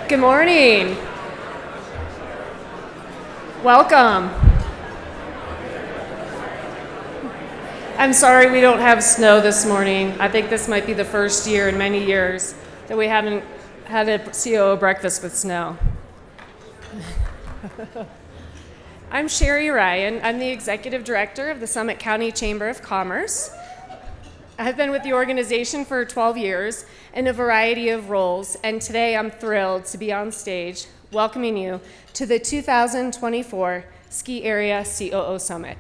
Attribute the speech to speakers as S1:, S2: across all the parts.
S1: Good morning. Welcome. I'm sorry we don't have snow this morning. I think this might be the first year in many years that we haven't had a COO breakfast with snow. I'm Sherry Ryan. I'm the Executive Director of the Summit County Chamber of Commerce. I've been with the organization for 12 years in a variety of roles, and today I'm thrilled to be on stage welcoming you to the 2024 Ski Area COO Summit.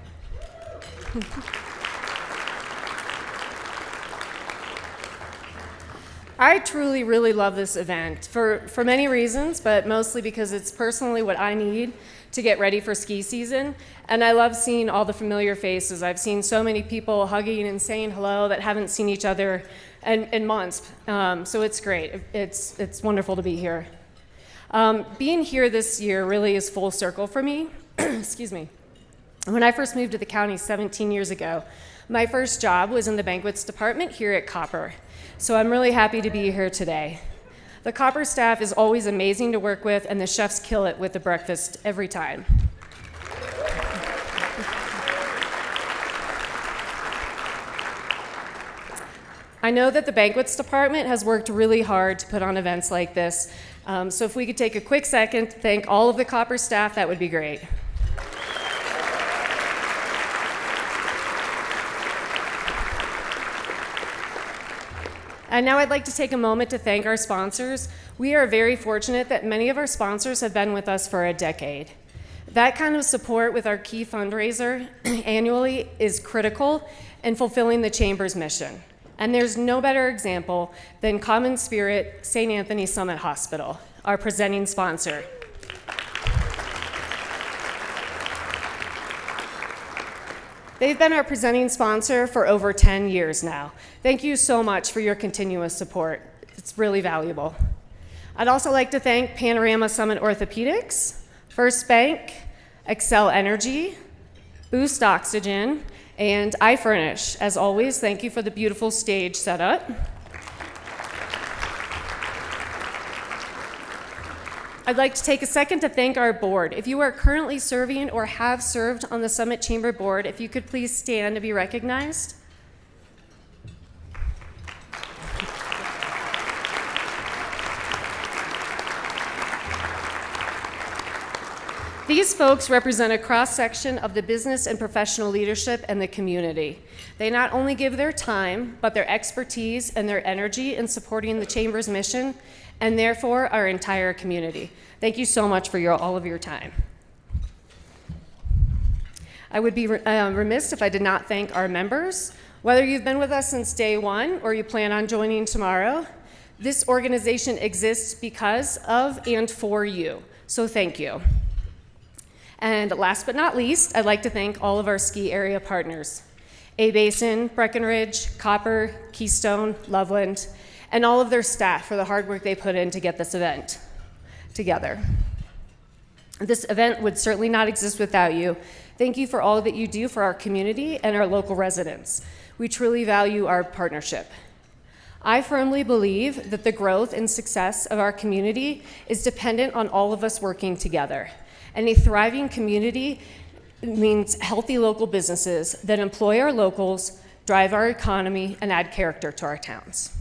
S1: I truly, really love this event for many reasons, but mostly because it's personally what I need to get ready for ski season. And I love seeing all the familiar faces. I've seen so many people hugging and saying hello that haven't seen each other in months. So it's great. It's wonderful to be here. Being here this year really is full circle for me. Excuse me. When I first moved to the county 17 years ago, my first job was in the banquets department here at Copper. So I'm really happy to be here today. The Copper staff is always amazing to work with, and the chefs kill it with the breakfast every time. I know that the banquets department has worked really hard to put on events like this, so if we could take a quick second to thank all of the Copper staff, that would be great. And now I'd like to take a moment to thank our sponsors. We are very fortunate that many of our sponsors have been with us for a decade. That kind of support with our key fundraiser annually is critical in fulfilling the Chamber's mission. And there's no better example than Common Spirit St. Anthony Summit Hospital, our presenting sponsor. They've been our presenting sponsor for over 10 years now. Thank you so much for your continuous support. It's really valuable. I'd also like to thank Panorama Summit Orthopedics, First Bank, Excel Energy, Boost Oxygen, and iFurnish. As always, thank you for the beautiful stage setup. I'd like to take a second to thank our board. If you are currently serving or have served on the Summit Chamber board, if you could please stand to be recognized. These folks represent a cross-section of the business and professional leadership and the community. They not only give their time, but their expertise and their energy in supporting the Chamber's mission, and therefore our entire community. Thank you so much for all of your time. I would be remiss if I did not thank our members. Whether you've been with us since day one or you plan on joining tomorrow, this organization exists because of and for you, so thank you. And last but not least, I'd like to thank all of our ski area partners, A-Basin, Breckenridge, Copper, Keystone, Loveland, and all of their staff for the hard work they put in to get this event together. This event would certainly not exist without you. Thank you for all that you do for our community and our local residents. We truly value our partnership. I firmly believe that the growth and success of our community is dependent on all of us working together. And a thriving community means healthy local businesses that employ our locals, drive our economy, and add character to our towns.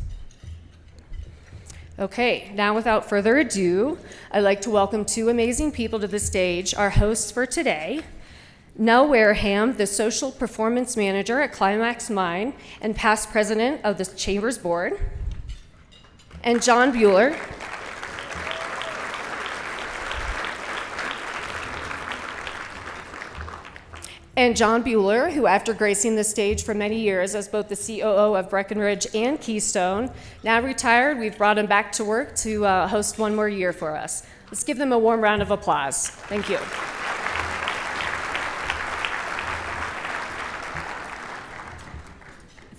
S1: Okay, now without further ado, I'd like to welcome two amazing people to the stage, our hosts for today, Nell Wareham, the Social Performance Manager at Climax Mine and past president of the Chamber's Board, and John Bueller, who after gracing the stage for many years as both the COO of Breckenridge and Keystone, now retired, we've brought him back to work to host one more year for us. Let's give them a warm round of applause. Thank you.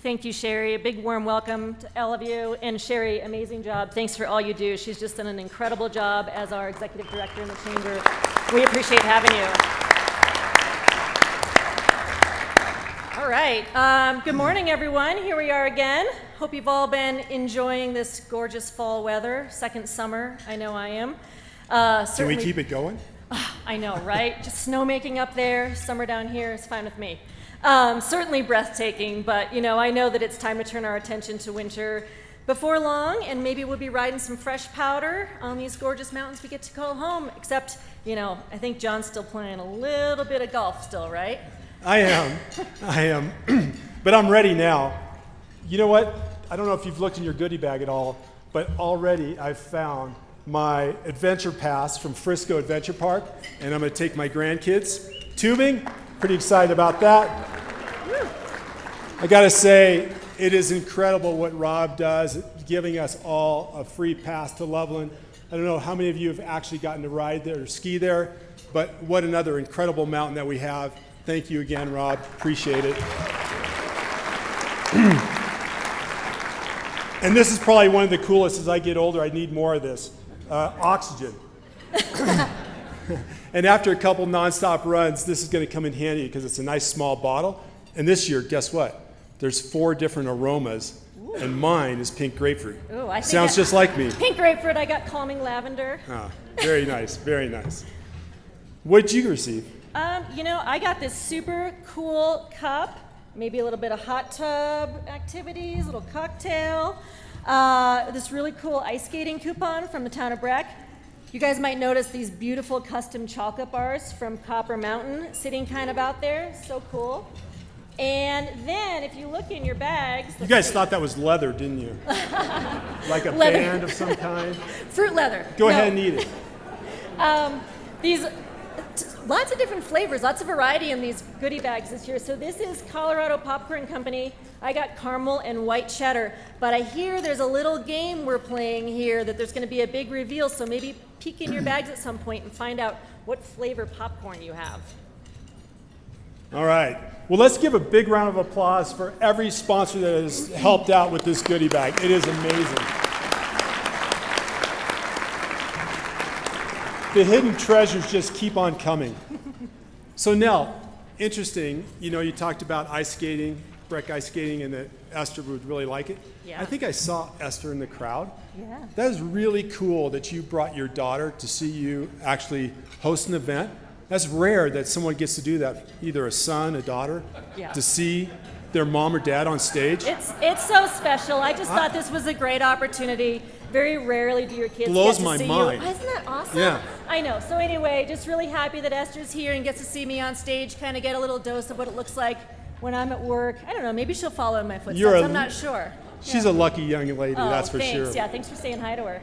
S2: Thank you, Sherry. A big warm welcome to all of you. And Sherry, amazing job. Thanks for all you do. She's just done an incredible job as our executive director in the Chamber. We appreciate having you. All All right. Good morning, everyone. Here we are again. Hope you've all been enjoying this gorgeous fall weather. Second summer. I know I am.
S3: Can we keep it going?
S2: I know, right? Just snowmaking up there. Summer down here is fine with me. Certainly breathtaking, but I know that it's time to turn our attention to winter before long, and maybe we'll be riding some fresh powder on these gorgeous mountains we get to call home. Except, I think John's still playing a little bit of golf still, right?
S3: I am. But I'm ready now. You know what? I don't know if you've looked in your goodie bag at all, but already I've found my adventure pass from Frisco Adventure Park, and I'm going to take my grandkids tubing. Pretty excited about that. I got to say, it is incredible what Rob does, giving us all a free pass to Loveland. I don't know how many of you have actually gotten to ride there or ski there, but what another incredible mountain that we have. Thank you again, Rob. Appreciate it. And this is probably one of the coolest. As I get older, I need more of this. Oxygen. And after a couple nonstop runs, this is going to come in handy because it's a nice small bottle. And this year, guess what? There's 4 different aromas, and mine is pink grapefruit.
S2: Ooh, I think
S3: Sounds just like me.
S2: Pink grapefruit. I got calming lavender.
S3: Ah, very nice, very nice. What did you receive?
S2: I got this super cool cup, maybe a little bit of hot tub activities, a little cocktail, this really cool ice skating coupon from the town of Breck. You guys might notice these beautiful custom chocolate bars from Copper Mountain sitting kind of out there. So cool. And then if you look in your bags...
S3: You guys thought that was leather, didn't you? Like a
S2: Leather.
S3: band of some kind?
S2: Fruit leather.
S3: Go ahead and eat it.
S2: These lots of different flavors, lots of variety in these goodie bags this year. So this is Colorado Popcorn Company. I got caramel and white cheddar, but I hear there's a little game we're playing here that there's going to be a big reveal, so maybe peek in your bags at some point and find out what flavor popcorn you have.
S3: All right. Well, let's give a big round of applause for every sponsor that has helped out with this goodie bag. It is amazing. The hidden treasures just keep on coming. So Nell, interesting, you talked about ice skating, Breck ice skating, and that Esther would really like it.
S2: Yeah.
S3: I think I saw Esther in the crowd.
S2: Yeah.
S3: That is really cool that you brought your daughter to see you actually host an event. That's rare that someone gets to do that, either a son, a daughter,
S2: Yeah.
S3: to see their mom or dad on stage.
S2: It's so special. I just thought this was a great opportunity. Very rarely do your kids
S3: Blows
S2: get to
S3: my
S2: see
S3: mind.
S2: you. Isn't that awesome?
S3: Yeah.
S2: I know. So anyway, just really happy that Esther's here and gets to see me on stage, kind of get a little dose of what it looks like when I'm at work. I don't know, maybe she'll follow in my footsteps. I'm not sure.
S3: She's a lucky young lady, that's for
S2: thanks.
S3: sure.
S2: Yeah, thanks for saying hi to her.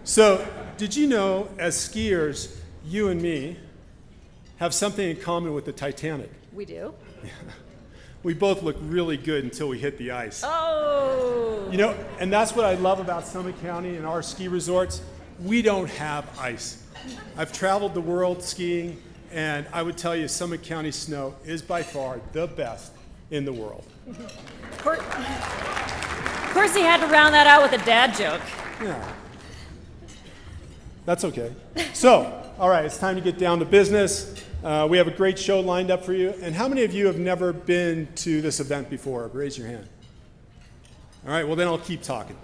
S3: So, did you know, as skiers, you and me have something in common with the Titanic?
S2: We do?
S3: We both look really good until we hit the ice.
S2: Oh!
S3: And that's what I love about Summit County and our ski resorts. We don't have ice. I've traveled the world skiing, and I would tell you Summit County snow is by far the best in the world.
S2: Of course, he had to round that out with a dad joke.
S3: Yeah. That's okay. So, all right, it's time to get down to business. We have a great show lined up for you. And how many of you have never been to this event before? Raise your hand. All right, well, then I'll keep talking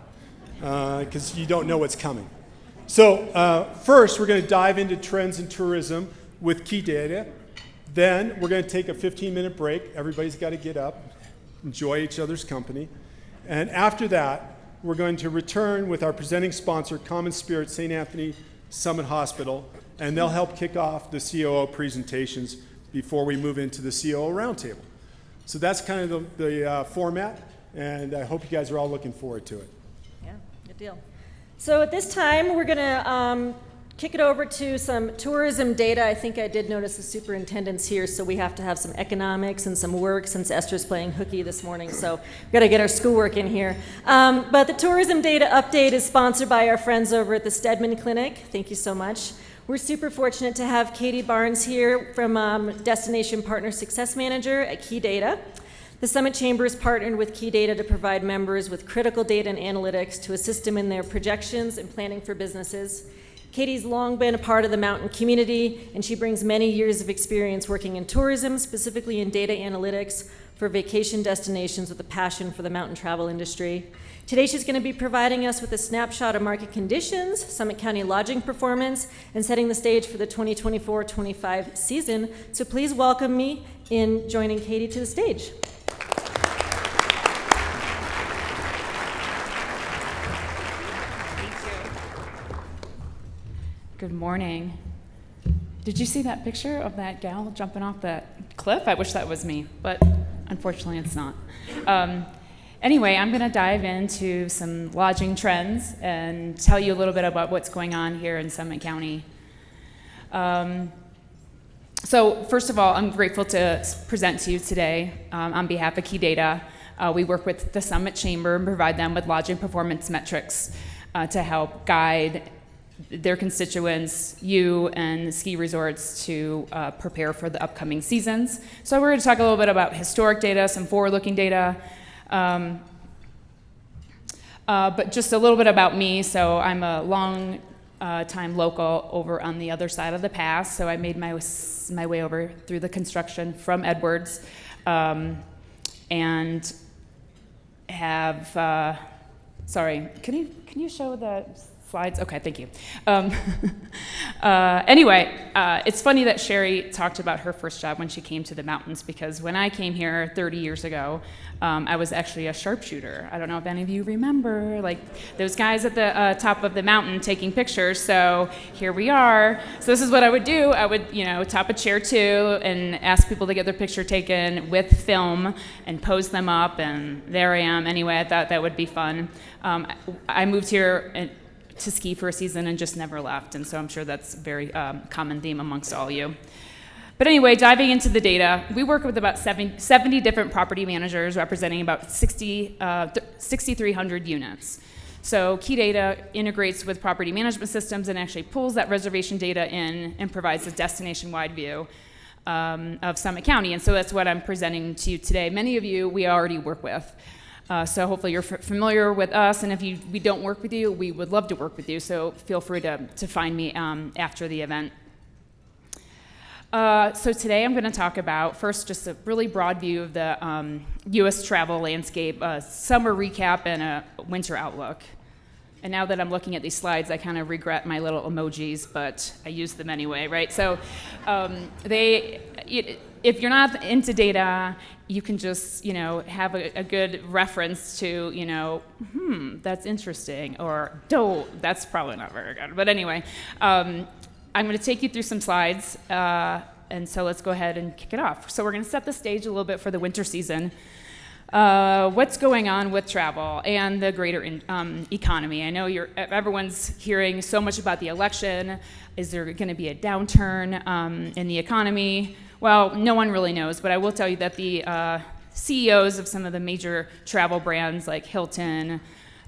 S3: because you don't know what's coming. So, first, we're going to dive into trends in tourism with key data. Then, we're going to take a 15-minute break. Everybody's got to get up, enjoy each other's company. And after that, we're going to return with our presenting sponsor, Common Spirit St. Anthony Summit Hospital, and they'll help kick off the COO presentations before we move into the COO roundtable. So that's kind of the format, and I hope you guys are all looking forward to it.
S2: Yeah, good deal. So at this time, we're going to kick it over to some tourism data. I think I did notice the superintendent's here, so we have to have some economics and some work since Esther's playing hooky this morning, so we've got to get our schoolwork in here. But the tourism data update is sponsored by our friends over at the Stedman Clinic. Thank you so much. We're super fortunate to have Katie Barnes here from Destination Partner Success Manager at Key Data. The Summit Chamber is partnered with Key Data to provide members with critical data and analytics to assist them in their projections and planning for businesses. Katie's long been a part of the mountain community, and she brings many years of experience working in tourism, specifically in data analytics for vacation destinations with a passion for the mountain travel industry. Today she's going to be providing us with a snapshot of market conditions, Summit County lodging performance, and setting the stage for the 2024-25 season. So please welcome me in joining Katie to the stage.
S4: Good morning. Did you see that picture of that gal jumping off that cliff? I wish that was me, but unfortunately it's not. Anyway, I'm going to dive into some lodging trends and tell you a little bit about what's going on here in Summit County. So first of all, I'm grateful to present to you today on behalf of Key Data. We work with the Summit Chamber and provide them with lodging performance metrics to help guide their constituents, you and ski resorts to prepare for the upcoming seasons. So we're going to talk a little bit about historic data, some forward-looking data, but just a little bit about me. So I'm a long time local over on the other side of the pass. So I made my way over through the construction from Edwards, and have. Sorry, can you show the slides? Okay, thank you. Anyway, it's funny that Sherry talked about her first job when she came to the mountains, because when I came here 30 years ago, I was actually a sharpshooter. I don't know if any of you remember, like those guys at the top of the mountain taking pictures. So here we are. So this is what I would do. I would, top a chair too and ask people to get their picture taken with film and pose them up. And there I am. Anyway, I thought that would be fun. I moved here to ski for a season and just never left, and so I'm sure that's a very common theme amongst all you. But anyway, diving into the data, we work with about 70 different property managers representing about 6,300 units. So Key Data integrates with property management systems and actually pulls that reservation data in and provides a destination-wide view of Summit County, and so that's what I'm presenting to you today. Many of you we already work with. So hopefully you're familiar with us, and if we don't work with you, we would love to work with you, so feel free to find me after the event. So today I'm going to talk about, first, just a really broad view of the U.S. travel landscape, a summer recap, and a winter outlook. And now that I'm looking at these slides, I kind of regret my little emojis, but I use them anyway, right? So if you're not into data, you can just, have a good reference to, that's interesting, or, that's probably not very good. But anyway, I'm going to take you through some slides, and so let's go ahead and kick it off. So we're going to set the stage a little bit for the winter season. What's going on with travel and the greater economy? I know everyone's hearing so much about the election. Is there going to be a downturn in the economy? Well, no one really knows, but I will tell you that the CEOs of some of the major travel brands like Hilton,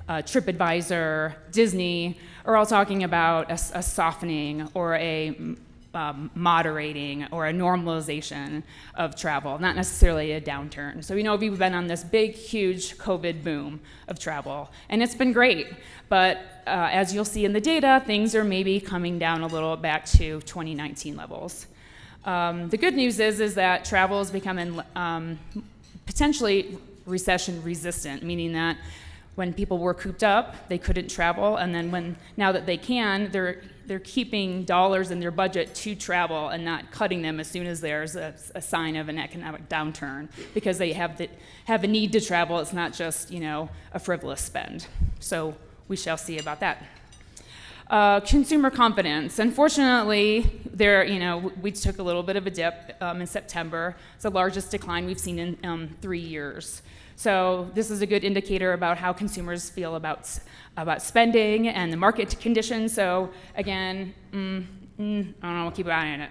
S4: TripAdvisor, Disney are all talking about a softening or a moderating or a normalization of travel, not necessarily a downturn. So we've been on this big, huge COVID boom of travel, and it's been great. But as you'll see in the data, things are maybe coming down a little back to 2019 levels. The good news is that travel is becoming potentially recession resistant, meaning that when people were cooped up, they couldn't travel, and then now that they can, they're keeping dollars in their budget to travel and not cutting them as soon as there's a sign of an economic downturn, because they have a need to travel. It's not just a frivolous spend. So we shall see about that. Consumer confidence. Unfortunately, we took a little bit of a dip in September. It's the largest decline we've seen in 3 years. So this is a good indicator about how consumers feel about spending and the market conditions. So again, I don't know, we'll keep an eye on it.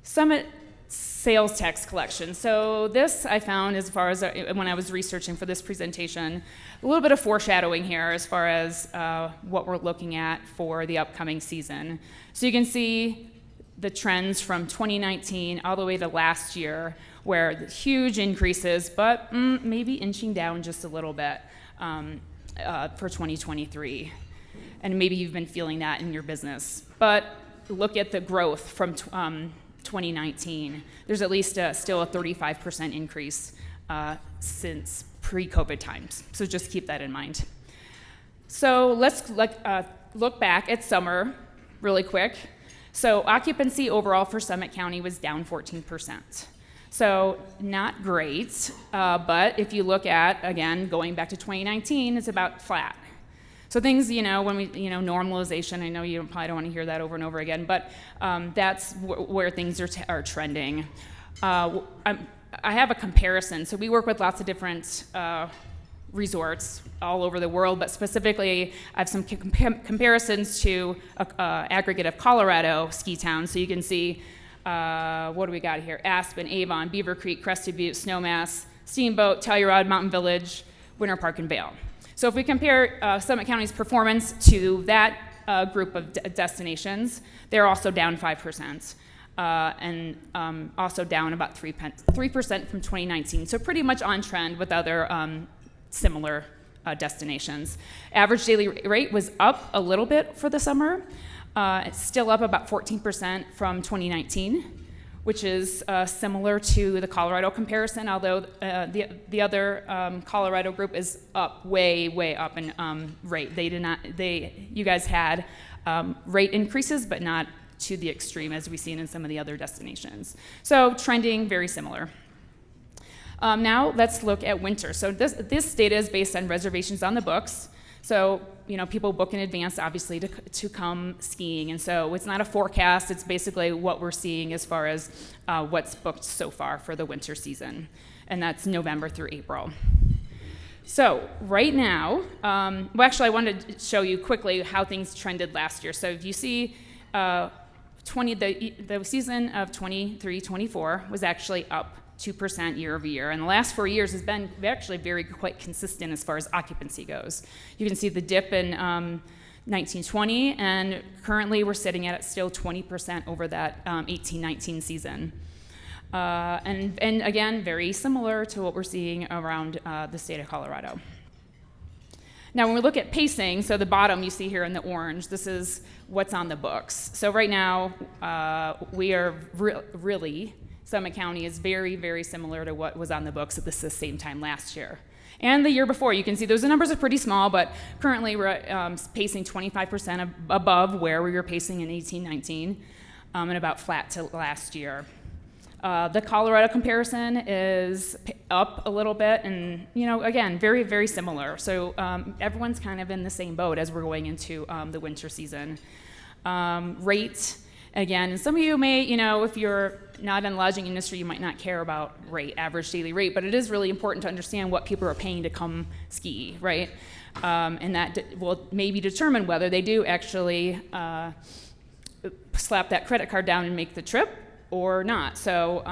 S4: Summit sales tax collection. So this I found, as far as when I was researching for this presentation, a little bit of foreshadowing here as far as what we're looking at for the upcoming season. So you can see the trends from 2019 all the way to last year, where the huge increases, but maybe inching down just a little bit for 2023. And maybe you've been feeling that in your business. But look at the growth from 2019. There's at least still a 35% increase since pre-COVID times. So just keep that in mind. So let's look back at summer really quick. So occupancy overall for Summit County was down 14%. So not great, but if you look at, again, going back to 2019, it's about flat. So things, when we, normalization, I know you probably don't want to hear that over and over again, but that's where things are trending. I have a comparison. So we work with lots of different resorts all over the world, but specifically I have some comparisons to aggregate of Colorado ski towns. So you can see, what do we got here? Aspen, Avon, Beaver Creek, Crested Butte, Snowmass, Steamboat, Telluride, Mountain Village, Winter Park, and Vail. So if we compare Summit County's performance to that group of destinations, they're also down 5%. And also down about 3% from 2019. So pretty much on trend with other similar destinations. Average daily rate was up a little bit for the summer. It's still up about 14% from 2019, which is similar to the Colorado comparison, although the other Colorado group is up way up in rate. You guys had rate increases, but not to the extreme as we've seen in some of the other destinations. So trending very similar. Now let's look at winter. So this data is based on reservations on the books. So people book in advance, obviously, to come skiing, and so it's not a forecast. It's basically what we're seeing as far as what's booked so far for the winter season, and that's November through April. So right now, actually, I wanted to show you quickly how things trended last year. So if you see. The season of 23-24 was actually up 2% year over year, and the last 4 years has been actually quite consistent as far as occupancy goes. You can see the dip in 1920, and currently we're sitting at still 20% over that 18-19 season. And again, very similar to what we're seeing around the state of Colorado. Now, when we look at pacing, so the bottom you see here in the orange, this is what's on the books. So right now, we are really, Summit County is very similar to what was on the books at the same time last year. And the year before, you can see those numbers are pretty small, but currently we're pacing 25% above where we were pacing in 18-19, and about flat to last year. The Colorado comparison is up a little bit, and again, very similar. So everyone's kind of in the same boat as we're going into the winter season. Rate, again, and some of you may, if you're not in the lodging industry, you might not care about rate, average daily rate, but it is really important to understand what people are paying to come ski, right? And that will maybe determine whether they do actually slap that credit card down and make the trip, or not. So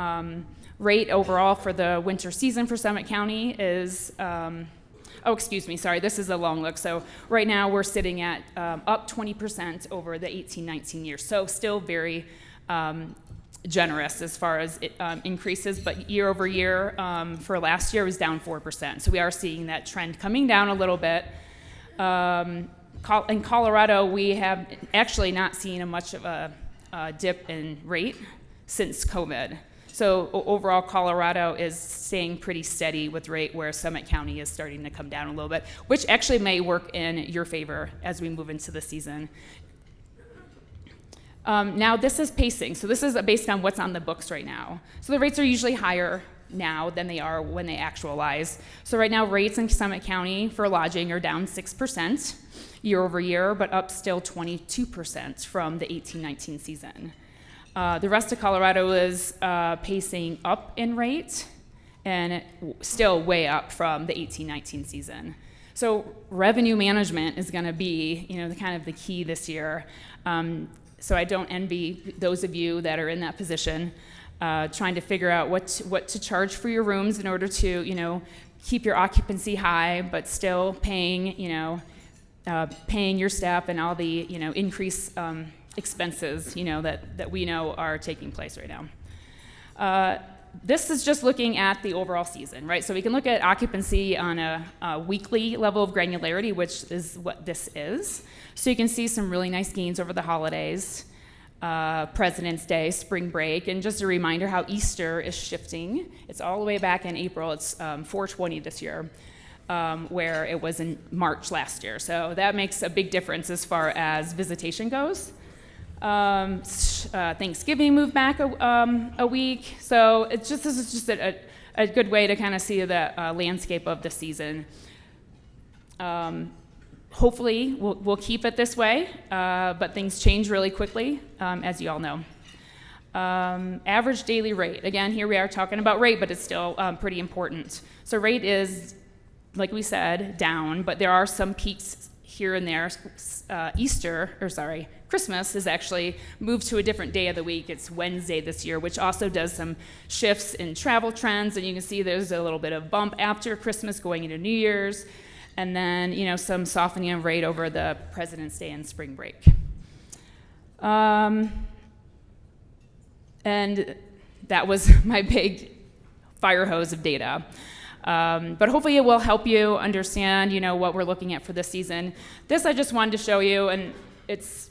S4: rate overall for the winter season for Summit County is, this is a long look. So right now we're sitting at up 20% over the 18-19 years. So still very generous as far as increases, but year over year for last year was down 4%. So we are seeing that trend coming down a little bit. In Colorado, we have actually not seen much of a dip in rate since COVID. So overall, Colorado is staying pretty steady with rate, where Summit County is starting to come down a little bit, which actually may work in your favor as we move into the season. Now this is pacing. So this is based on what's on the books right now. So the rates are usually higher now than they are when they actualize. So right now, rates in Summit County for lodging are down 6% year over year, but up still 22% from the 18-19 season. The rest of Colorado is pacing up in rate, and still way up from the 18-19 season. So revenue management is going to be, the kind of the key this year. So I don't envy those of you that are in that position, trying to figure out what to charge for your rooms in order to, keep your occupancy high, but still paying, paying your staff and all the, increased expenses, that we know are taking place right now. this is just looking at the overall season, right? So we can look at occupancy on a weekly level of granularity, which is what this is. So you can see some really nice gains over the holidays, President's Day, spring break, and just a reminder how Easter is shifting. It's all the way back in April. It's 4/20 this year, where it was in March last year. So that makes a big difference as far as visitation goes. Thanksgiving moved back a week, so this is just a good way to kind of see the landscape of the season. Hopefully, we'll keep it this way, but things change really quickly, as you all know. Average daily rate. Again, here we are talking about rate, but it's still pretty important. So rate is, like we said, down, but there are some peaks here and there. Christmas is actually moved to a different day of the week. It's Wednesday this year, which also does some shifts in travel trends, and you can see there's a little bit of bump after Christmas going into New Year's, and then some softening of rate over the President's Day and spring break. And that was my big fire hose of data. But hopefully it will help you understand, what we're looking at for this season. This I just wanted to show you, and it's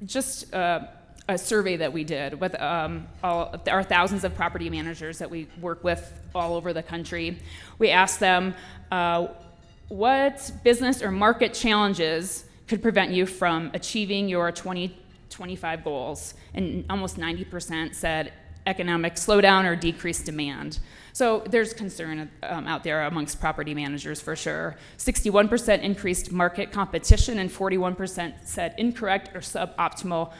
S4: just a survey that we did with our thousands of property managers that we work with all over the country. We asked them what business or market challenges could prevent you from achieving your 2025 goals, and almost 90% said economic slowdown or decreased demand. So there's concern out there amongst property managers for sure. 61% increased market competition, and 41% said incorrect or suboptimal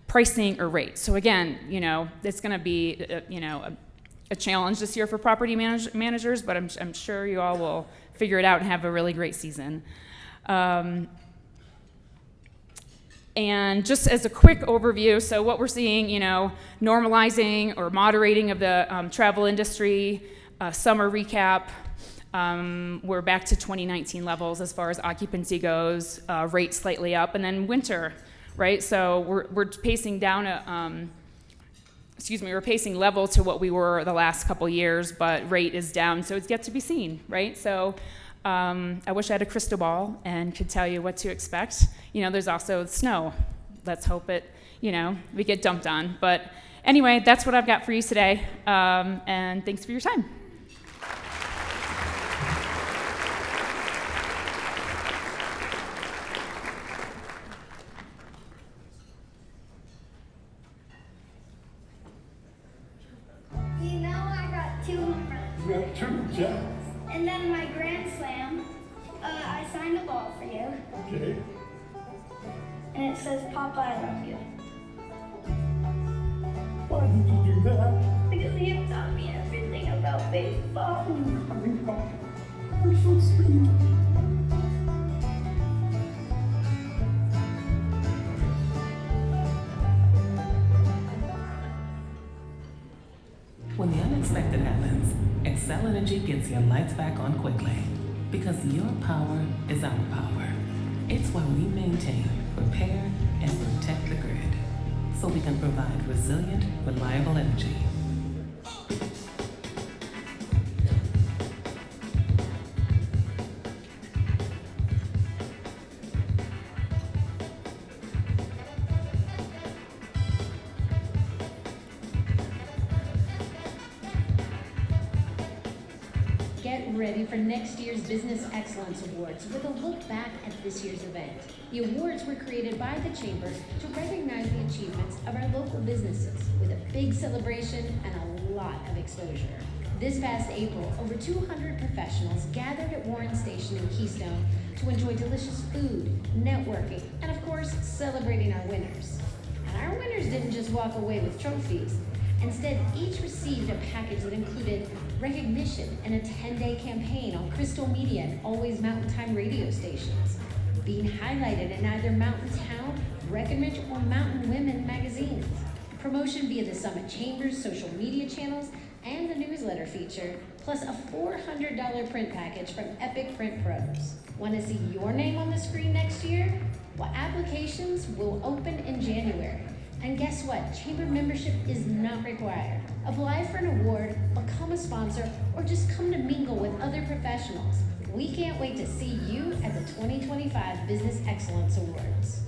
S4: pricing or rate. So again, it's going to be a challenge this year for property managers, but I'm sure you all will figure it out and have a really great season. And just as a quick overview, so what we're seeing, normalizing or moderating of the travel industry, summer recap, we're back to 2019 levels as far as occupancy goes, rate slightly up, and then winter, right? So we're pacing down we're pacing level to what we were the last couple years, but rate is down, so it's yet to be seen, right? So I wish I had a crystal ball and could tell you what to expect. There's also snow. Let's hope we get dumped on. But anyway, that's what I've got for you today, and thanks for your time.
S5: I got 2 home runs.
S3: You got 2, yeah.
S5: And then my grand slam, I signed a ball for you.
S3: Okay.
S5: And it says, Papa, I love you.
S3: Why did you do that?
S5: Because you taught me everything about baseball.
S3: You're so sweet.
S6: When the unexpected happens, Excel Energy gets your lights back on quickly. Because your power is our power. It's why we maintain, repair, and protect the grid. So we can provide resilient, reliable energy.
S7: Get ready for next year's Business Excellence Awards with a look back at this year's event. The awards were created by the Chamber to recognize the achievements of our local businesses with a big celebration and a lot of exposure. This past April, over 200 professionals gathered at Warren Station in Keystone to enjoy delicious food, networking, and of course, celebrating our winners. And our winners didn't just walk away with trophies. Instead, each received a package that included recognition and a 10-day campaign on Crystal Media and Always Mountain Time radio stations, being highlighted in either Mountain Town, Breckenridge, or Mountain Women magazines, promotion via the Summit Chamber's social media channels, and the newsletter feature, plus a $400 print package from Epic Print Pros. Want to see your name on the screen next year? Well, applications will open in January. And guess what? Chamber membership is not required. apply for an award, become a sponsor, or just come to mingle with other professionals. We can't wait to see you at the 2025 Business Excellence Awards.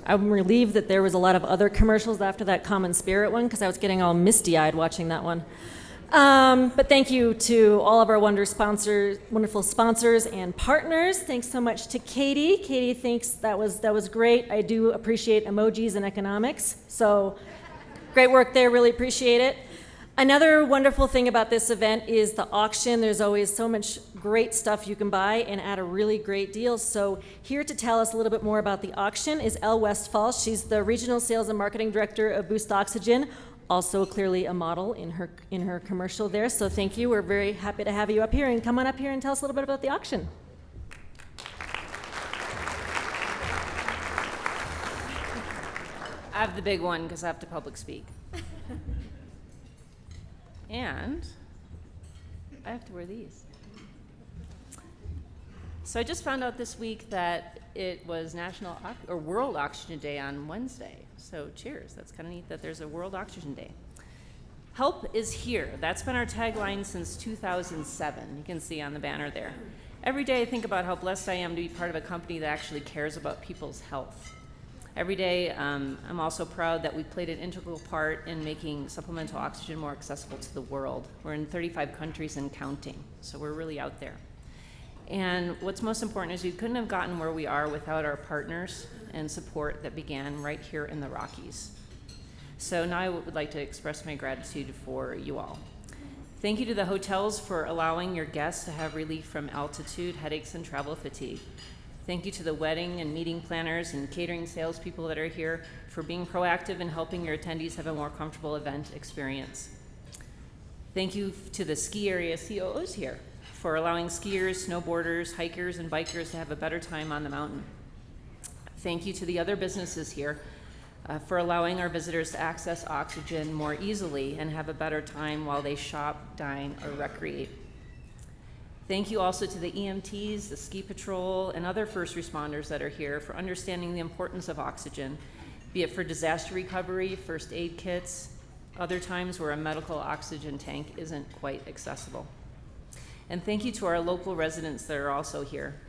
S2: I'm relieved that there was a lot of other commercials after that Common Spirit one, because I was getting all misty-eyed watching that one. But thank you to all of our wonderful sponsors and partners. Thanks so much to Katie. Katie thinks that was great. I do appreciate emojis and economics. So great work there, really appreciate it. Another wonderful thing about this event is the auction. There's always so much great stuff you can buy and at a really great deal. So here to tell us a little bit more about the auction is Elle Westfall. She's the Regional Sales and Marketing Director of Boost Oxygen, also clearly a model in her commercial there. So thank you. We're very happy to have you up here. And come on up here and tell us a little bit about the auction.
S8: I have the big one because I have to public speak. And I have to wear these. So I just found out this week that it was World Oxygen Day on Wednesday. So cheers, that's kind of neat that there's a World Oxygen Day. Help is here. That's been our tagline since 2007. You can see on the banner there. Every day I think about how blessed I am to be part of a company that actually cares about people's health. Every day, I'm also proud that we played an integral part in making supplemental oxygen more accessible to the world. We're in 35 countries and counting, so we're really out there. And what's most important is we couldn't have gotten where we are without our partners and support that began right here in the Rockies. So now I would like to express my gratitude for you all. Thank you to the hotels for allowing your guests to have relief from altitude, headaches, and travel fatigue. Thank you to the wedding and meeting planners and catering salespeople that are here for being proactive and helping your attendees have a more comfortable event experience. Thank you to the Ski Area COOs here for allowing skiers, snowboarders, hikers, and bikers to have a better time on the mountain. Thank you to the other businesses here for allowing our visitors to access oxygen more easily and have a better time while they shop, dine, or recreate. Thank you also to the EMTs, the ski patrol, and other first responders that are here for understanding the importance of oxygen, be it for disaster recovery, first aid kits, other times where a medical oxygen tank isn't quite accessible. And thank you to our local residents that are also here,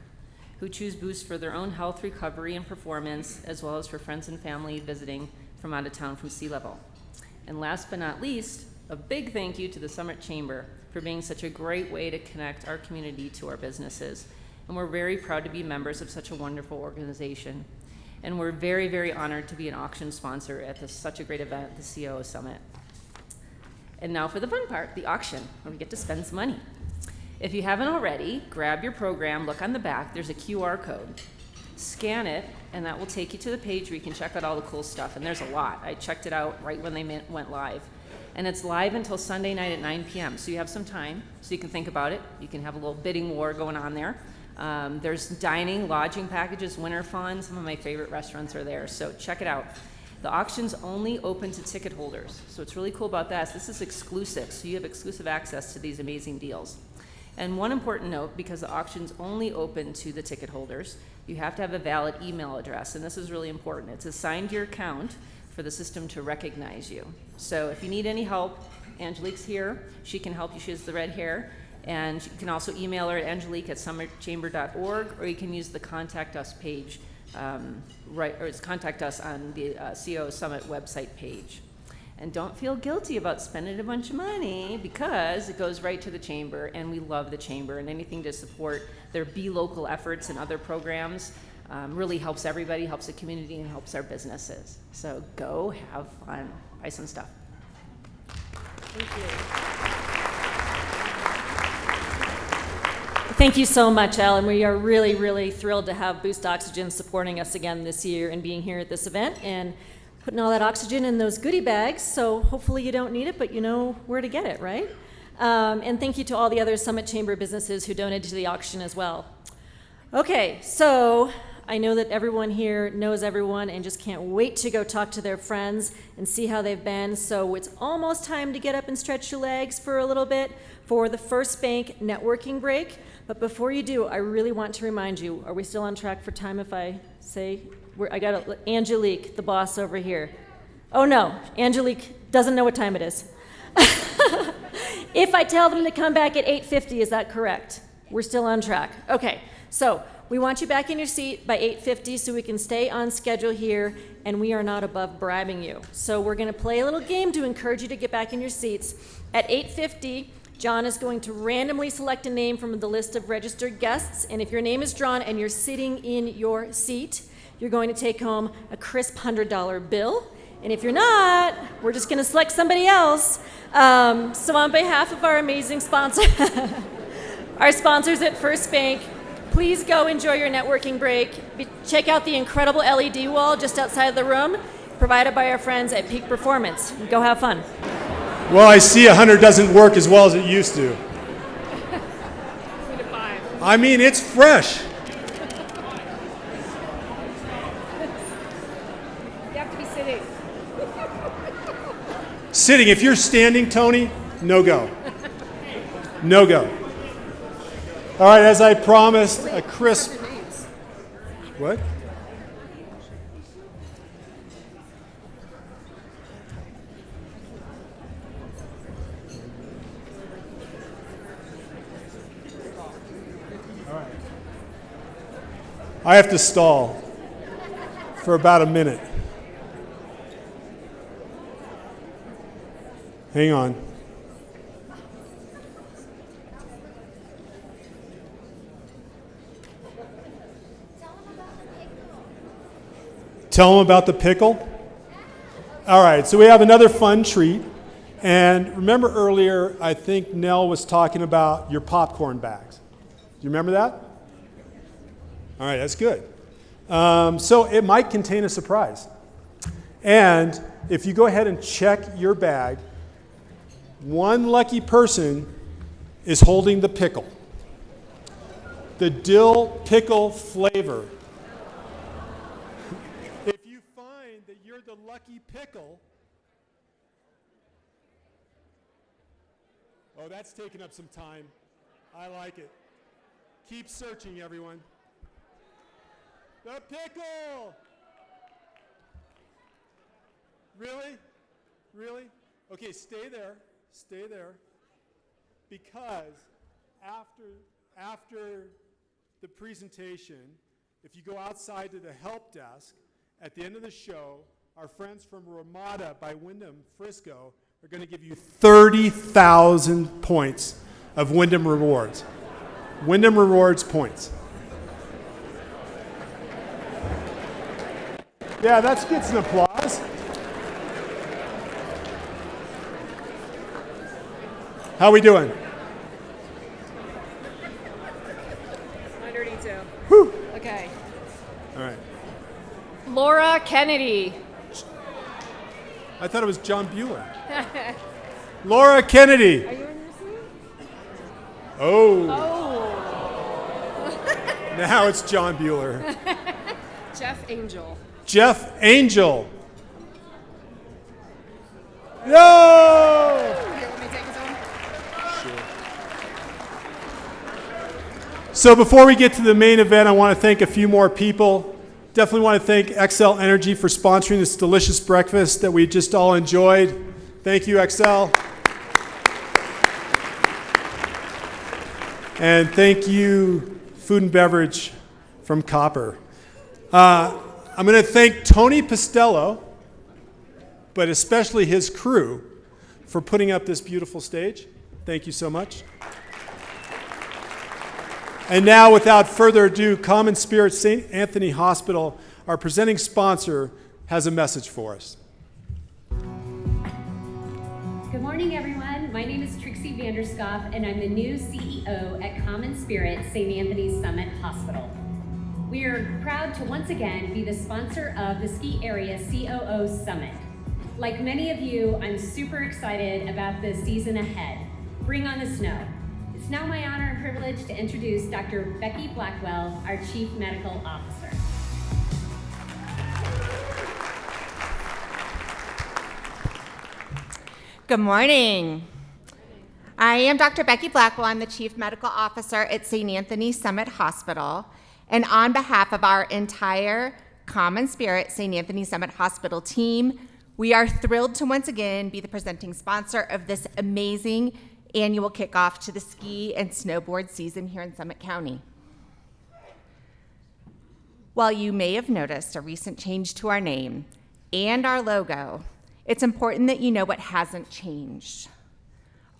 S8: who choose Boost for their own health recovery and performance, as well as for friends and family visiting from out of town from sea level. And last but not least, a big thank you to the Summit Chamber for being such a great way to connect our community to our businesses. And we're very proud to be members of such a wonderful organization. And we're very, very honored to be an auction sponsor at such a great event, the COO Summit. And now for the fun part, the auction, where we get to spend some money. If you haven't already, grab your program, look on the back, there's a QR code. Scan it, and that will take you to the page where you can check out all the cool stuff. And there's a lot. I checked it out right when they went live. And it's live until Sunday night at 9 p.m. So you have some time so you can think about it. You can have a little bidding war going on there. There's dining, lodging packages, winter fun. Some of my favorite restaurants are there. So check it out. The auction's only open to ticket holders. So what's really cool about that is this is exclusive. So you have exclusive access to these amazing deals. And one important note, because the auction's only open to the ticket holders, you have to have a valid email address. And this is really important. It's assigned to your account for the system to recognize you. So if you need any help, Angelique's here. She can help you. She has the red hair. And you can also email her at angelique@summitchamber.org, or you can use the Contact Us page, it's Contact Us on the COO Summit website page. And don't feel guilty about spending a bunch of money, because it goes right to the Chamber, and we love the Chamber, and anything to support their Be Local efforts and other programs. really helps everybody, helps the community, and helps our businesses. So go have fun, buy some stuff.
S2: Thank you so much, Ellen. We are really, really thrilled to have Boost Oxygen supporting us again this year and being here at this event and putting all that oxygen in those goodie bags. So hopefully you don't need it, but you know where to get it, right? And thank you to all the other Summit Chamber businesses who donated to the auction as well. Okay, so I know that everyone here knows everyone and just can't wait to go talk to their friends and see how they've been. So it's almost time to get up and stretch your legs for a little bit for the First Bank networking break. But before you do, I really want to remind you, are we still on track for time if I say, I got Angelique, the boss over here. Oh no, Angelique doesn't know what time it is. If I tell them to come back at 8:50, is that correct? We're still on track. Okay, so we want you back in your seat by 8:50 so we can stay on schedule here, and we are not above bribing you. So we're gonna play a little game to encourage you to get back in your seats. At 8:50, John is going to randomly select a name from the list of registered guests, and if your name is drawn and you're sitting in your seat, you're going to take home a crisp $100 bill. And if you're not, we're just going to select somebody else. So on behalf of our amazing sponsor, our sponsors at First Bank, please go enjoy your networking break. Check out the incredible LED wall just outside the room, provided by our friends at Peak Performance. Go have fun.
S3: Well, I see 100 doesn't work as well as it used to. I mean, it's fresh.
S1: You have to be sitting.
S3: Sitting. If you're standing, Tony, no go. No go. All right, as I promised, a crisp. What? I have to stall for about a minute. Hang on. Tell them about the pickle? All right, so we have another fun treat. And remember earlier, I think Nell was talking about your popcorn bags. Do you remember that? All right, that's good. So it might contain a surprise. And if you go ahead and check your bag, one lucky person is holding the pickle. The dill pickle flavor. If you find that you're the lucky pickle, oh, that's taking up some time. I like it. Keep searching, everyone. The pickle! Really? Really? Okay, stay there. Stay there. Because after the presentation, if you go outside to the help desk, at the end of the show, our friends from Ramada by Wyndham Frisco are going to give you 30,000 points of Wyndham Rewards. Wyndham Rewards points. Yeah, that gets an applause. How we doing?
S1: 132.
S3: Whew.
S1: Okay.
S3: All right.
S1: Laura Kennedy.
S3: I thought it was John Bueller. Laura Kennedy.
S1: Are you in your seat?
S3: Oh.
S1: Oh.
S3: Now it's John Bueller.
S1: Jeff Angel.
S3: Jeff Angel. No!
S1: Here, let me take his own.
S3: Sure. So before we get to the main event, I want to thank a few more people. Definitely want to thank XL Energy for sponsoring this delicious breakfast that we just all enjoyed. Thank you, XL. And thank you, Food and Beverage from Copper. I'm going to thank Tony Pistello, but especially his crew, for putting up this beautiful stage. Thank you so much. And now, without further ado, Common Spirit St. Anthony Hospital, our presenting sponsor, has a message for us.
S9: Good morning, everyone. My name is Trixie Vanderscoff, and I'm the new CEO at Common Spirit St. Anthony's Summit Hospital. We are proud to once again be the sponsor of the Ski Area COO Summit. Like many of you, I'm super excited about the season ahead. Bring on the snow. It's now my honor and privilege to introduce Dr. Becky Blackwell, our Chief Medical Officer.
S10: Good morning. I am Dr. Becky Blackwell. I'm the Chief Medical Officer at St. Anthony Summit Hospital. And on behalf of our entire Common Spirit St. Anthony Summit Hospital team, we are thrilled to once again be the presenting sponsor of this amazing annual kickoff to the ski and snowboard season here in Summit County. While you may have noticed a recent change to our name and our logo, it's important that you know what hasn't changed.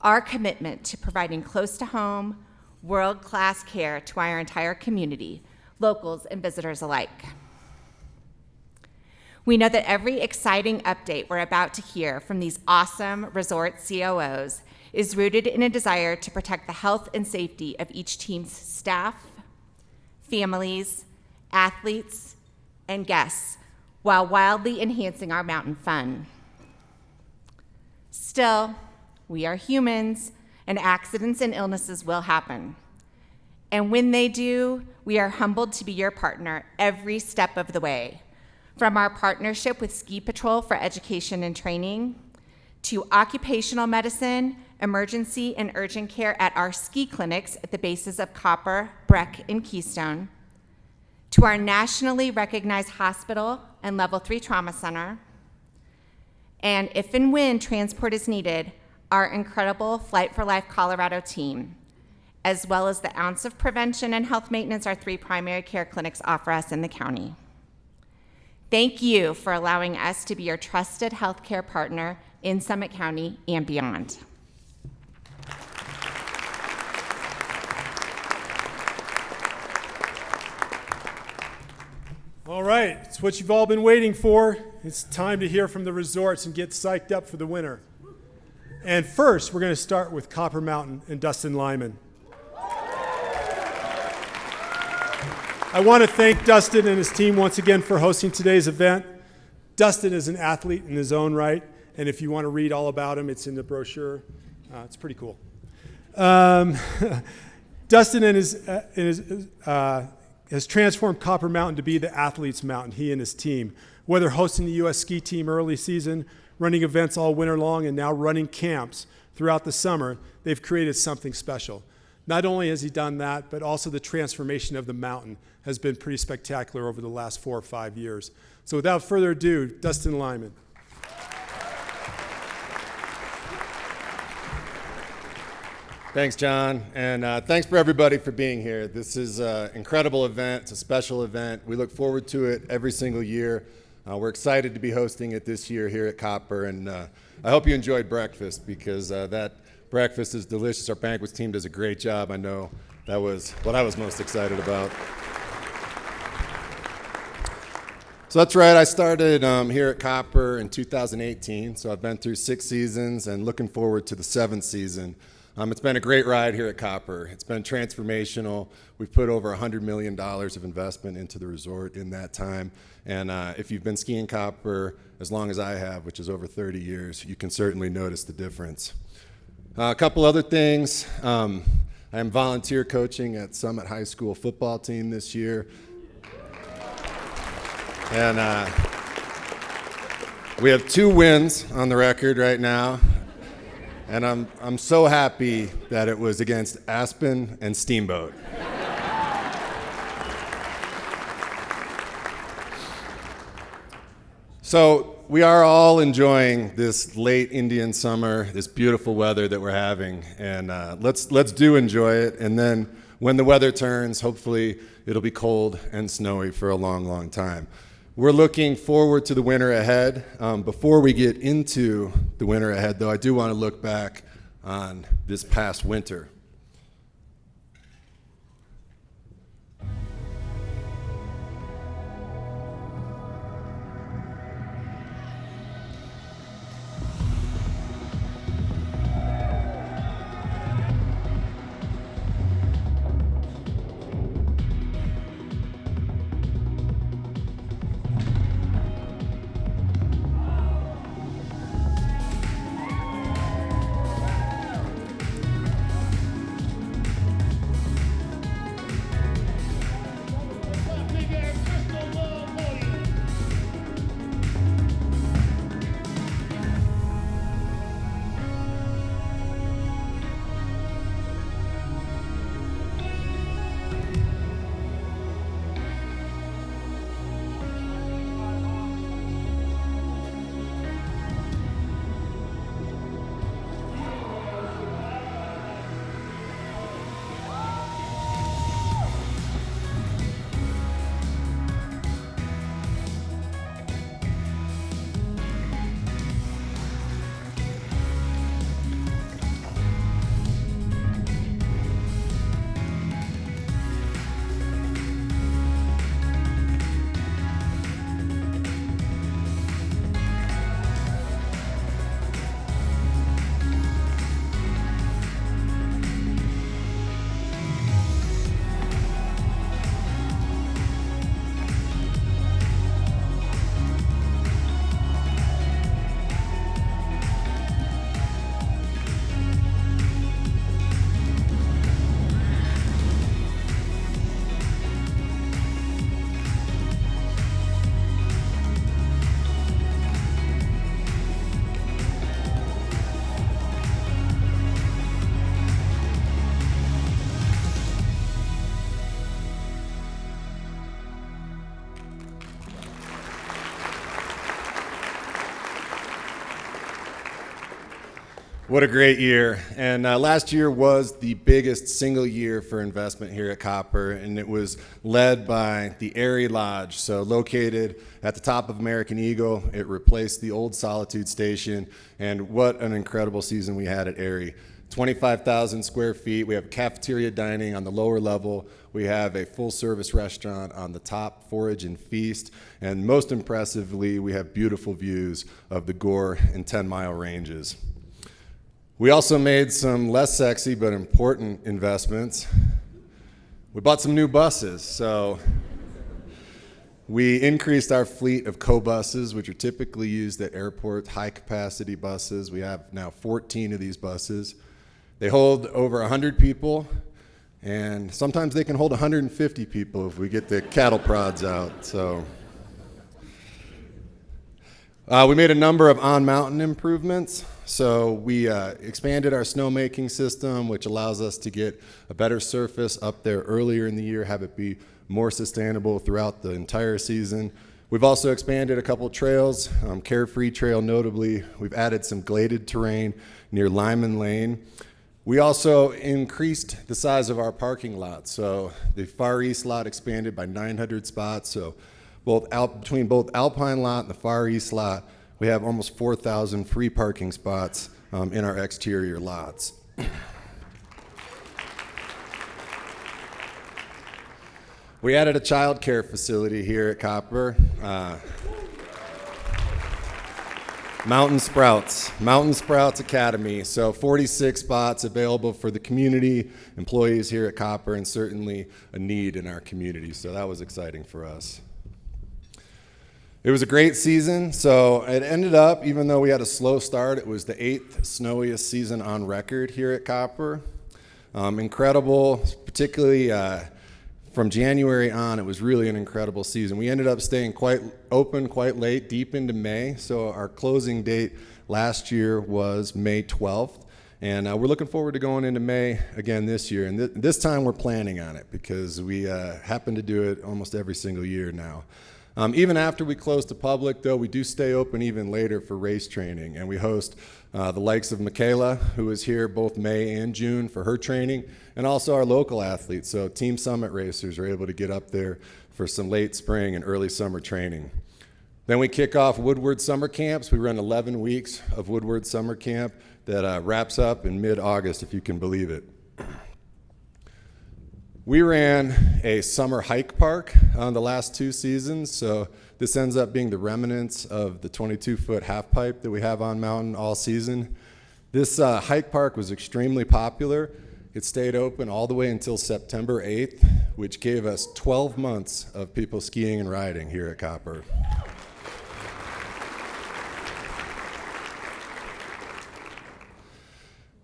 S10: Our commitment to providing close to home, world-class care to our entire community, locals and visitors alike. We know that every exciting update we're about to hear from these awesome resort COOs is rooted in a desire to protect the health and safety of each team's staff, families, athletes, and guests, while wildly enhancing our mountain fun. Still, we are humans, and accidents and illnesses will happen. And when they do, we are humbled to be your partner every step of the way, from our partnership with Ski Patrol for education and training, to occupational medicine, emergency and urgent care at our ski clinics at the bases of Copper, Breck, and Keystone, to our nationally recognized hospital and Level 3 Trauma Center, and if and when transport is needed, our incredible Flight for Life Colorado team, as well as the ounce of prevention and health maintenance our 3 primary care clinics offer us in the county. Thank you for allowing us to be your trusted healthcare partner in Summit County and beyond.
S3: All right, it's what you've all been waiting for. It's time to hear from the resorts and get psyched up for the winter. And first, we're going to start with Copper Mountain and Dustin Lyman. I want to thank Dustin and his team once again for hosting today's event. Dustin is an athlete in his own right, and if you want to read all about him, it's in the brochure. It's pretty cool. Dustin has transformed Copper Mountain to be the athlete's mountain, he and his team. Whether hosting the U.S. ski team early season, running events all winter long, and now running camps throughout the summer, they've created something special. Not only has he done that, but also the transformation of the mountain has been pretty spectacular over the last 4 or 5 years. So without further ado, Dustin Lyman.
S11: Thanks, John, and thanks for everybody for being here. This is an incredible event. It's a special event. We look forward to it every single year. We're excited to be hosting it this year here at Copper, and I hope you enjoyed breakfast because that breakfast is delicious. Our banquets team does a great job. I know that was what I was most excited about. So that's right, I started here at Copper in 2018, so I've been through 6 seasons and looking forward to the 7th season. It's been a great ride here at Copper. It's been transformational. We've put over $100 million of investment into the resort in that time. And if you've been skiing Copper as long as I have, which is over 30 years, you can certainly notice the difference. A couple other things. I am volunteer coaching at Summit High School football team this year. And we have 2 wins on the record right now. And I'm so happy that it was against Aspen and Steamboat. So we are all enjoying this late Indian summer, this beautiful weather that we're having, and let's do enjoy it. And then when the weather turns, hopefully it'll be cold and snowy for a long, long time. We're looking forward to the winter ahead. Before we get into the winter ahead, though, I do want to look back on this past winter. What a great year. And last year was the biggest single year for investment here at Copper, and it was led by the Airy Lodge. So located at the top of American Eagle, it replaced the old Solitude Station, and what an incredible season we had at Airy. 25,000 square feet. We have cafeteria dining on the lower level. We have a full-service restaurant on the top, Forage and Feast. And most impressively, we have beautiful views of the Gore and 10-mile ranges. We also made some less sexy but important investments. We bought some new buses. So we increased our fleet of co-buses, which are typically used at airports, high-capacity buses. We have now 14 of these buses. They hold over 100 people, and sometimes they can hold 150 people if we get the cattle prods out. So we made a number of on-mountain improvements. So we expanded our snowmaking system, which allows us to get a better surface up there earlier in the year, have it be more sustainable throughout the entire season. We've also expanded a couple trails, Carefree Trail notably. We've added some gladed terrain near Lyman Lane. We also increased the size of our parking lot. So the Far East lot expanded by 900 spots. So between both Alpine lot and the Far East lot, we have almost 4,000 free parking spots in our exterior lots. We added a child care facility here at Copper. Mountain Sprouts Academy. So 46 spots available for the community, employees here at Copper, and certainly a need in our community. So that was exciting for us. It was a great season. So it ended up, even though we had a slow start, it was the 8th snowiest season on record here at Copper. Incredible, particularly from January on, it was really an incredible season. We ended up staying quite open, quite late, deep into May. So our closing date last year was May 12th. And we're looking forward to going into May again this year. And this time we're planning on it because we happen to do it almost every single year now. Even after we close to public, though, we do stay open even later for race training. And we host the likes of Michaela, who is here both May and June for her training, and also our local athletes. So Team Summit racers are able to get up there for some late spring and early summer training. Then we kick off Woodward Summer Camps. We run 11 weeks of Woodward Summer Camp that wraps up in mid-August, if you can believe it. We ran a summer hike park on the last 2 seasons, so this ends up being the remnants of the 22-foot half pipe that we have on mountain all season. This hike park was extremely popular. It stayed open all the way until September 8th, which gave us 12 months of people skiing and riding here at Copper.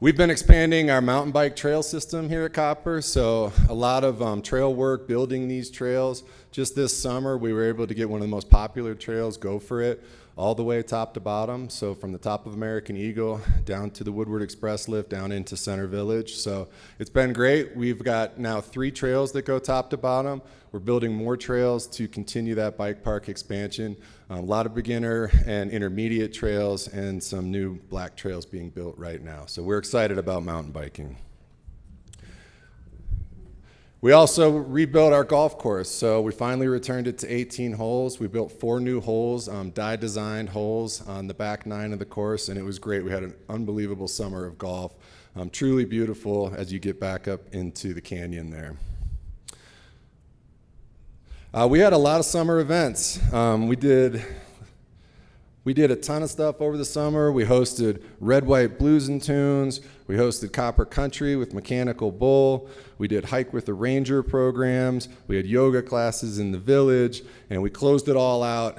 S11: We've been expanding our mountain bike trail system here at Copper, so a lot of trail work, building these trails. Just this summer, we were able to get one of the most popular trails, Go For It, all the way top to bottom. So from the top of American Eagle down to the Woodward Express Lift down into Center Village. So it's been great. We've got now 3 trails that go top to bottom. We're building more trails to continue that bike park expansion. A lot of beginner and intermediate trails and some new black trails being built right now. So we're excited about mountain biking. We also rebuilt our golf course. So we finally returned it to 18 holes. We built 4 new holes, designed holes on the back 9 of the course, and it was great. We had an unbelievable summer of golf. Truly beautiful as you get back up into the canyon there. We had a lot of summer events. We did a ton of stuff over the summer. We hosted Red, White, Blues and Tunes. We hosted Copper Country with Mechanical Bull. We did Hike with the Ranger programs. We had yoga classes in the village. And we closed it all out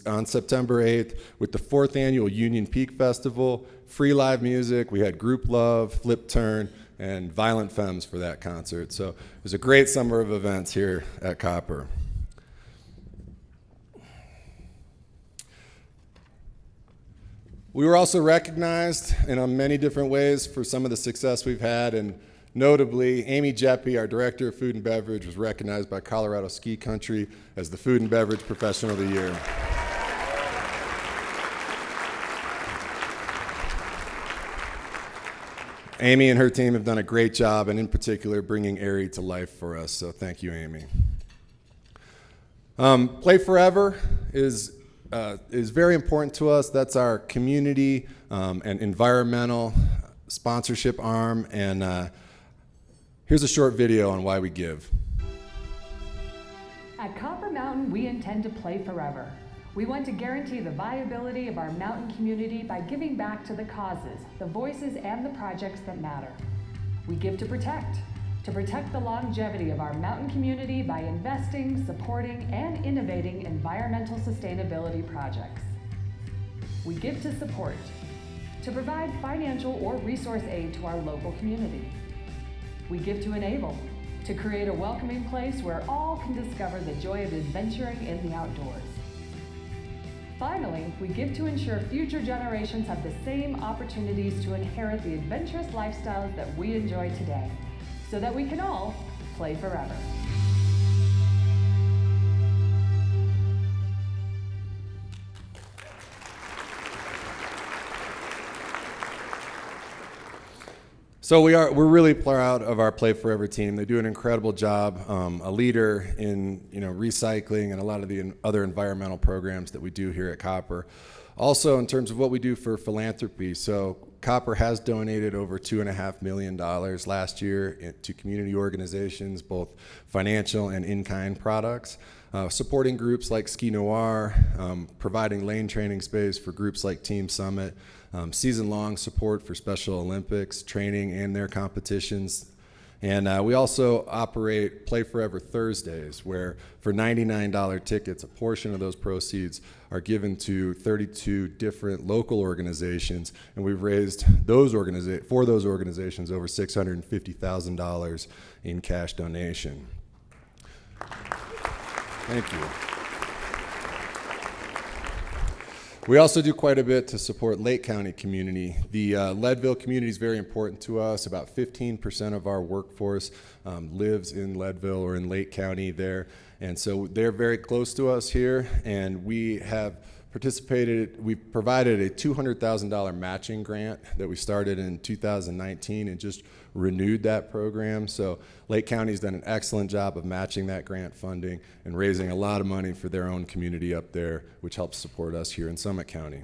S11: on September 8th with the 4th annual Union Peak Festival, free live music. We had Group Love, Flip Turn, and Violent Femmes for that concert. So it was a great summer of events here at Copper. We were also recognized in many different ways for some of the success we've had, and notably, Amy Jeppe, our Director of Food and Beverage, was recognized by Colorado Ski Country as the Food and Beverage Professional of the Year. Amy and her team have done a great job, and in particular, bringing Erie to life for us. So thank you, Amy. Play Forever is very important to us. That's our community and environmental sponsorship arm. And here's a short video on why we give.
S12: At Copper Mountain, we intend to play forever. We want to guarantee the viability of our mountain community by giving back to the causes, the voices, and the projects that matter. We give to protect the longevity of our mountain community by investing, supporting, and innovating environmental sustainability projects. We give to support, to provide financial or resource aid to our local community. We give to enable, to create a welcoming place where all can discover the joy of adventuring in the outdoors. Finally, we give to ensure future generations have the same opportunities to inherit the adventurous lifestyles that we enjoy today, so that we can all play forever.
S11: So we're really proud of our Play Forever team. They do an incredible job, a leader in recycling and a lot of the other environmental programs that we do here at Copper. Also, in terms of what we do for philanthropy, so Copper has donated over $2.5 million last year to community organizations, both financial and in-kind products, supporting groups like Ski Noir, providing lane training space for groups like Team Summit, season-long support for Special Olympics, training and their competitions. And we also operate Play Forever Thursdays, where for $99 tickets, a portion of those proceeds are given to 32 different local organizations, and we've raised for those organizations over $650,000 in cash donation. Thank you. We also do quite a bit to support Lake County community. The Leadville community is very important to us. About 15% of our workforce lives in Leadville or in Lake County there. And so they're very close to us here, and we have we've provided a $200,000 matching grant that we started in 2019 and just renewed that program. So Lake County's done an excellent job of matching that grant funding and raising a lot of money for their own community up there, which helps support us here in Summit County.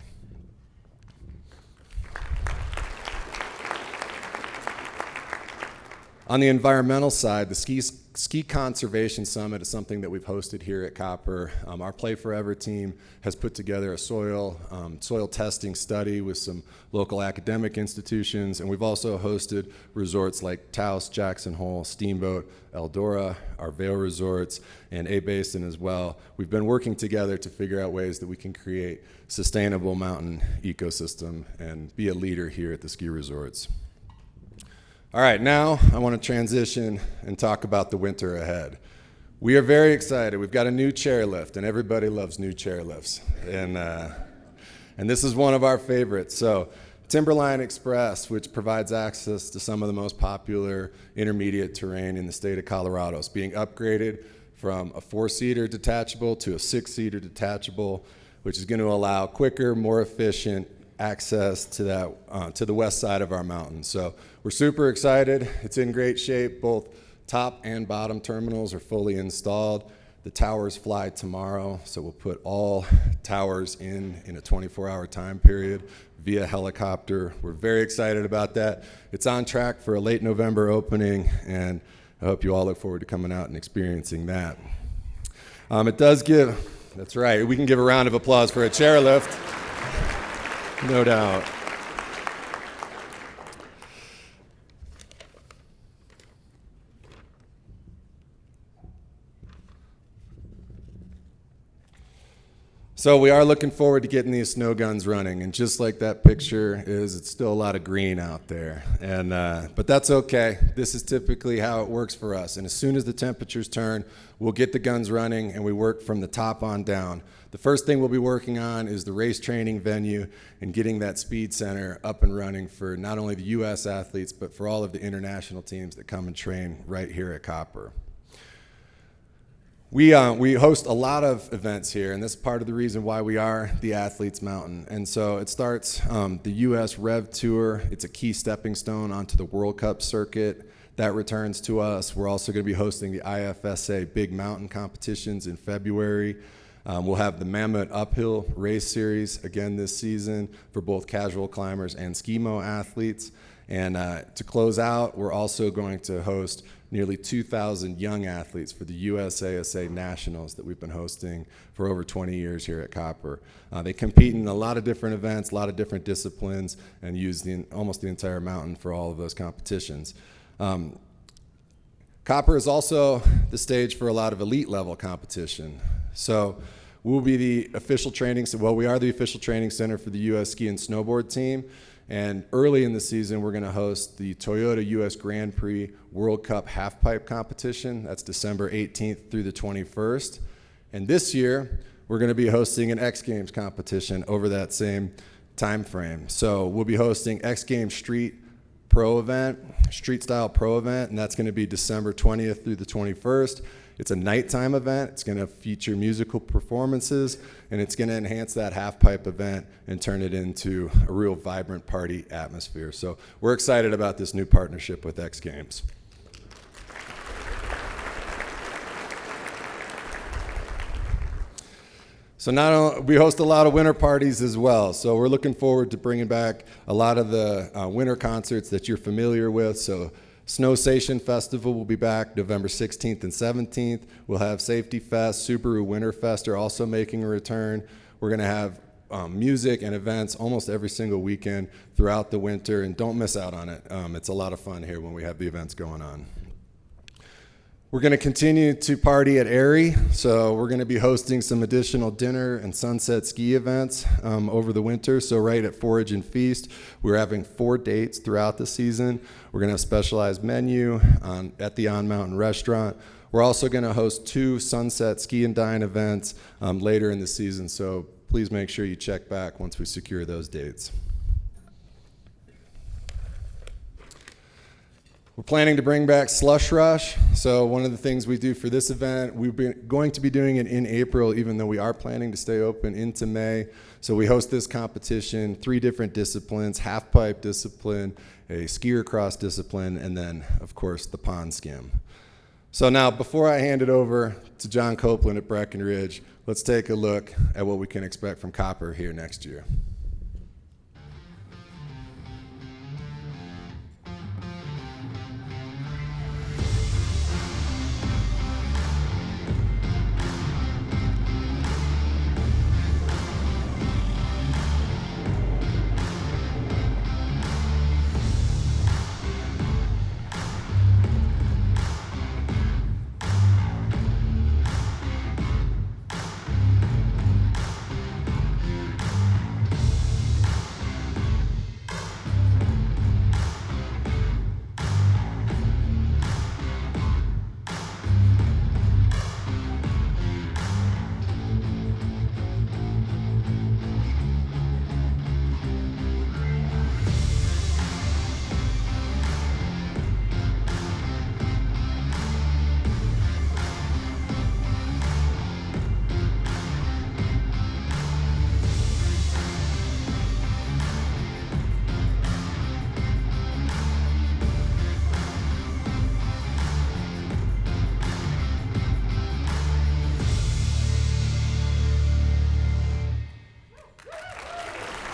S11: On the environmental side, the Ski Conservation Summit is something that we've hosted here at Copper. Our Play Forever team has put together a soil testing study with some local academic institutions, and we've also hosted resorts like Taos, Jackson Hole, Steamboat, Eldora, our Vail resorts, and A-Basin as well. We've been working together to figure out ways that we can create sustainable mountain ecosystem and be a leader here at the ski resorts. All right, now I want to transition and talk about the winter ahead. We are very excited. We've got a new chairlift, and everybody loves new chairlifts. And this is one of our favorites. So Timberline Express, which provides access to some of the most popular intermediate terrain in the state of Colorado, is being upgraded from a 4-seater detachable to a 6-seater detachable, which is going to allow quicker, more efficient access to the west side of our mountain. So we're super excited. It's in great shape. Both top and bottom terminals are fully installed. The towers fly tomorrow, so we'll put all towers in a 24-hour time period via helicopter. We're very excited about that. It's on track for a late November opening, and I hope you all look forward to coming out and experiencing that. That's right, we can give a round of applause for a chairlift. No doubt. So we are looking forward to getting these snow guns running, and just like that picture is, it's still a lot of green out there, and but that's okay. This is typically how it works for us, and as soon as the temperatures turn, we'll get the guns running, and we work from the top on down. The first thing we'll be working on is the race training venue and getting that speed center up and running for not only the U.S. athletes, but for all of the international teams that come and train right here at Copper. We host a lot of events here, and this is part of the reason why we are the Athletes Mountain. And so it starts the U.S. Rev Tour. It's a key stepping stone onto the World Cup circuit. That returns to us. We're also going to be hosting the IFSA Big Mountain competitions in February. We'll have the Mammoth Uphill Race Series again this season for both casual climbers and skimo athletes. And to close out, we're also going to host nearly 2,000 young athletes for the USASA Nationals that we've been hosting for over 20 years here at Copper. They compete in a lot of different events, a lot of different disciplines, and use almost the entire mountain for all of those competitions. Copper is also the stage for a lot of elite level competition. So we'll be the official training, we are the official training center for the U.S. ski and snowboard team. And early in the season, we're going to host the Toyota U.S. Grand Prix World Cup Halfpipe competition. That's December 18th through the 21st. And this year, we're going to be hosting an X Games competition over that same time frame. So we'll be hosting X Games Street Style Pro event, and that's going to be December 20th through the 21st. It's a nighttime event. It's going to feature musical performances, and it's going to enhance that half-pipe event and turn it into a real vibrant party atmosphere. So we're excited about this new partnership with X Games. So we host a lot of winter parties as well. So we're looking forward to bringing back a lot of the winter concerts that you're familiar with. So Snow Station Festival will be back November 16th and 17th. We'll have Safety Fest, Subaru Winter Fest are also making a return. We're going to have music and events almost every single weekend throughout the winter, and don't miss out on it. It's a lot of fun here when we have the events going on. We're going to continue to party at Erie, so we're going to be hosting some additional dinner and sunset ski events over the winter. So right at Forage and Feast, we're having 4 dates throughout the season. We're going to have specialized menu at the On Mountain restaurant. We're also going to host 2 sunset ski and dine events later in the season, so please make sure you check back once we secure those dates. We're planning to bring back Slush Rush. So one of the things we do for this event, we're going to be doing it in April, even though we are planning to stay open into May. So we host this competition, 3 different disciplines, half-pipe discipline, a skier cross discipline, and then, of course, the pond skim. So now, before I hand it over to John Copeland at Breckenridge, let's take a look at what we can expect from Copper here next year.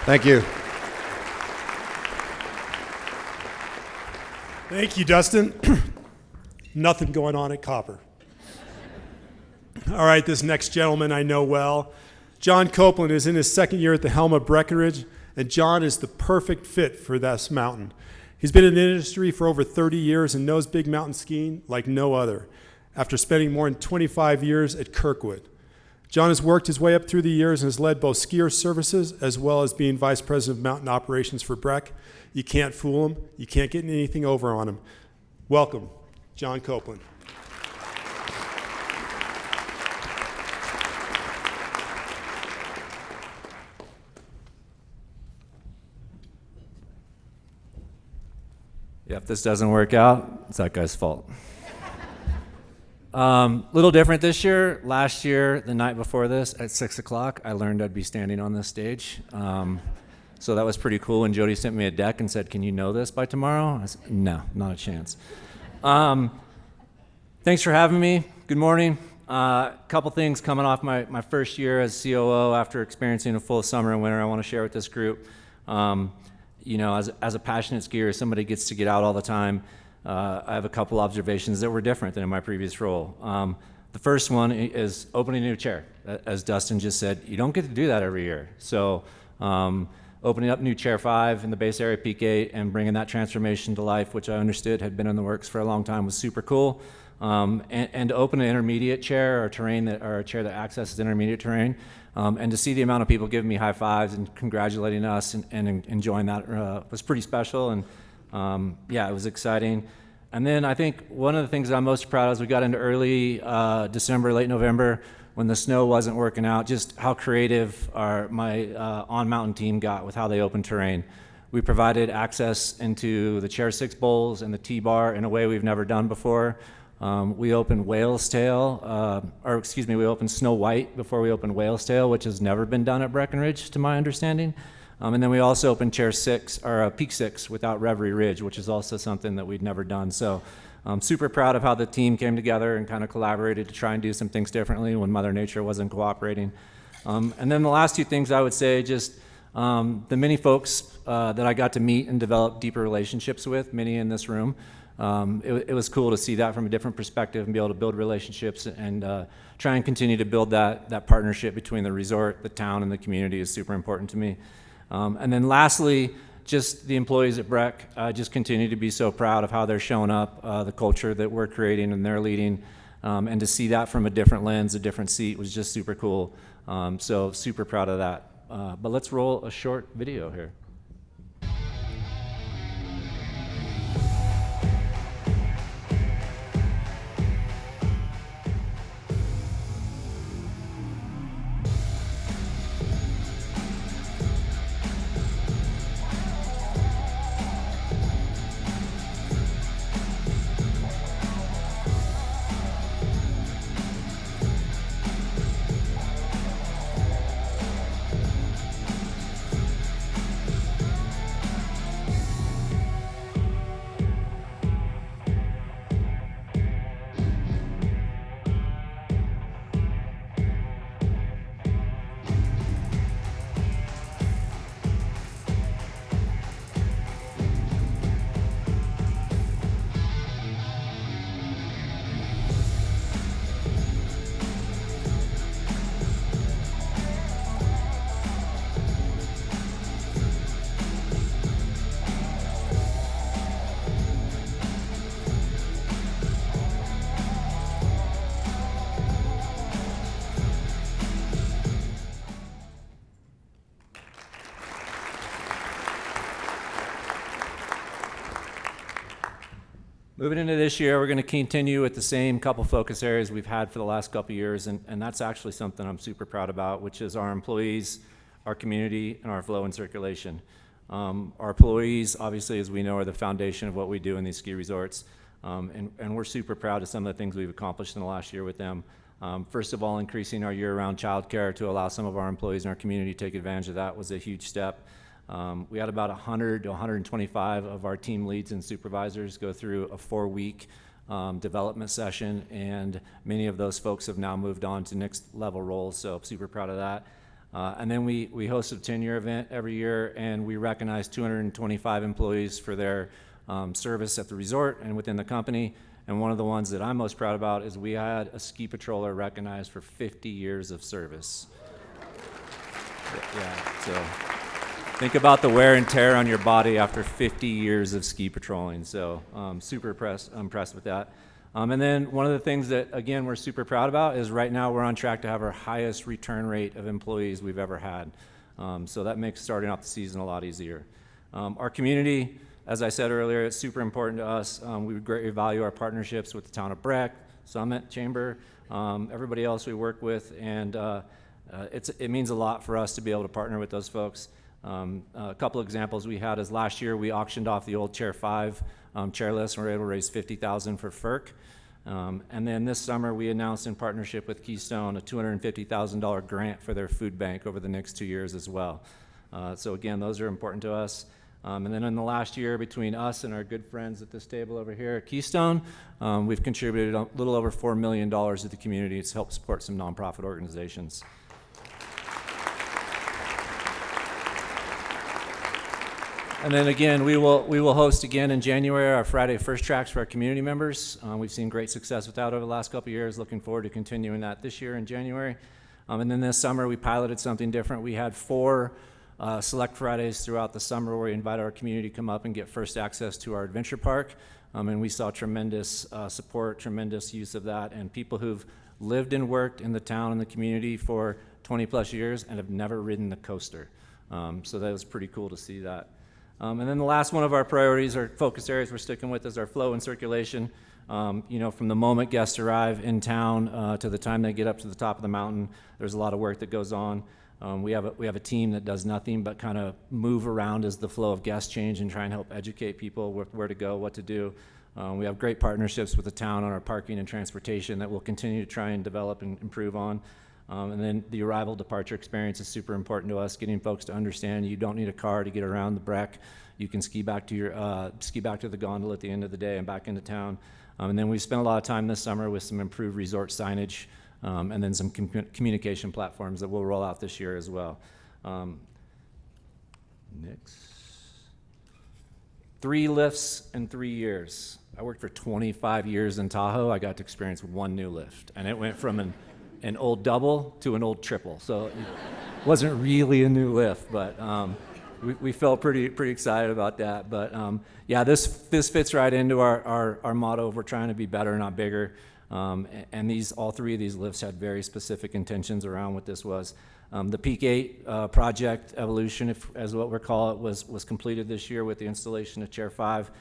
S11: Thank you.
S3: Thank you, Dustin. Nothing going on at Copper. All right, this next gentleman I know well. John Copeland is in his 2nd year at the helm of Breckenridge, and John is the perfect fit for this mountain. He's been in the industry for over 30 years and knows big mountain skiing like no other, after spending more than 25 years at Kirkwood. John has worked his way up through the years and has led both skier services as well as being vice president of mountain operations for Breck. You can't fool him. You can't get anything over on him. Welcome, John Copeland.
S13: Yeah, if this doesn't work out, it's that guy's fault. Little different this year. Last year, the night before this, at 6 o'clock, I learned I'd be standing on this stage. So that was pretty cool. And Jody sent me a deck and said, "Can you know this by tomorrow?" I said, "No, not a chance." Thanks for having me. Good morning. Couple things coming off my first year as COO after experiencing a full summer and winter I want to share with this group. You know, as a passionate skier, somebody gets to get out all the time. I have a couple observations that were different than in my previous role. The first one is opening a new chair. As Dustin just said, you don't get to do that every year. So opening up new chair 5 in the base area peak 8 and bringing that transformation to life, which I understood had been in the works for a long time, was super cool. And to open an intermediate chair or a chair that accesses intermediate terrain, and to see the amount of people giving me high fives and congratulating us and enjoying that was pretty special. And yeah, it was exciting. And then I think one of the things that I'm most proud of is we got into early December, late November, when the snow wasn't working out, just how creative my on-mountain team got with how they opened terrain. We provided access into the Chair 6 bowls and the T-bar in a way we've never done before. We opened Whale's Tail, we opened Snow White before we opened Whale's Tail, which has never been done at Breckenridge, to my understanding. And then we also opened Chair 6, or Peak 6, without Reverie Ridge, which is also something that we'd never done. So I'm super proud of how the team came together and kind of collaborated to try and do some things differently when Mother Nature wasn't cooperating. And then the last two things I would say, just the many folks that I got to meet and develop deeper relationships with, many in this room. It was cool to see that from a different perspective and be able to build relationships and try and continue to build that partnership between the resort, the town, and the community is super important to me. And then lastly, just the employees at Breck, just continue to be so proud of how they're showing up, the culture that we're creating and they're leading, and to see that from a different lens, a different seat was just super cool. So super proud of that. But let's roll a short video here. Moving into this year, we're going to continue with the same couple focus areas we've had for the last couple years, and that's actually something I'm super proud about, which is our employees, our community, and our flow and circulation. Our employees, obviously, as we know, are the foundation of what we do in these ski resorts, and we're super proud of some of the things we've accomplished in the last year with them. First of all, increasing our year-round childcare to allow some of our employees in our community to take advantage of that was a huge step. We had about 100 to 125 of our team leads and supervisors go through a 4-week development session, and many of those folks have now moved on to next level roles, so I'm super proud of that. And then we host a 10-year event every year, and we recognize 225 employees for their service at the resort and within the company. And one of the ones that I'm most proud about is we had a ski patroller recognized for 50 years of service. Yeah, so think about the wear and tear on your body after 50 years of ski patrolling. So super impressed with that. And then one of the things that, again, we're super proud about is right now we're on track to have our highest return rate of employees we've ever had. So that makes starting off the season a lot easier. Our community, as I said earlier, it's super important to us. We greatly value our partnerships with the town of Breck, Summit, Chamber, everybody else we work with, and it means a lot for us to be able to partner with those folks. A couple examples we had is last year we auctioned off the old Chair 5 chairlifts and we were able to raise $50,000 for FERC. And then this summer, we announced in partnership with Keystone a $250,000 grant for their food bank over the next 2 years as well. So again, those are important to us. And then in the last year, between us and our good friends at this table over here at Keystone, we've contributed a little over $4 million to the community to help support some nonprofit organizations. And then again, we will host again in January our Friday First Tracks for our community members. We've seen great success with that over the last couple of years. Looking forward to continuing that this year in January. And then this summer, we piloted something different. We had 4 select Fridays throughout the summer where we invited our community to come up and get first access to our adventure park. And we saw tremendous support, tremendous use of that, and people who've lived and worked in the town and the community for 20 plus years and have never ridden the coaster. So that was pretty cool to see that. And then the last one of our priorities or focus areas we're sticking with is our flow and circulation. From the moment guests arrive in town to the time they get up to the top of the mountain, there's a lot of work that goes on. We have a team that does nothing but kind of move around as the flow of guests change and try and help educate people where to go, what to do. We have great partnerships with the town on our parking and transportation that we'll continue to try and develop and improve on. And then the arrival departure experience is super important to us, getting folks to understand you don't need a car to get around the Breck. You can ski back to the gondola at the end of the day and back into town. And then we spent a lot of time this summer with some improved resort signage and then some communication platforms that we'll roll out this year as well. Next. 3 lifts in 3 years. I worked for 25 years in Tahoe. I got to experience 1 new lift, and it went from an old double to an old triple. So it wasn't really a new lift, but we felt pretty excited about that. But yeah, this fits right into our motto of we're trying to be better, not bigger. And all 3 of these lifts had very specific intentions around what this was. The Peak 8 project evolution, as what we call it, was completed this year with the installation of Chair 5,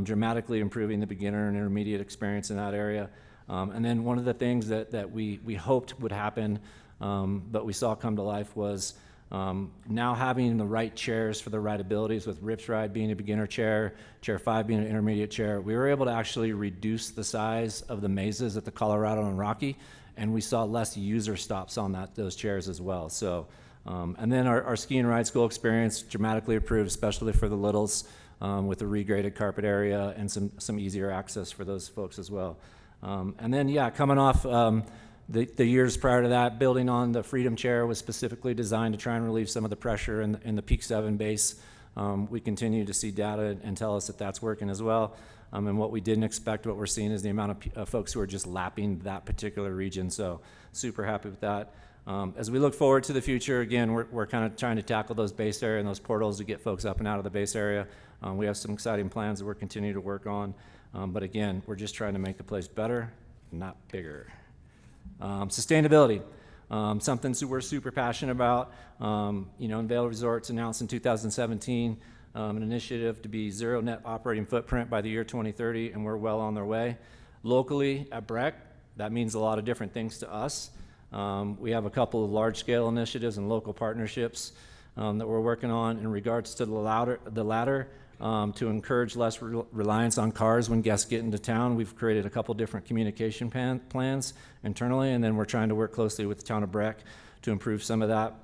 S13: dramatically improving the beginner and intermediate experience in that area. And then one of the things that we hoped would happen, but we saw come to life was now having the right chairs for the right abilities, with Rip's Ride being a beginner chair, Chair 5 being an intermediate chair. We were able to actually reduce the size of the mazes at the Colorado and Rocky, and we saw less user stops on those chairs as well. So, and then our ski and ride school experience dramatically improved, especially for the littles, with the regraded carpet area and some easier access for those folks as well. And then, yeah, coming off the years prior to that, building on the Freedom Chair was specifically designed to try and relieve some of the pressure in the Peak 7 base. We continue to see data and tell us that that's working as well. And what we didn't expect, what we're seeing is the amount of folks who are just lapping that particular region. So super happy with that. As we look forward to the future, again, we're kind of trying to tackle those base area and those portals to get folks up and out of the base area. We have some exciting plans that we're continuing to work on. But again, we're just trying to make the place better, not bigger. Sustainability, something we're super passionate about. In Vail Resorts announced in 2017 an initiative to be zero net operating footprint by the year 2030, and we're well on their way. Locally at Breck, that means a lot of different things to us. We have a couple of large-scale initiatives and local partnerships that we're working on in regards to the latter. To encourage less reliance on cars when guests get into town. We've created a couple different communication plans internally, and then we're trying to work closely with the town of Breck to improve some of that.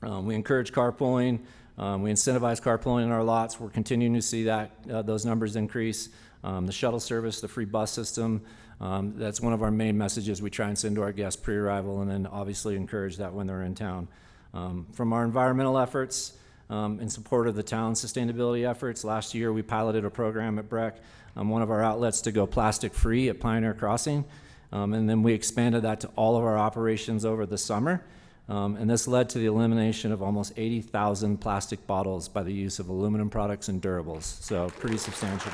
S13: We encourage carpooling. We incentivize carpooling in our lots. We're continuing to see those numbers increase. The shuttle service, the free bus system, that's one of our main messages we try and send to our guests pre-arrival, and then obviously encourage that when they're in town. From our environmental efforts, in support of the town's sustainability efforts, last year we piloted a program at Breck, one of our outlets, to go plastic-free at Pioneer Crossing, and then we expanded that to all of our operations over the summer, and this led to the elimination of almost 80,000 plastic bottles by the use of aluminum products and durables, so pretty substantial.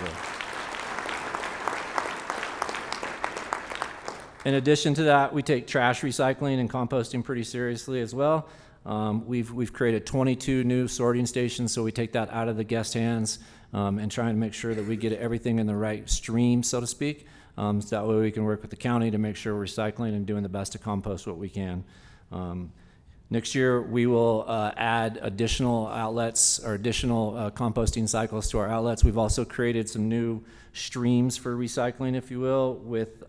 S13: In addition to that, we take trash recycling and composting pretty seriously as well. We've created 22 new sorting stations, so we take that out of the guest hands and try and make sure that we get everything in the right stream, so to speak. So that way we can work with the county to make sure we're recycling and doing the best to compost what we can. Next year, we will add additional outlets or additional composting cycles to our outlets. We've also created some new streams for recycling, if you will, with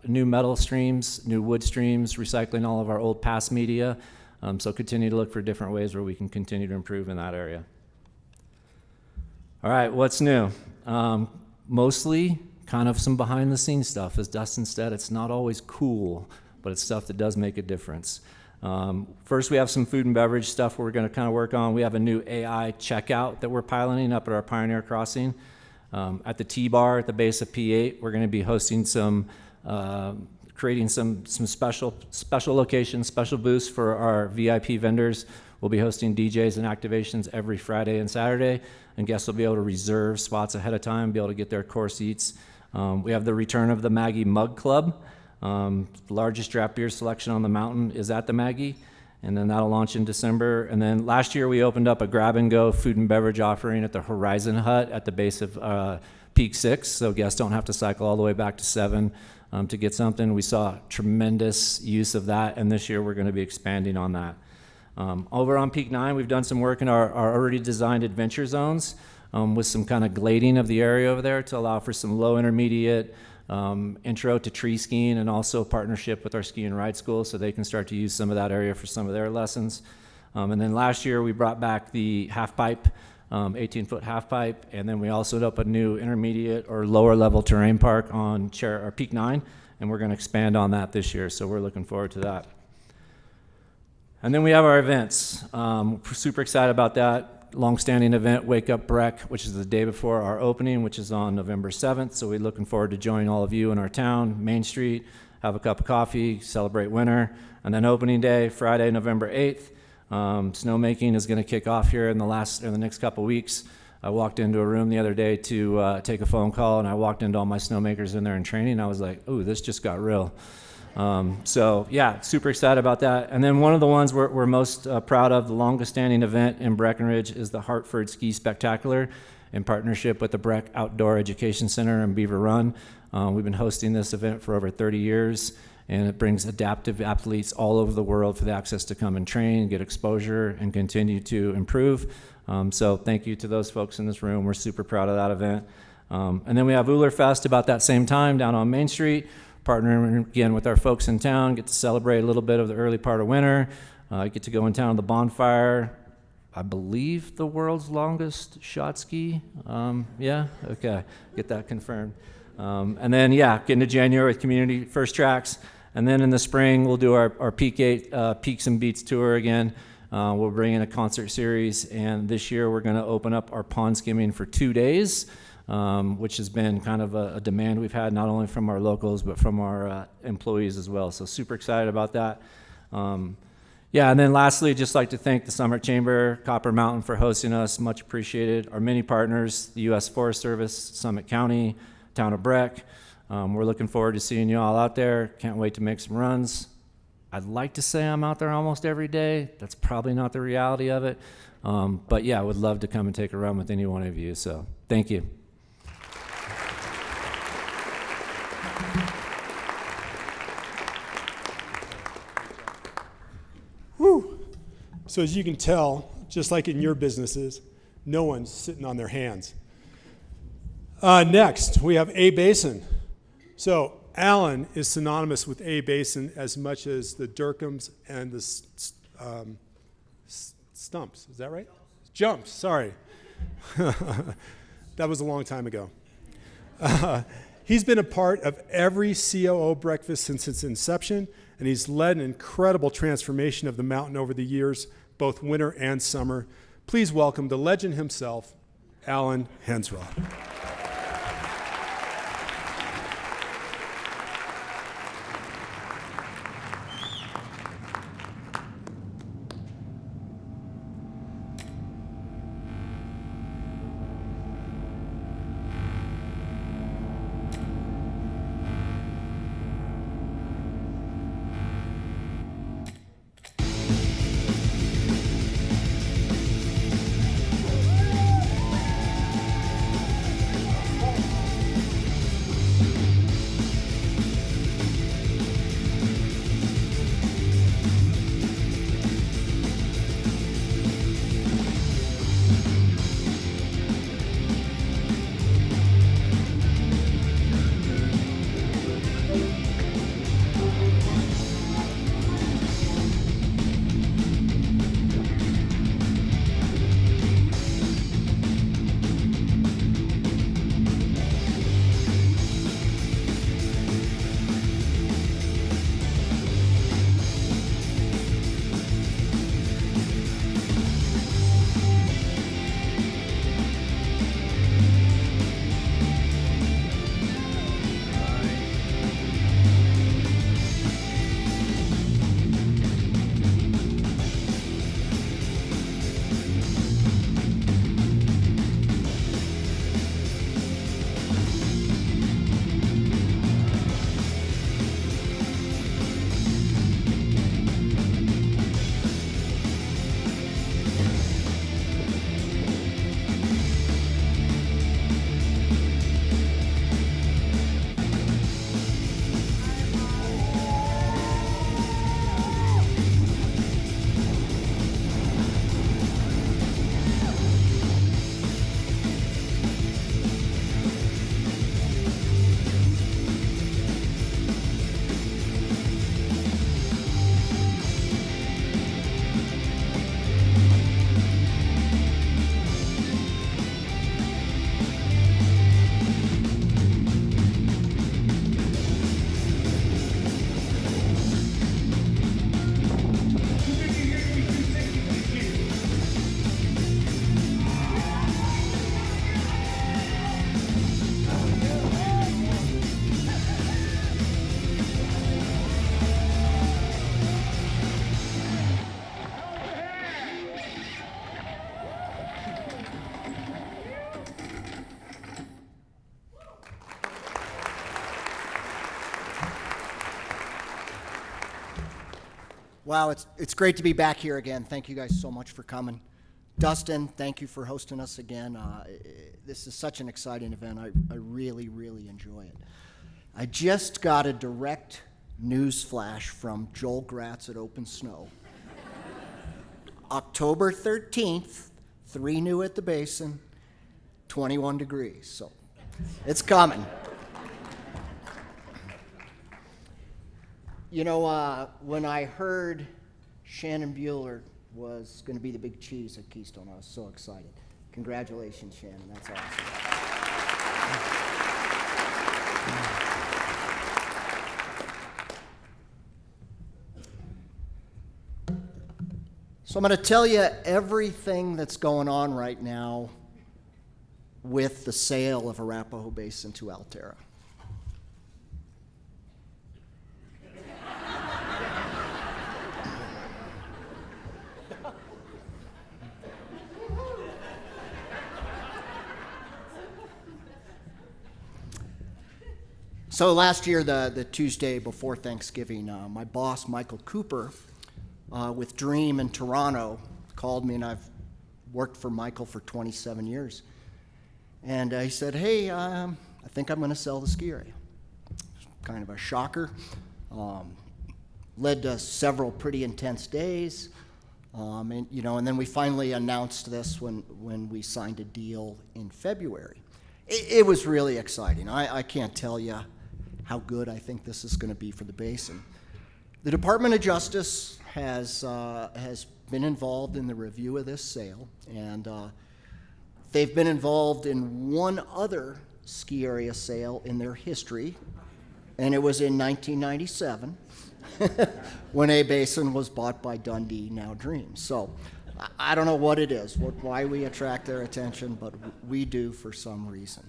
S13: new metal streams, new wood streams, recycling all of our old past media. So continue to look for different ways where we can continue to improve in that area. All right, what's new? Mostly kind of some behind the scenes stuff. As Dustin said, it's not always cool, but it's stuff that does make a difference. First, we have some food and beverage stuff we're going to kind of work on. We have a new AI checkout that we're piloting up at our Pioneer Crossing. At the T-Bar at the base of P8, we're going to be hosting creating some special locations, special booths for our VIP vendors. We'll be hosting DJs and activations every Friday and Saturday, and guests will be able to reserve spots ahead of time, be able to get their core seats. We have the return of the Maggie Mug Club. The largest draft beer selection on the mountain is at the Maggie, and then that'll launch in December. And then last year we opened up a grab-and-go food and beverage offering at the Horizon Hut at the base of Peak 6, so guests don't have to cycle all the way back to 7 to get something. We saw tremendous use of that, and this year we're going to be expanding on that. Over on Peak 9, we've done some work in our already designed adventure zones with some kind of glading of the area over there to allow for some low intermediate intro to tree skiing, and also a partnership with our ski and ride school so they can start to use some of that area for some of their lessons. And then last year we brought back the half pipe, 18-foot half pipe, and then we also set up a new intermediate or lower level terrain park on Peak 9, and we're going to expand on that this year, so we're looking forward to that. And then we have our events. We're super excited about that. Long-standing event, Wake Up Breck, which is the day before our opening, which is on November 7th. So we're looking forward to joining all of you in our town, Main Street, have a cup of coffee, celebrate winter. And then opening day, Friday, November 8th. Snowmaking is going to kick off here in the next couple weeks. I walked into a room the other day to take a phone call, and I walked into all my snowmakers in there in training. And I was like, ooh, this just got real. So yeah, super excited about that. And then one of the ones we're most proud of, the longest standing event in Breckenridge, is the Hartford Ski Spectacular in partnership with the Breck Outdoor Education Center and Beaver Run. We've been hosting this event for over 30 years, and it brings adaptive athletes all over the world for the access to come and train, get exposure, and continue to improve. So thank you to those folks in this room. We're super proud of that event. And then we have Uller Fest about that same time down on Main Street. Partnering again with our folks in town, get to celebrate a little bit of the early part of winter, get to go in town to the bonfire. I believe the world's longest shot ski. Yeah, okay, get that confirmed. And then get into January with community first tracks, and then in the spring we'll do our Peak 8 Peaks and Beats tour again. We'll bring in a concert series, and this year we're going to open up our pond skimming for 2 days. Which has been kind of a demand we've had not only from our locals but from our employees as well. So super excited about that. And then lastly, just like to thank the Summit Chamber, Copper Mountain for hosting us, much appreciated. Our many partners, the U.S. Forest Service, Summit County, Town of Breck. We're looking forward to seeing you all out there. Can't wait to make some runs. I'd like to say I'm out there almost every day. That's probably not the reality of it. But yeah, I would love to come and take a run with any one of you. So thank you.
S3: Whew. So as you can tell, just like in your businesses, no one's sitting on their hands. Next, we have A-Basin. So Allen is synonymous with A-Basin as much as the Durkheim's and the Stumps. Is that right? Jumps, sorry. That was a long time ago. He's been a part of every COO breakfast since its inception, and he's led an incredible transformation of the mountain over the years, both winter and summer. Please welcome the legend himself, Alan Hensrod.
S14: Wow, it's great to be back here again. Thank you guys so much for coming. Dustin, thank you for hosting us again. This is such an exciting event. I really, really enjoy it. I just got a direct news flash from Joel Gratz at Open Snow. October 13th, 3 new at the Basin, 21 degrees. So it's coming. You know, when I heard Shannon Bueller was going to be the big cheese at Keystone, I was so excited. Congratulations, Shannon. That's awesome. So I'm going to tell you everything that's going on right now with the sale of Arapahoe Basin to Alterra. So last year, the Tuesday before Thanksgiving, my boss, Michael Cooper, with Dream in Toronto, called me, and I've worked for Michael for 27 years. And he said, hey, I think I'm going to sell the ski area. Kind of a shocker. Led to several pretty intense days. And then we finally announced this when we signed a deal in February. It was really exciting. I can't tell you how good I think this is going to be for the basin. The Department of Justice has been involved in the review of this sale, and they've been involved in one other ski area sale in their history, and it was in 1997 when A-Basin was bought by Dundee, now Dream. So I don't know what it is, why we attract their attention, but we do for some reason.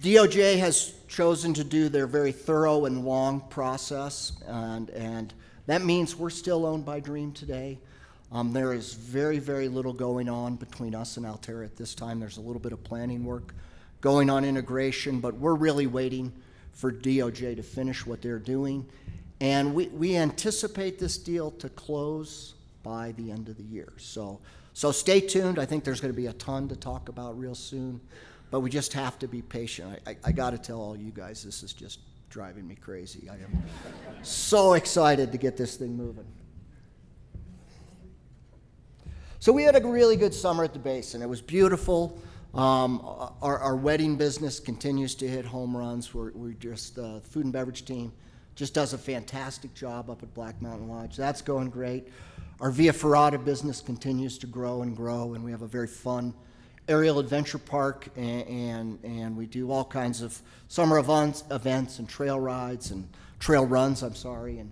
S14: DOJ has chosen to do their very thorough and long process, and that means we're still owned by Dream today. There is very, very little going on between us and Alterra at this time. There's a little bit of planning work going on integration, but we're really waiting for DOJ to finish what they're doing. And we anticipate this deal to close by the end of the year. So stay tuned. I think there's going to be a ton to talk about real soon. But we just have to be patient. I got to tell all you guys, this is just driving me crazy. I am so excited to get this thing moving. So we had a really good summer at the Basin. It was beautiful. Our wedding business continues to hit home runs. We're just, the food and beverage team just does a fantastic job up at Black Mountain Lodge. That's going great. Our Via Ferrata business continues to grow, and we have a very fun aerial adventure park, and we do all kinds of summer events and trail rides and trail runs, and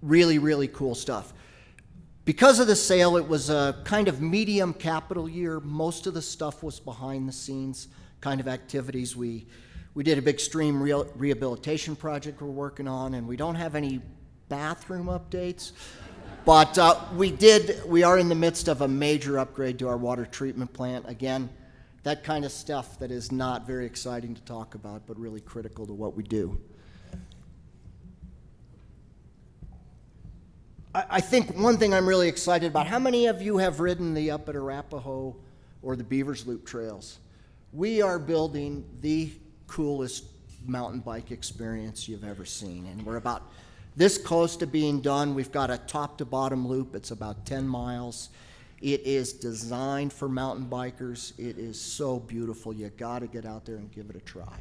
S14: really, really cool stuff. Because of the sale, it was a kind of medium capital year. Most of the stuff was behind the scenes kind of activities. We did a big stream rehabilitation project we're working on, and we don't have any bathroom updates. But we are in the midst of a major upgrade to our water treatment plant. Again, that kind of stuff that is not very exciting to talk about, but really critical to what we do. I think one thing I'm really excited about, how many of you have ridden the Up at Arapahoe or the Beavers Loop trails? We are building the coolest mountain bike experience you've ever seen, and we're about this close to being done. We've got a top to bottom loop. It's about 10 miles. It is designed for mountain bikers. It is so beautiful. You got to get out there and give it a try.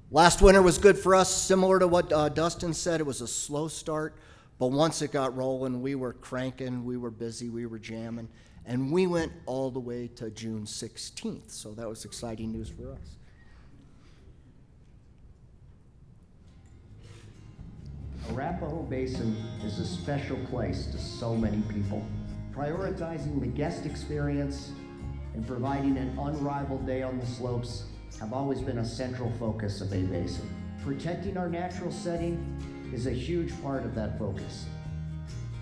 S14: Last winter was good for us. Similar to what Dustin said, it was a slow start, but once it got rolling, we were cranking, we were busy, we were jamming, and we went all the way to June 16th, so that was exciting news for us.
S15: Arapahoe Basin is a special place to so many people. Prioritizing the guest experience and providing an unrivaled day on the slopes have always been a central focus of A-Basin. Protecting our natural setting is a huge part of that focus.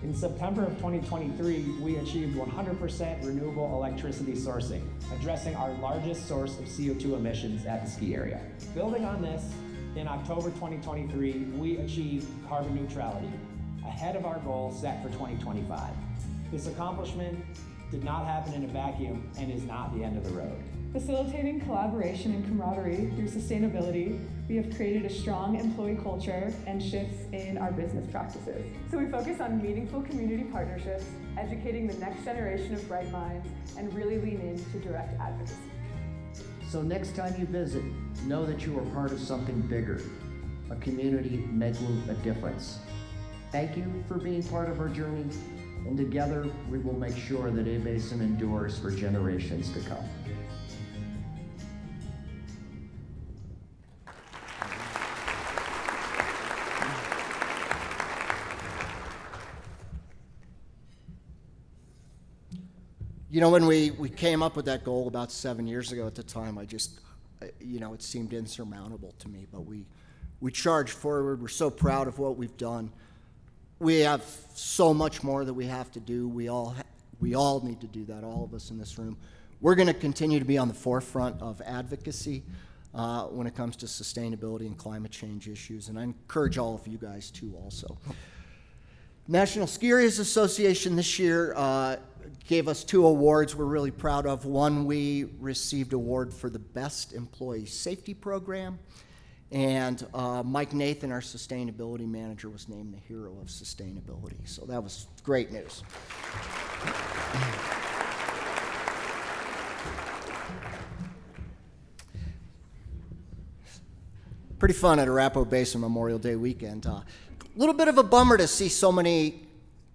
S16: In September of 2023, we achieved 100% renewable electricity sourcing, addressing our largest source of CO2 emissions at the ski area. Building on this, In October 2023, we achieved carbon neutrality, ahead of our goal set for 2025. This accomplishment did not happen in a vacuum and is not the end of the road.
S12: Facilitating collaboration and camaraderie through sustainability, we have created a strong employee culture and shifts in our business practices. So we focus on meaningful community partnerships, educating the next generation of bright minds, and really lean into direct advocacy.
S15: So next time you visit, know that you are part of something bigger, a community making a difference. Thank you for being part of our journey, and together we will make sure that A-Basin endures for generations to come.
S14: You know, when we came up with that goal about 7 years ago at the time, it seemed insurmountable to me, but we charged forward. We're so proud of what we've done. We have so much more that we have to do. We all need to do that, all of us in this room. We're going to continue to be on the forefront of advocacy when it comes to sustainability and climate change issues, and I encourage all of you guys to also. National Ski Area Association this year gave us 2 awards we're really proud of. One, we received award for the Best Employee Safety Program, and Mike Nathan, our sustainability manager, was named the Hero of Sustainability. So that was great news. Pretty fun at Arapahoe Basin Memorial Day weekend. A little bit of a bummer to see so many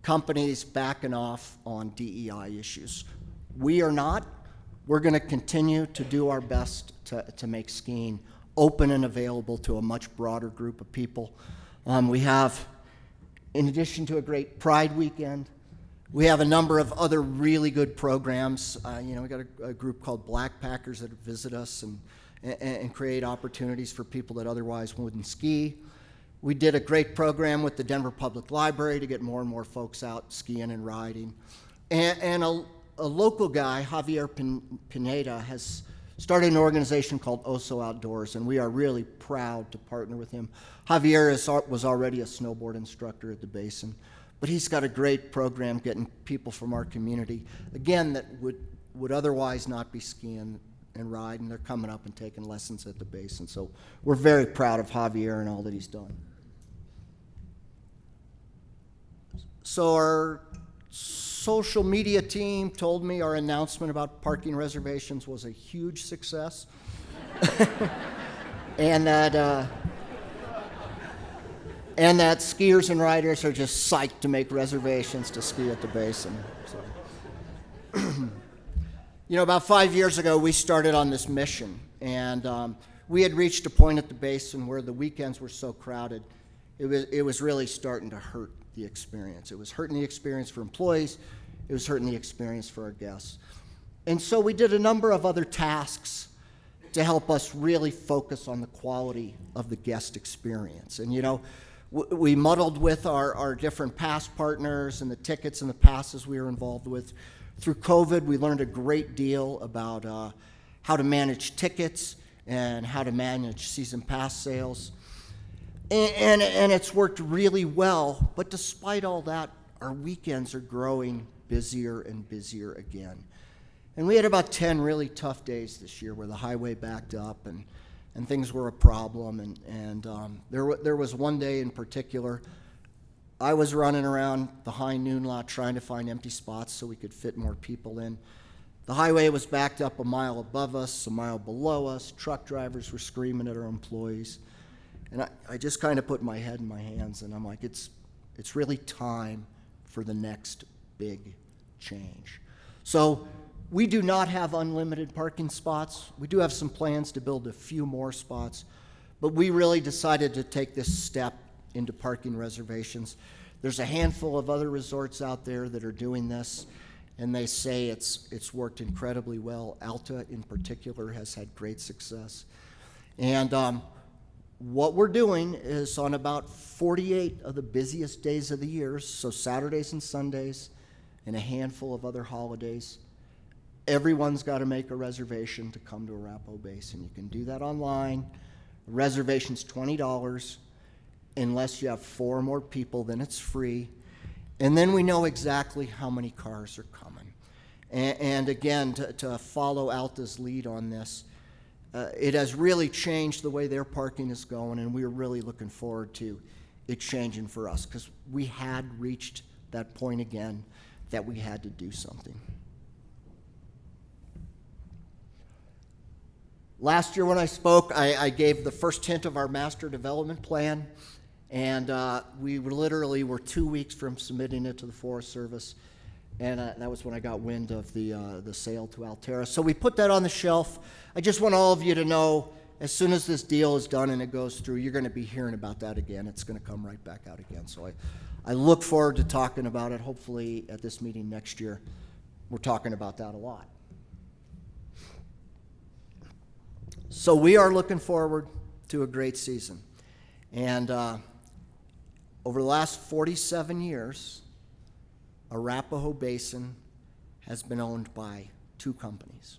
S14: companies backing off on DEI issues. We are not. We're going to continue to do our best to make skiing open and available to a much broader group of people. We have, in addition to a great Pride weekend, we have a number of other really good programs. We got a group called Blackpackers that visit us and create opportunities for people that otherwise wouldn't ski. We did a great program with the Denver Public Library to get more and more folks out skiing and riding. And a local guy, Javier Pineda, has started an organization called Oso Outdoors, and we are really proud to partner with him. Javier was already a snowboard instructor at the Basin, but he's got a great program getting people from our community, again, that would otherwise not be skiing and riding. They're coming up and taking lessons at the Basin. So we're very proud of Javier and all that he's done. So our social media team told me our announcement about parking reservations was a huge success. and that skiers and riders are just psyched to make reservations to ski at the Basin. So. About 5 years ago, we started on this mission, and we had reached a point at the Basin where the weekends were so crowded, it was really starting to hurt the experience. It was hurting the experience for employees. It was hurting the experience for our guests. And so we did a number of other tasks to help us really focus on the quality of the guest experience. And, we muddled with our different pass partners and the tickets and the passes we were involved with. Through COVID, we learned a great deal about how to manage tickets and how to manage season pass sales. And it's worked really well, but despite all that, our weekends are growing busier and busier again. And we had about 10 really tough days this year where the highway backed up and things were a problem. And there was one day in particular, I was running around the high noon lot trying to find empty spots so we could fit more people in. The highway was backed up a mile above us, a mile below us. Truck drivers were screaming at our employees. And I just kind of put my head in my hands, and I'm like, it's really time for the next big change. So we do not have unlimited parking spots. We do have some plans to build a few more spots, but we really decided to take this step into parking reservations. There's a handful of other resorts out there that are doing this, and they say it's worked incredibly well. Alta, in particular, has had great success. And what we're doing is on about 48 of the busiest days of the year, so Saturdays and Sundays, and a handful of other holidays, everyone's got to make a reservation to come to Arapahoe Basin. You can do that online, Reservation's $20. Unless you have 4 or more people, then it's free. And then we know exactly how many cars are coming. And again, to follow Alta's lead on this, it has really changed the way their parking is going, and we're really looking forward to it changing for us, because we had reached that point again that we had to do something. Last year when I spoke, I gave the first hint of our master development plan, and we literally were 2 weeks from submitting it to the Forest Service, and that was when I got wind of the sale to Altera. So we put that on the shelf. I just want all of you to know, as soon as this deal is done and it goes through, you're going to be hearing about that again. It's going to come right back out again. So I look forward to talking about it. Hopefully at this meeting next year, we're talking about that a lot. So we are looking forward to a great season. And over the last 47 years, Arapahoe Basin has been owned by 2 companies.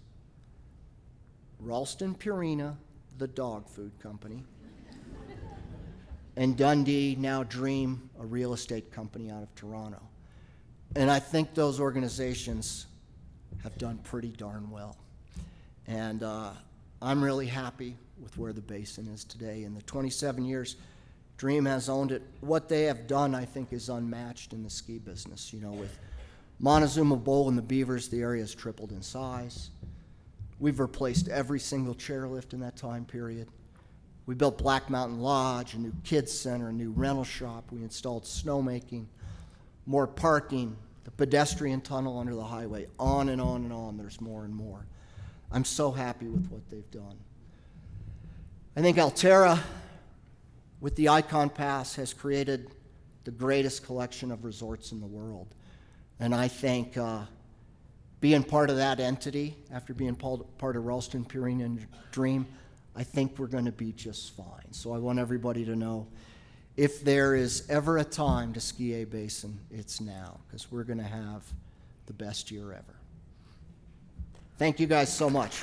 S14: Ralston Purina, the dog food company, and Dundee, now Dream, a real estate company out of Toronto. And I think those organizations have done pretty darn well. And I'm really happy with where the basin is today. In the 27 years Dream has owned it, what they have done, I think, is unmatched in the ski business. You know, with Montezuma Bowl and the Beavers, the area has tripled in size. We've replaced every single chairlift in that time period. We built Black Mountain Lodge, a new kids center, a new rental shop. We installed snowmaking, more parking, the pedestrian tunnel under the highway, on and on and on. There's more and more. I'm so happy with what they've done. I think Altera, with the Icon Pass, has created the greatest collection of resorts in the world. And I think being part of that entity, after being part of Ralston Purina and Dream, I think we're going to be just fine. So I want everybody to know, if there is ever a time to ski A-Basin, it's now, because we're going to have the best year ever. Thank you guys so much.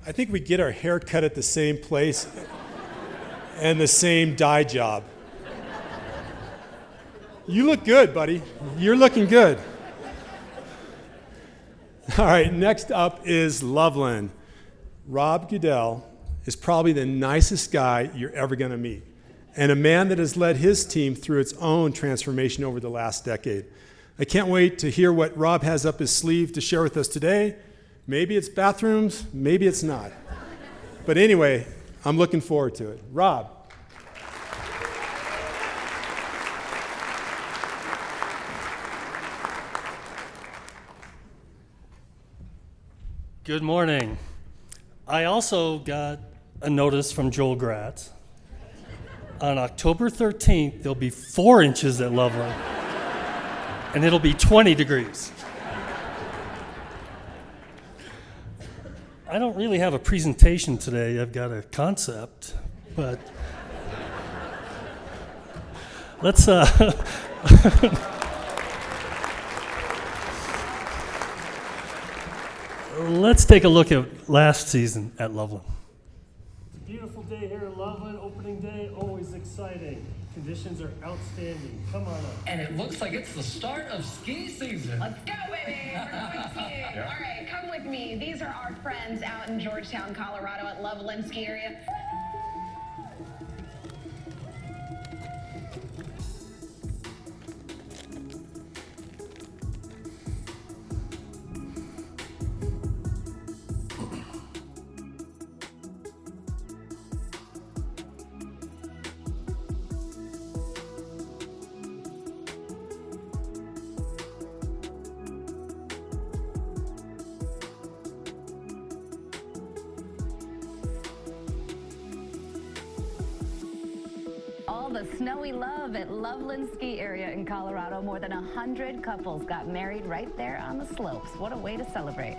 S3: I think we get our hair cut at the same place and the same dye job. You look good, buddy. You're looking good. All right, next up is Loveland. Rob Goodell is probably the nicest guy you're ever going to meet, and a man that has led his team through its own transformation over the last decade. I can't wait to hear what Rob has up his sleeve to share with us today. Maybe it's bathrooms, maybe it's not. But anyway, I'm looking forward to it. Rob.
S17: Good morning. I also got a notice from Joel Gratz. On October 13th, there'll be 4 inches at Loveland, and it'll be 20 degrees. I don't really have a presentation today. I've got a concept, but let's let's take a look at last season at Loveland.
S18: It's a beautiful day here in Loveland. Opening day, always exciting. Conditions are outstanding. Come on up.
S19: And it looks like it's the start of ski season.
S20: Let's go, baby. We're going skiing.
S19: Yeah.
S20: All right, come with me. These are our friends out in Georgetown, Colorado at Loveland Ski Area.
S21: All the snowy love at Loveland Ski Area in Colorado. More than 100 couples got married right there on the slopes. What a way to celebrate.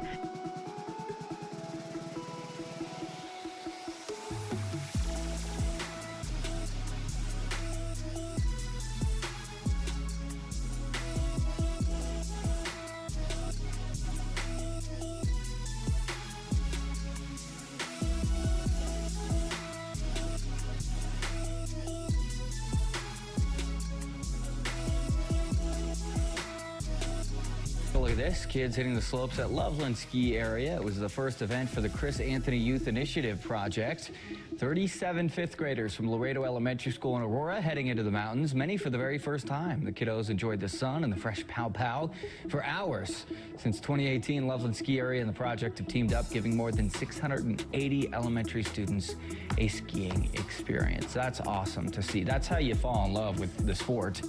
S4: this. Kids hitting the slopes at Loveland Ski Area. It was the first event for the Chris Anthony Youth Initiative project. 37 fifth graders from Laredo Elementary School in Aurora heading into the mountains, many for the very first time. The kiddos enjoyed the sun and the fresh pow-pow for hours. Since 2018, Loveland Ski Area and the project have teamed up, giving more than 680 elementary students a skiing experience. That's awesome to see. That's how you fall in love with the sport.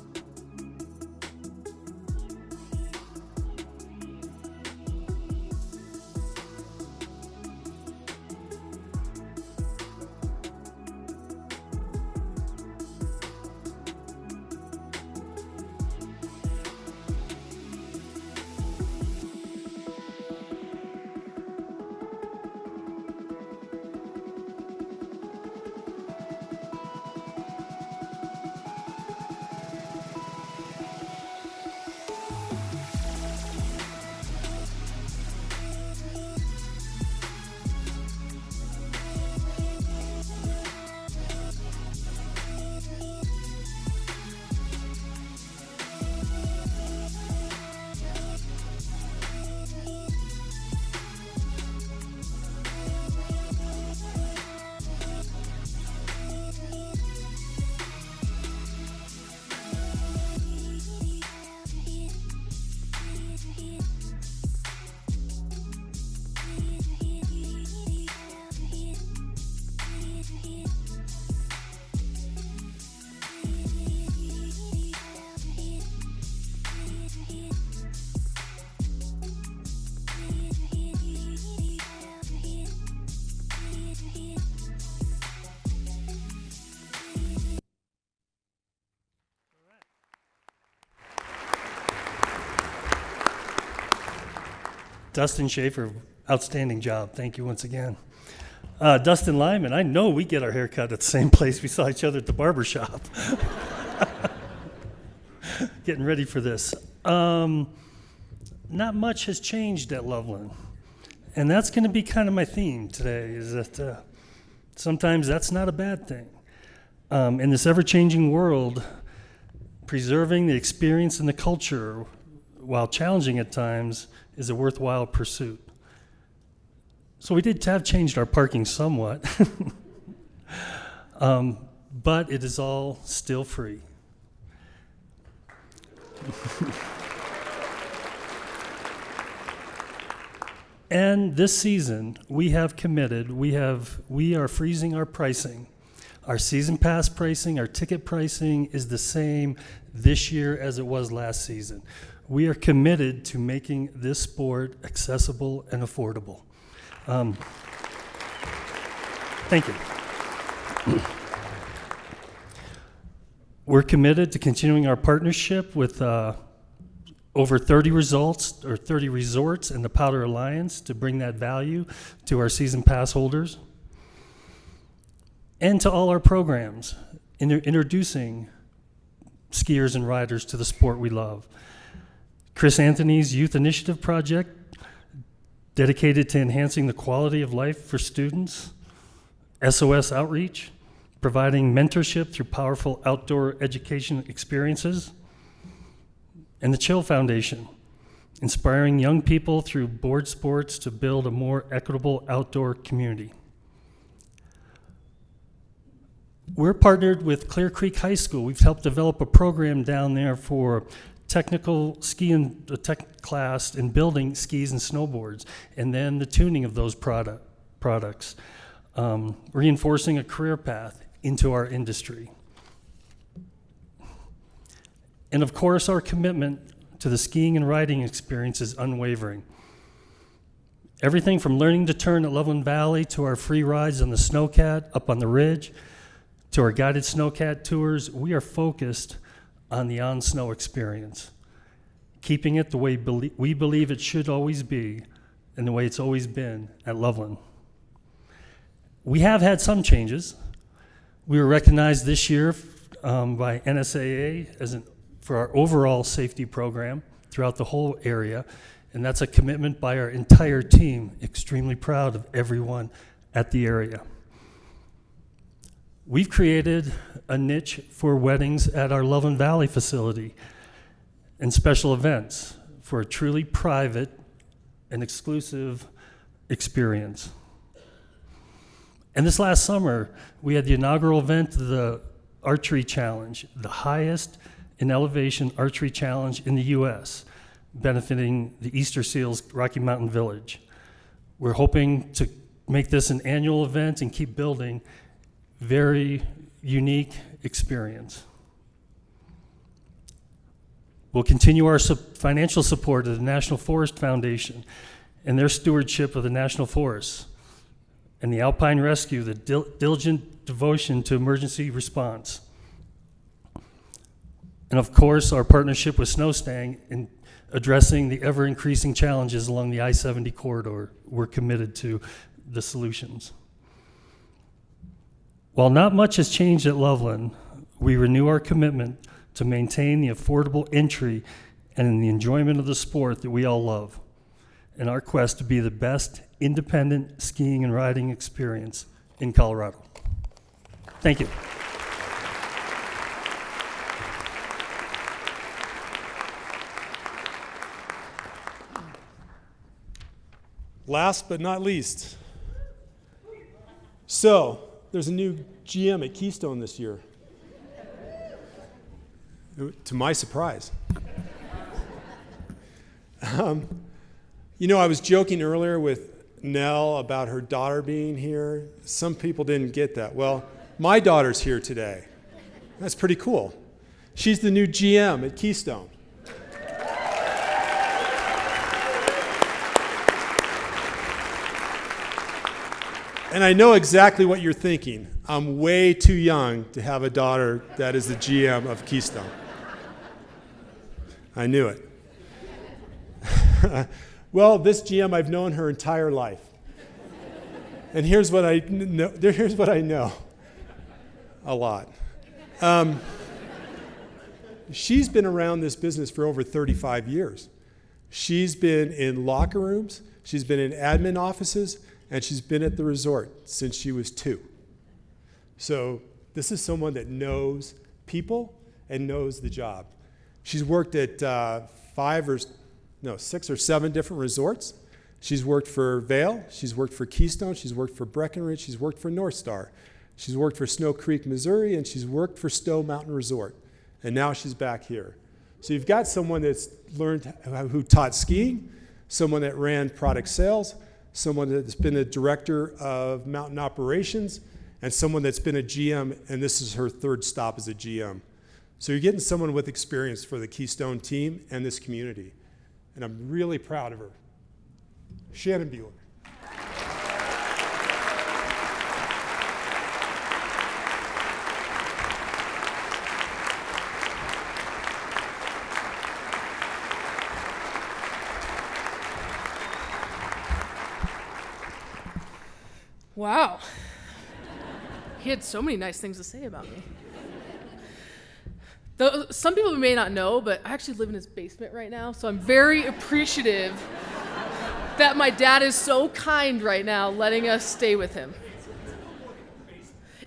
S18: Dustin Schaefer, outstanding job. Thank you once again. Dustin Lyman, I know we get our hair cut at the same place we saw each other at the barber shop. Getting ready for this. Not much has changed at Loveland. And that's going to be kind of my theme today, is that sometimes that's not a bad thing. In this ever-changing world, preserving the experience and the culture, while challenging at times, is a worthwhile pursuit. So we did have changed our parking somewhat, but it is all still free. And this season, we have committed, we are freezing our pricing. Our season pass pricing, our ticket pricing is the same this year as it was last season. We are committed to making this sport accessible and affordable. Thank you. We're committed to continuing our partnership with over 30 resorts and the Powder Alliance to bring that value to our season pass holders and to all our programs, introducing skiers and riders to the sport we love. Chris Anthony's Youth Initiative Project, dedicated to enhancing the quality of life for students. SOS Outreach, providing mentorship through powerful outdoor education experiences. And the Chill Foundation, inspiring young people through board sports to build a more equitable outdoor community. We're partnered with Clear Creek High School. We've helped develop a program down there for technical ski and tech class in building skis and snowboards, and then the tuning of those products, reinforcing a career path into our industry. And of course, our commitment to the skiing and riding experience is unwavering. Everything from learning to turn at Loveland Valley to our free rides on the Snowcat up on the ridge, to our guided Snowcat tours, we are focused on the on-snow experience, keeping it the way we believe it should always be and the way it's always been at Loveland. We have had some changes. We were recognized this year by NSAA for our overall safety program throughout the whole area, and that's a commitment by our entire team. Extremely proud of everyone at the area. We've created a niche for weddings at our Loveland Valley facility and special events for a truly private and exclusive experience. And this last summer, we had the inaugural event of the Archery Challenge, the highest in elevation archery challenge in the U.S., benefiting the Easter Seals Rocky Mountain Village. We're hoping to make this an annual event and keep building very unique experience. We'll continue our financial support of the National Forest Foundation and their stewardship of the National Forests, and the Alpine Rescue, the diligent devotion to emergency response. And of course, our partnership with Snowstang in addressing the ever-increasing challenges along the I-70 corridor. We're committed to the solutions. While not much has changed at Loveland, we renew our commitment to maintain the affordable entry and the enjoyment of the sport that we all love, in our quest to be the best independent skiing and riding experience in Colorado. Thank you.
S3: Last but not least, so there's a new GM at Keystone this year, to my surprise. You know, I was joking earlier with Nell about her daughter being here. Some people didn't get that. Well, my daughter's here today. That's pretty cool. She's the new GM at Keystone. And I know exactly what you're thinking. I'm way too young to have a daughter that is the GM of Keystone. I knew it. Well, this GM, I've known her entire life. And here's what I know. A lot. She's been around this business for over 35 years. She's been in locker rooms, she's been in admin offices, and she's been at the resort since she was 2. So this is someone that knows people and knows the job. She's worked at 6 or 7 different resorts. She's worked for Vail, she's worked for Keystone, she's worked for Breckenridge, she's worked for North Star. She's worked for Snow Creek, Missouri, and she's worked for Stowe Mountain Resort. And now she's back here. So you've got someone that's who taught skiing, someone that ran product sales, someone that's been a director of mountain operations, and someone that's been a GM, and this is her 3rd stop as a GM. So you're getting someone with experience for the Keystone team and this community. And I'm really proud of her. Shannon Bueller.
S5: Wow. He had so many nice things to say about me. Some people may not know, but I actually live in his basement right now, so I'm very appreciative that my dad is so kind right now letting us stay with him.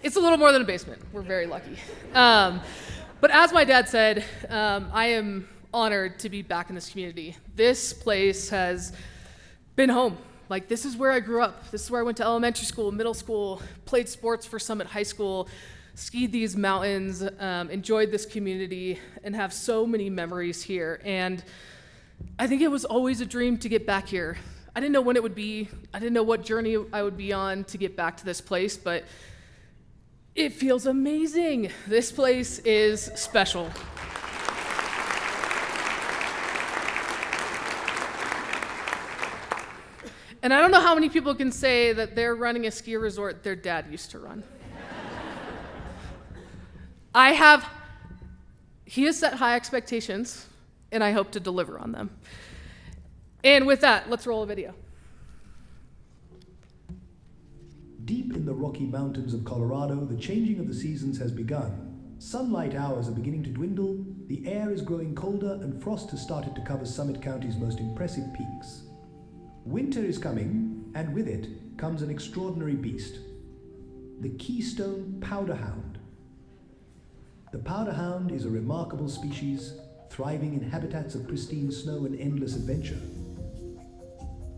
S5: It's a little more than a basement. We're very lucky. But as my dad said, I am honored to be back in this community. This place has been home. Like, this is where I grew up. This is where I went to elementary school, middle school, played sports for Summit High School, skied these mountains, enjoyed this community, and have so many memories here. And I think it was always a dream to get back here. I didn't know when it would be. I didn't know what journey I would be on to get back to this place, but it feels amazing. This place is special. And I don't know how many people can say that they're running a ski resort their dad used to run. He has set high expectations, and I hope to deliver on them. And with that, let's roll a video.
S22: Deep in the Rocky Mountains of Colorado, the changing of the seasons has begun. Sunlight hours are beginning to dwindle, the air is growing colder, and frost has started to cover Summit County's most impressive peaks. Winter is coming, and with it comes an extraordinary beast, the Keystone powderhound. The powderhound is a remarkable species, thriving in habitats of pristine snow and endless adventure.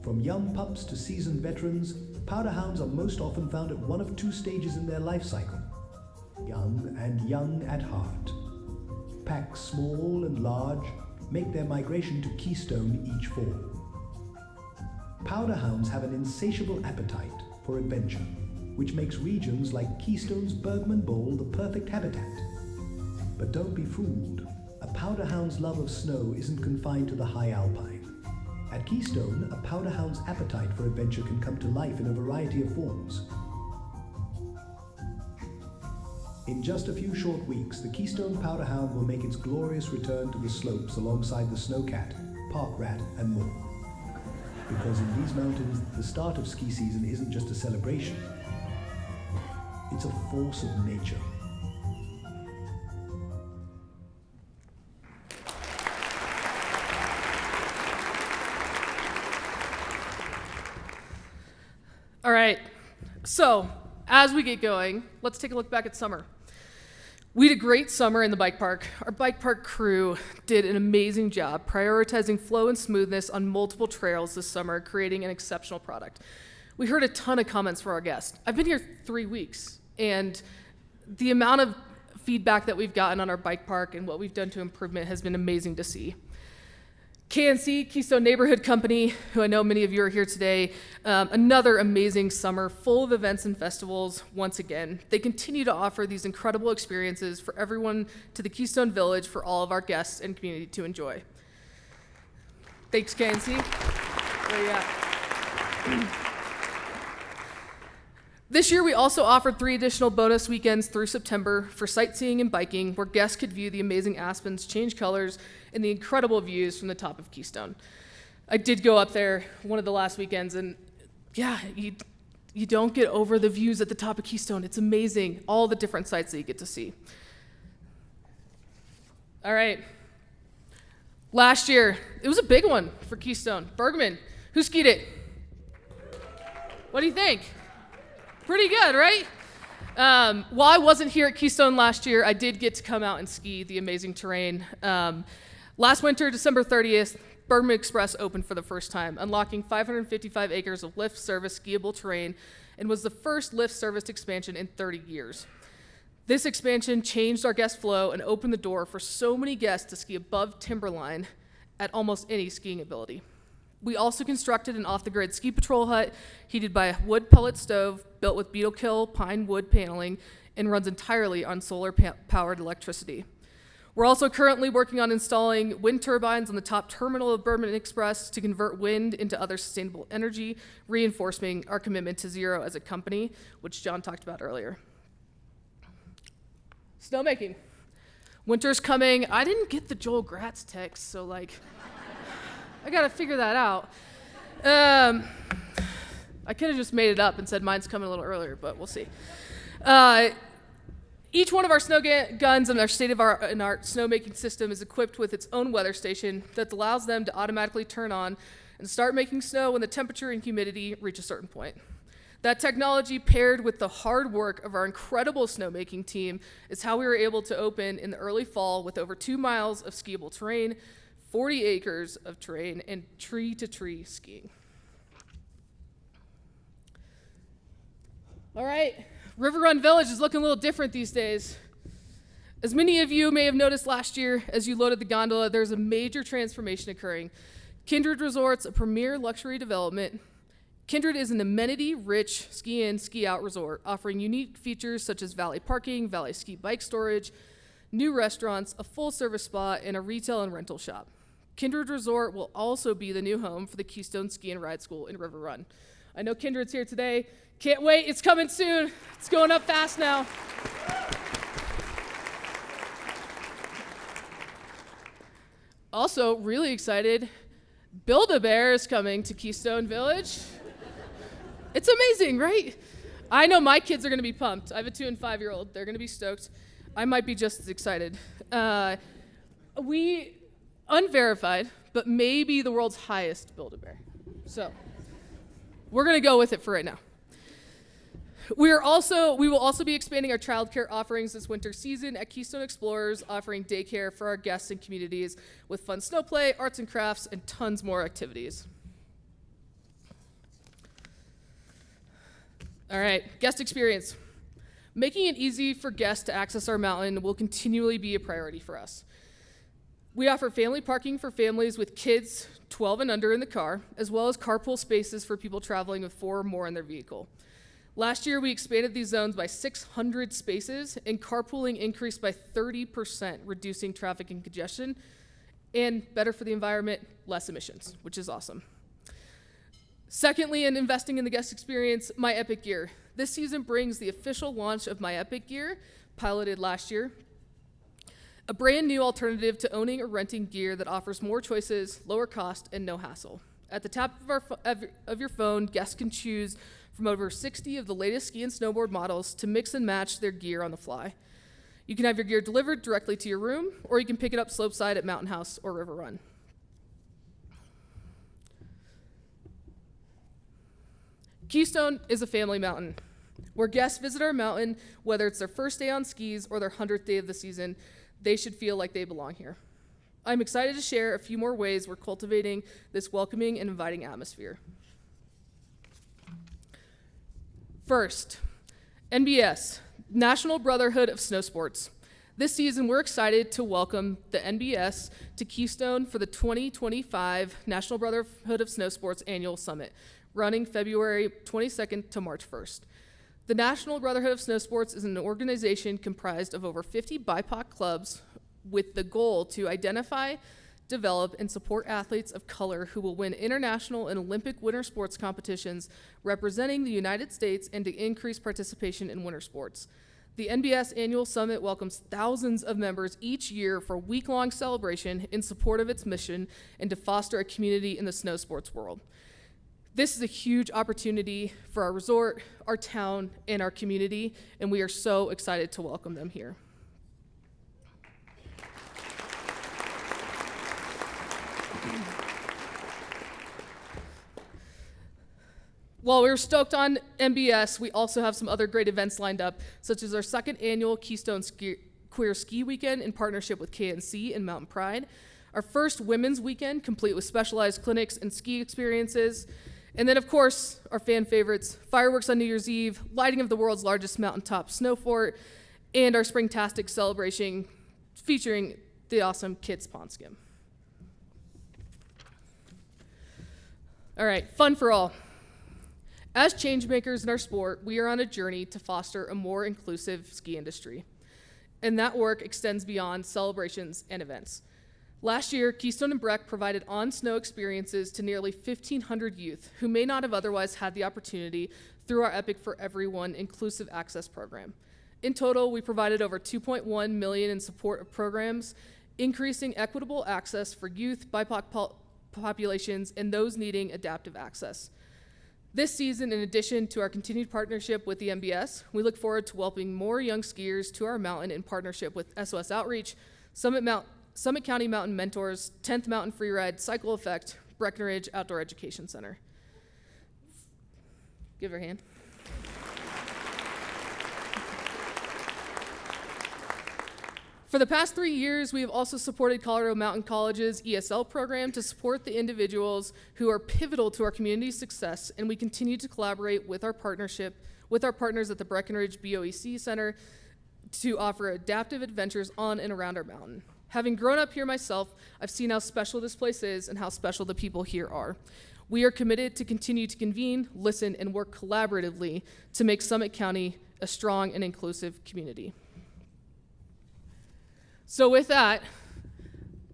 S22: From young pups to seasoned veterans, powder hounds are most often found at one of two stages in their life cycle: young and young at heart. Packs small and large make their migration to Keystone each fall. Powder hounds have an insatiable appetite for adventure, which makes regions like Keystone's Bergman Bowl the perfect habitat. But don't be fooled. A powder hound's love of snow isn't confined to the high alpine. At Keystone, a powder hound's appetite for adventure can come to life in a variety of forms. In just a few short weeks, the Keystone powder hound will make its glorious return to the slopes alongside the snowcat, park rat, and more. Because in these mountains, the start of ski season isn't just a celebration. It's a force of nature.
S5: All right, so as we get going, let's take a look back at summer. We had a great summer in the bike park. Our bike park crew did an amazing job prioritizing flow and smoothness on multiple trails this summer, creating an exceptional product. We heard a ton of comments from our guests. I've been here 3 weeks, and the amount of feedback that we've gotten on our bike park and what we've done to improvement has been amazing to see. KNC, Keystone Neighborhood Company, who I know many of you are here today, another amazing summer full of events and festivals once again. They continue to offer these incredible experiences for everyone to the Keystone Village for all of our guests and community to enjoy. Thanks, KNC. Where you at? This year, we also offered 3 additional bonus weekends through September for sightseeing and biking, where guests could view the amazing aspens change colors and the incredible views from the top of Keystone. I did go up there one of the last weekends, and yeah, you don't get over the views at the top of Keystone. It's amazing, all the different sights that you get to see. All right. Last year, it was a big one for Keystone. Bergman, who skied it? What do you think? Pretty good, right? While I wasn't here at Keystone last year, I did get to come out and ski the amazing terrain. Last winter, December 30th, Bergman Express opened for the first time, unlocking 555 acres of lift service skiable terrain, and was the first lift serviced expansion in 30 years. This expansion changed our guest flow and opened the door for so many guests to ski above timberline at almost any skiing ability. We also constructed an off-the-grid ski patrol hut heated by a wood pellet stove built with beetle kill pine wood paneling and runs entirely on solar-powered electricity. We're also currently working on installing wind turbines on the top terminal of Bergman Express to convert wind into other sustainable energy, reinforcing our commitment to zero as a company, which John talked about earlier. Snowmaking. Winter's coming. I didn't get the Joel Gratz text, so I gotta figure that out. I could have just made it up and said mine's coming a little earlier, but we'll see. Each one of our snow guns and our state-of-the-art snowmaking system is equipped with its own weather station that allows them to automatically turn on and start making snow when the temperature and humidity reach a certain point. That technology, paired with the hard work of our incredible snowmaking team, is how we were able to open in the early fall with over 2 miles of skiable terrain, 40 acres of terrain, and tree-to-tree skiing. All right, River Run Village is looking a little different these days. As many of you may have noticed last year, as you loaded the gondola, there's a major transformation occurring. Kindred Resort's a premier luxury development. Kindred is an amenity-rich ski-in, ski-out resort, offering unique features such as valet parking, valet ski bike storage, new restaurants, a full-service spa, and a retail and rental shop. Kindred Resort will also be the new home for the Keystone Ski and Ride School in River Run. I know Kindred's here today. Can't wait, it's coming soon. It's going up fast now. Also, really excited, Build-A-Bear is coming to Keystone Village. It's amazing, right? I know my kids are gonna be pumped. I have a 2- and 5-year-old. They're gonna be stoked. I might be just as excited. We, unverified, but maybe the world's highest Build-A-Bear. So, we're gonna go with it for right now. We will also be expanding our childcare offerings this winter season at Keystone Explorers, offering daycare for our guests and communities with fun snow play, arts and crafts, and tons more activities. All right, guest experience. Making it easy for guests to access our mountain will continually be a priority for us. We offer family parking for families with kids 12 and under in the car, as well as carpool spaces for people traveling with 4 or more in their vehicle. Last year, we expanded these zones by 600 spaces, and carpooling increased by 30%, reducing traffic and congestion, and better for the environment, less emissions, which is awesome. Secondly, in investing in the guest experience, My Epic Gear. This season brings the official launch of My Epic Gear, piloted last year, a brand new alternative to owning or renting gear that offers more choices, lower cost, and no hassle. At the tap of your phone, guests can choose from over 60 of the latest ski and snowboard models to mix and match their gear on the fly. You can have your gear delivered directly to your room, or you can pick it up slopeside at Mountain House or River Run. Keystone is a family mountain, where guests visit our mountain, whether it's their first day on skis or their 100th day of the season. They should feel like they belong here. I'm excited to share a few more ways we're cultivating this welcoming and inviting atmosphere. First, NBS, National Brotherhood of Snow Sports. This season, we're excited to welcome the NBS to Keystone for the 2025 National Brotherhood of Snow Sports Annual Summit, running February 22nd to March 1st. The National Brotherhood of Snow Sports is an organization comprised of over 50 BIPOC clubs with the goal to identify, develop, and support athletes of color who will win international and Olympic winter sports competitions representing the United States and to increase participation in winter sports. The NBS Annual Summit welcomes thousands of members each year for a week-long celebration in support of its mission and to foster a community in the snow sports world. This is a huge opportunity for our resort, our town, and our community, and we are so excited to welcome them here. While we're stoked on NBS, we also have some other great events lined up, such as our second annual Keystone Queer Ski Weekend in partnership with KNC and Mountain Pride, our first Women's Weekend complete with specialized clinics and ski experiences, and then, of course, our fan favorites, fireworks on New Year's Eve, lighting of the world's largest mountaintop snow fort, and our Springtastic celebration featuring the awesome Kids Pond Skim. All right, fun for all. As change makers in our sport, we are on a journey to foster a more inclusive ski industry, and that work extends beyond celebrations and events. Last year, Keystone and Breck provided on-snow experiences to nearly 1,500 youth who may not have otherwise had the opportunity through our Epic for Everyone inclusive access program. In total, we provided over $2.1 million in support of programs, increasing equitable access for youth, BIPOC populations, and those needing adaptive access. This season, in addition to our continued partnership with the NBS, we look forward to welcoming more young skiers to our mountain in partnership with SOS Outreach, Summit County Mountain Mentors, 10th Mountain Freeride, Cycle Effect, Breckenridge Outdoor Education Center. Give her a hand. For the past 3 years, we have also supported Colorado Mountain College's ESL program to support the individuals who are pivotal to our community's success, and we continue to collaborate with our partners at the Breckenridge BOEC Center to offer adaptive adventures on and around our mountain. Having grown up here myself, I've seen how special this place is and how special the people here are. We are committed to continue to convene, listen, and work collaboratively to make Summit County a strong and inclusive community. So with that,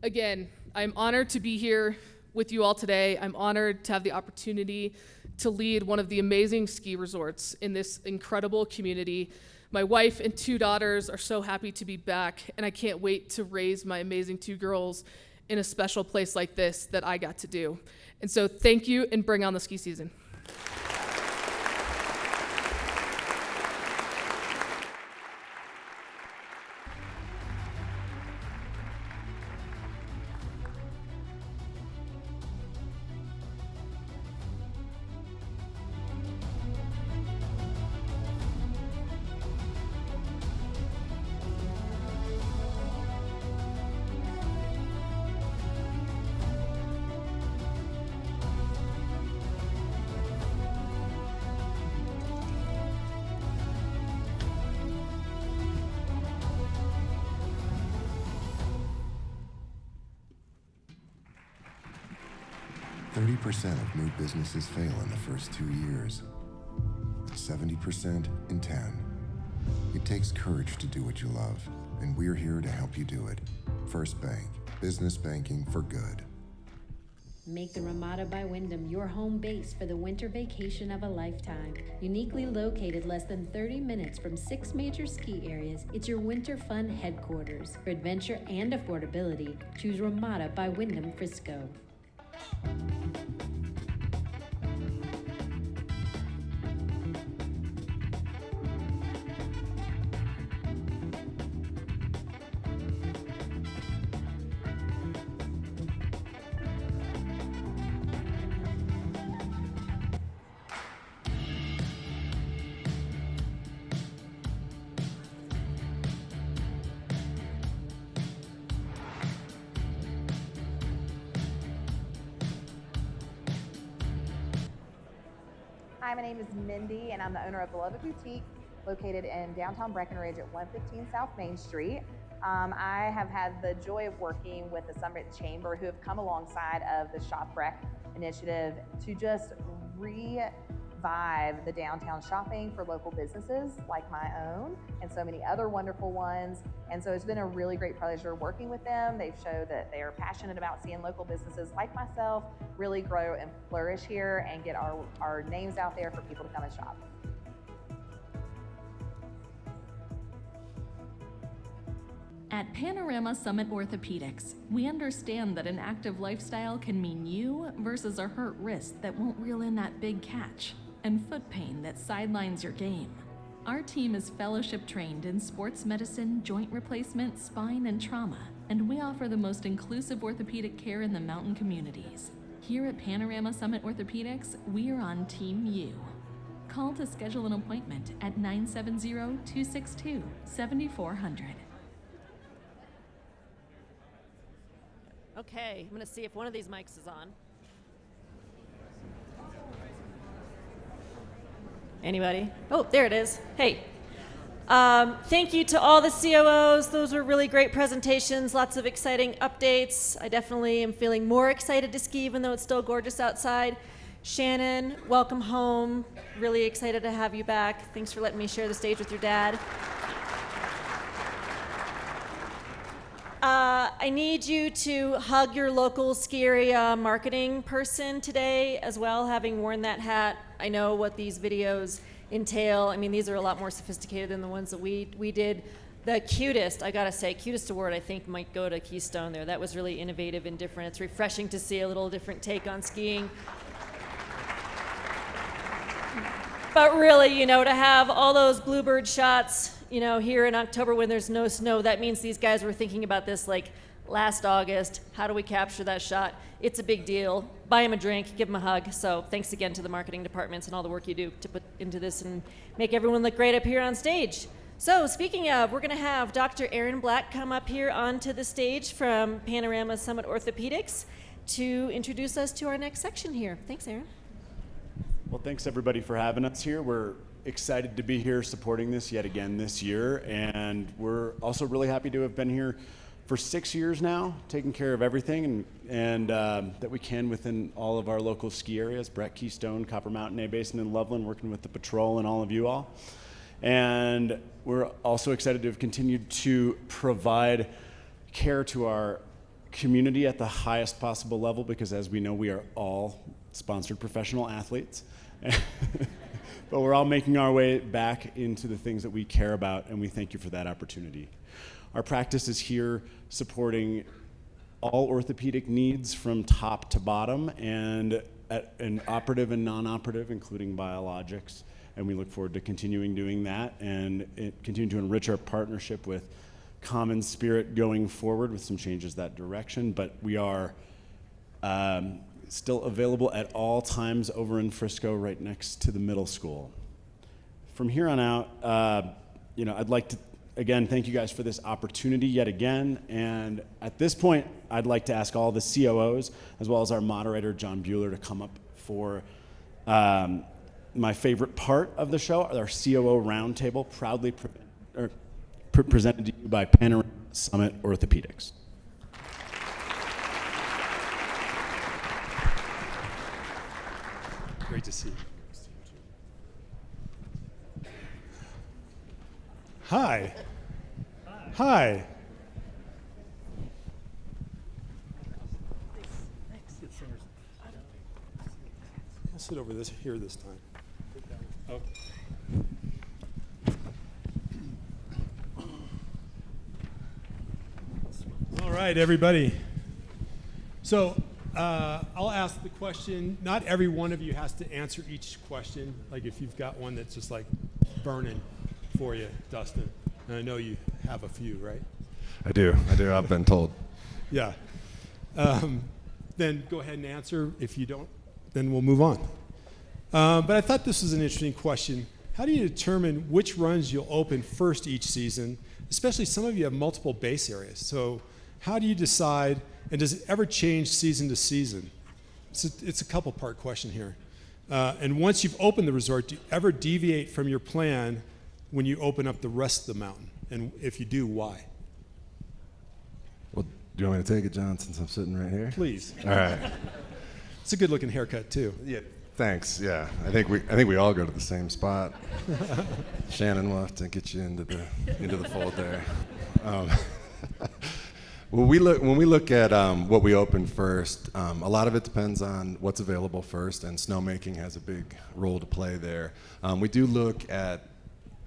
S5: again, I'm honored to be here with you all today. I'm honored to have the opportunity to lead one of the amazing ski resorts in this incredible community. My wife and 2 daughters are so happy to be back, and I can't wait to raise my amazing 2 girls in a special place like this that I got to do. And so thank you, and bring on the ski season.
S6: 30% of new businesses fail in the first 2 years, 70% in 10. It takes courage to do what you love, and we're here to help you do it. First Bank, business banking for good.
S7: Make the Ramada by Wyndham your home base for the winter vacation of a lifetime. Uniquely located less than 30 minutes from 6 major ski areas, it's your winter fun headquarters. For adventure and affordability, choose Ramada by Wyndham Frisco.
S23: Hi, my name is Mindy, and I'm the owner of Beloved Boutique, located in downtown Breckenridge at 115 South Main Street. I have had the joy of working with the Summit Chamber, who have come alongside of the Shop Breck initiative to just revive the downtown shopping for local businesses like my own and so many other wonderful ones. And so it's been a really great pleasure working with them. They've showed that they are passionate about seeing local businesses like myself really grow and flourish here and get our names out there for people to come and shop.
S24: At Panorama Summit Orthopedics, we understand that an active lifestyle can mean you versus a hurt wrist that won't reel in that big catch, and foot pain that sidelines your game. Our team is fellowship trained in sports medicine, joint replacement, spine, and trauma, and we offer the most inclusive orthopedic care in the mountain communities. Here at Panorama Summit Orthopedics, we are on Team U. Call to schedule an appointment at 970-262-7400.
S2: Okay, I'm gonna see if one of these mics is on. Anybody? Oh, there it is. Hey. Thank you to all the COOs. Those were really great presentations, lots of exciting updates. I definitely am feeling more excited to ski even though it's still gorgeous outside. Shannon, welcome home. Really excited to have you back. Thanks for letting me share the stage with your dad. I need you to hug your local ski area marketing person today as well, having worn that hat. I know what these videos entail. I mean, these are a lot more sophisticated than the ones that we did. The cutest, I gotta say, cutest award I think might go to Keystone there. That was really innovative and different. It's refreshing to see a little different take on skiing. But really, you know, to have all those bluebird shots, you know, here in October when there's no snow, that means these guys were thinking about this like last August. How do we capture that shot? It's a big deal. Buy them a drink, give them a hug. So thanks again to the marketing departments and all the work you do to put into this and make everyone look great up here on stage. So speaking of, we're gonna have Dr. Aaron Black come up here onto the stage from Panorama Summit Orthopedics to introduce us to our next section here. Thanks, Aaron.
S25: Well, thanks everybody for having us here. We're excited to be here supporting this yet again this year, and we're also really happy to have been here for 6 years now, taking care of everything and that we can within all of our local ski areas, Breck, Keystone, Copper Mountain, A-Basin, and Loveland, working with the patrol and all of you all. And we're also excited to have continued to provide care to our community at the highest possible level, because as we know, we are all sponsored professional athletes. But we're all making our way back into the things that we care about, and we thank you for that opportunity. Our practice is here supporting all orthopedic needs from top to bottom, and operative and non-operative, including biologics. And we look forward to continuing doing that and continue to enrich our partnership with Common Spirit going forward with some changes that direction. But we are still available at all times over in Frisco, right next to the middle school. From here on out, I'd like to, again, thank you guys for this opportunity yet again. And at this point, I'd like to ask all the COOs, as well as our moderator, John Bueller, to come up for my favorite part of the show, our COO Roundtable, proudly presented to you by Panorama Summit Orthopedics.
S3: Great to see you. Hi. Hi. I'll sit over here this time.
S18: Okay.
S3: All right, everybody. So I'll ask the question. Not every one of you has to answer each question. Like if you've got one that's just like burning for you, Dustin. And I know you have a few, right?
S1: I do. I've been told.
S3: Yeah. Then go ahead and answer. If you don't, then we'll move on. But I thought this was an interesting question. How do you determine which runs you'll open first each season? Especially some of you have multiple base areas. So how do you decide, and does it ever change season to season? It's a couple part question here. And once you've opened the resort, do you ever deviate from your plan when you open up the rest of the mountain? And if you do, why?
S1: Well, do you want me to take it, John, since I'm sitting right here?
S3: Please.
S1: All right.
S3: It's a good looking haircut too.
S1: Yeah. Thanks. Yeah. I think we all go to the same spot. Shannon will have to get you into the fold there. Well, when we look at what we open first, a lot of it depends on what's available first, and snowmaking has a big role to play there. We do look at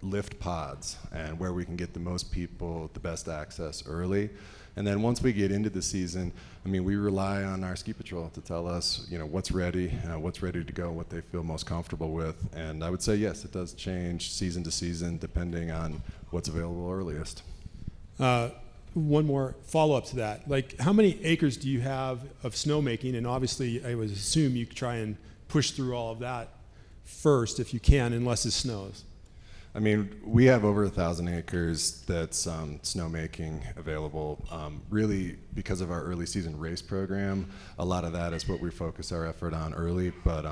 S1: lift pods and where we can get the most people, the best access early. And then once we get into the season, I mean, we rely on our ski patrol to tell us, what's ready to go, what they feel most comfortable with. And I would say, yes, it does change season to season depending on what's available earliest.
S3: One more follow-up to that. Like, how many acres do you have of snowmaking? And obviously, I would assume you try and push through all of that first if you can, unless it snows.
S1: I mean, we have over 1,000 acres that's snowmaking available. Really, because of our early season race program, a lot of that is what we focus our effort on early. But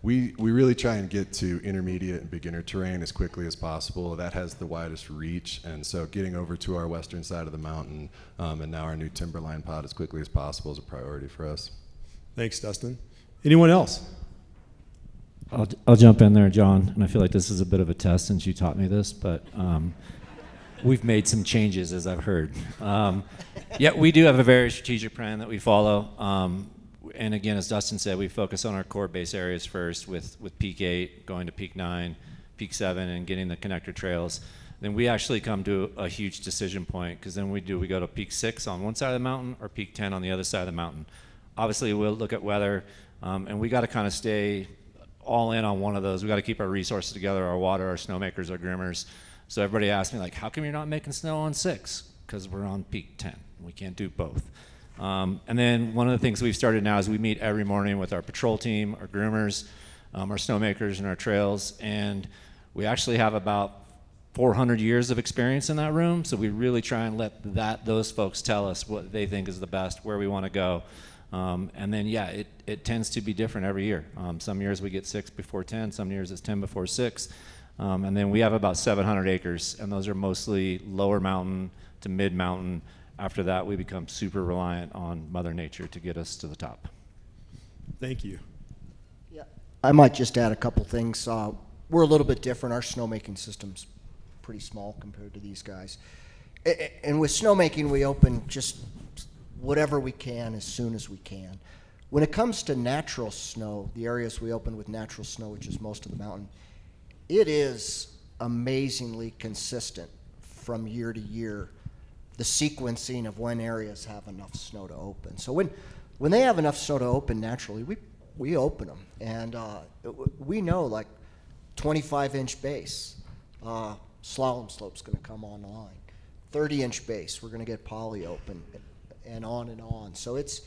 S1: we really try and get to intermediate and beginner terrain as quickly as possible. That has the widest reach, and so getting over to our western side of the mountain and now our new timberline pod as quickly as possible is a priority for us.
S3: Thanks, Dustin. Anyone else?
S13: I'll jump in there, John, and I feel like this is a bit of a test since you taught me this, but we've made some changes, as I've heard. Yeah, we do have a very strategic plan that we follow, and again, as Dustin said, we focus on our core base areas first with Peak 8, going to Peak 9, Peak 7, and getting the connector trails. Then we actually come to a huge decision point, because then we go to Peak 6 on one side of the mountain or Peak 10 on the other side of the mountain. Obviously, we'll look at weather, and we got to kind of stay all in on one of those. We got to keep our resources together, our water, our snowmakers, our groomers. So everybody asks me, like, how come you're not making snow on 6? Because we're on Peak 10. We can't do both. And then one of the things we've started now is we meet every morning with our patrol team, our groomers, our snowmakers, and our trails. And we actually have about 400 years of experience in that room. So we really try and let those folks tell us what they think is the best, where we want to go. And then, yeah, it tends to be different every year. Some years we get 6 before 10, some years it's 10 before 6. And then we have about 700 acres, and those are mostly lower mountain to mid mountain. After that, we become super reliant on Mother Nature to get us to the top.
S3: Thank you.
S14: Yeah, I might just add a couple things. We're a little bit different. Our snowmaking system's pretty small compared to these guys. And with snowmaking, we open just whatever we can as soon as we can. When it comes to natural snow, the areas we open with natural snow, which is most of the mountain, it is amazingly consistent from year to year, the sequencing of when areas have enough snow to open. So when they have enough snow to open naturally, we open them. And we know, like, 25-inch base, slalom slope's going to come online. 30-inch base, we're going to get poly open, and on and on. So it's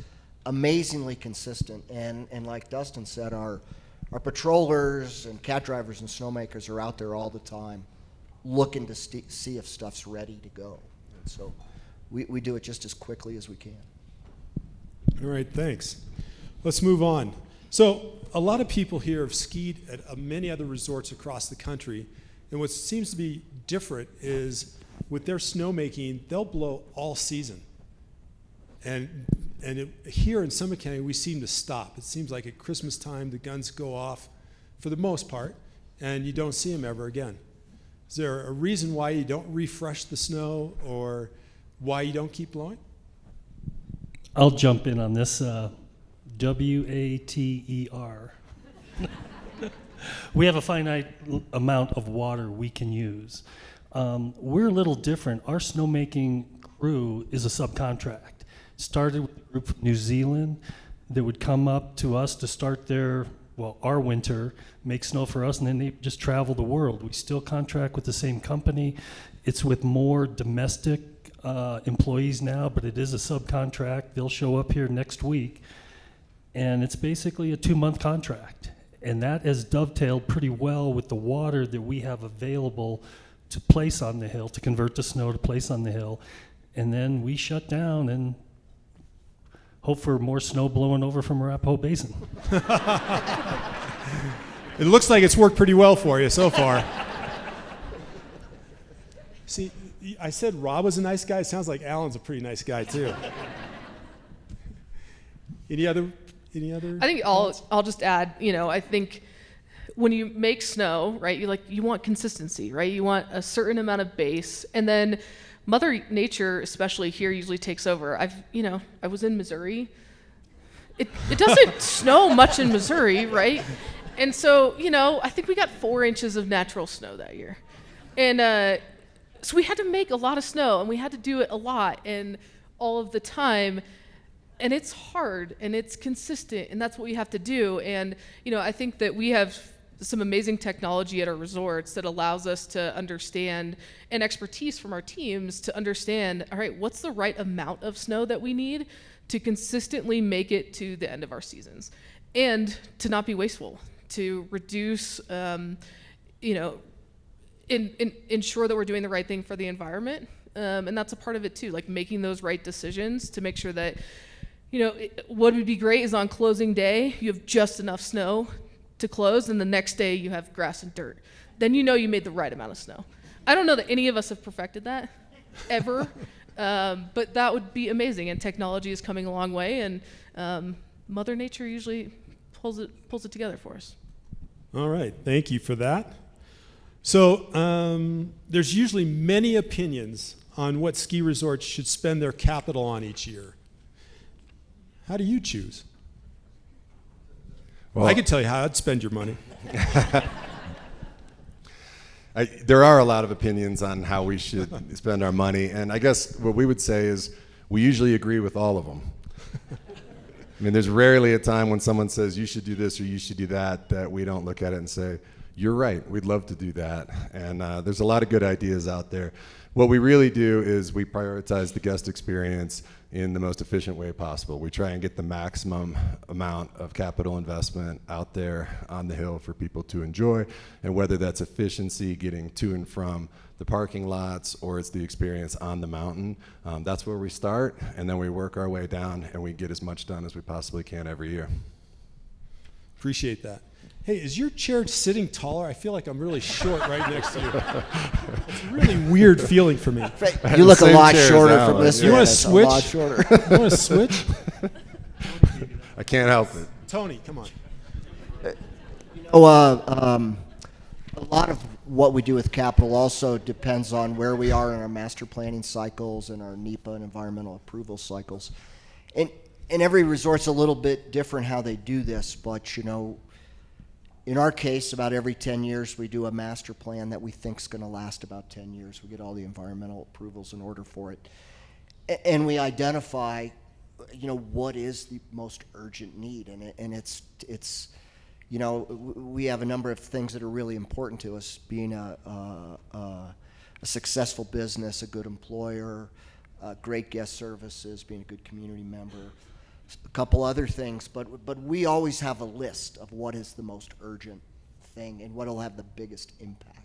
S14: amazingly consistent. And like Dustin said, our patrollers and cat drivers and snowmakers are out there all the time looking to see if stuff's ready to go. And so we do it just as quickly as we can.
S3: All right, thanks. Let's move on. So a lot of people here have skied at many other resorts across the country, and what seems to be different is with their snowmaking, they'll blow all season. And here in Summit County, we seem to stop. It seems like at Christmas time, the guns go off. for the most part, and you don't see them ever again. Is there a reason why you don't refresh the snow or why you don't keep blowing?
S18: I'll jump in on this. WATER. We have a finite amount of water we can use. We're a little different. Our snowmaking crew is a subcontract. Started with a group from New Zealand that would come up to us to start our winter, make snow for us, and then they just travel the world. We still contract with the same company. It's with more domestic employees now, but it is a subcontract. They'll show up here next week, and it's basically a 2-month contract. And that has dovetailed pretty well with the water that we have available to place on the hill, to convert the snow to place on the hill. And then we shut down and hope for more snow blowing over from Arapahoe Basin.
S3: It looks like it's worked pretty well for you so far. See, I said Rob was a nice guy. It sounds like Alan's a pretty nice guy too. Any other?
S5: I think I'll just add, I think when you make snow, right, you want consistency, right? You want a certain amount of base, and then Mother Nature, especially here, usually takes over. I was in Missouri. It doesn't snow much in Missouri, right? And so, I think we got 4 inches of natural snow that year. And so we had to make a lot of snow, and we had to do it a lot and all of the time. And it's hard, and it's consistent, and that's what we have to do. And, I think that we have some amazing technology at our resorts that allows us to understand, and expertise from our teams to understand, all right, what's the right amount of snow that we need to consistently make it to the end of our seasons, and to not be wasteful, to reduce, ensure that we're doing the right thing for the environment. And that's a part of it too, like making those right decisions to make sure that, what would be great is on closing day, you have just enough snow to close, and the next day you have grass and dirt. Then you made the right amount of snow. I don't know that any of us have perfected that, ever, but that would be amazing, and technology is coming a long way, and Mother Nature usually pulls it together for us.
S3: All right, thank you for that. So there's usually many opinions on what ski resorts should spend their capital on each year. How do you choose? Well, I could tell you how I'd spend your money.
S1: There are a lot of opinions on how we should spend our money, and I guess what we would say is we usually agree with all of them. I mean, there's rarely a time when someone says you should do this or you should do that we don't look at it and say, you're right, we'd love to do that. And there's a lot of good ideas out there. What we really do is we prioritize the guest experience in the most efficient way possible. We try and get the maximum amount of capital investment out there on the hill for people to enjoy, and whether that's efficiency, getting to and from the parking lots, or it's the experience on the mountain, that's where we start, and then we work our way down, and we get as much done as we possibly can every year.
S3: Appreciate that. Hey, is your chair sitting taller? I feel like I'm really short right next to you. It's a really weird feeling for me.
S14: You look a lot shorter from this.
S3: You want to switch?
S14: A lot shorter.
S3: You want to switch?
S1: I can't help it.
S3: Tony, come on.
S14: A lot of what we do with capital also depends on where we are in our master planning cycles and our NEPA and environmental approval cycles. And every resort's a little bit different how they do this, but in our case, about every 10 years, we do a master plan that we think is going to last about 10 years. We get all the environmental approvals in order for it. And we identify, what is the most urgent need. And it's we have a number of things that are really important to us, being a successful business, a good employer, great guest services, being a good community member, a couple other things, but we always have a list of what is the most urgent thing and what will have the biggest impact.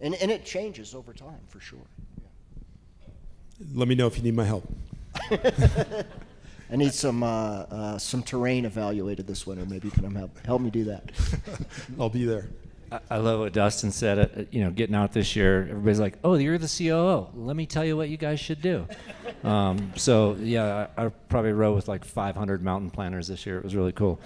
S14: And it changes over time, for sure. Yeah.
S3: Let me know if you need my help.
S14: I need some terrain evaluated this winter. Maybe you can help me do that.
S3: I'll be there.
S13: I love what Dustin said. Getting out this year, everybody's like, "Oh, you're the COO. Let me tell you what you guys should do." So yeah, I probably rode with like 500 mountain planners this year. It was really cool.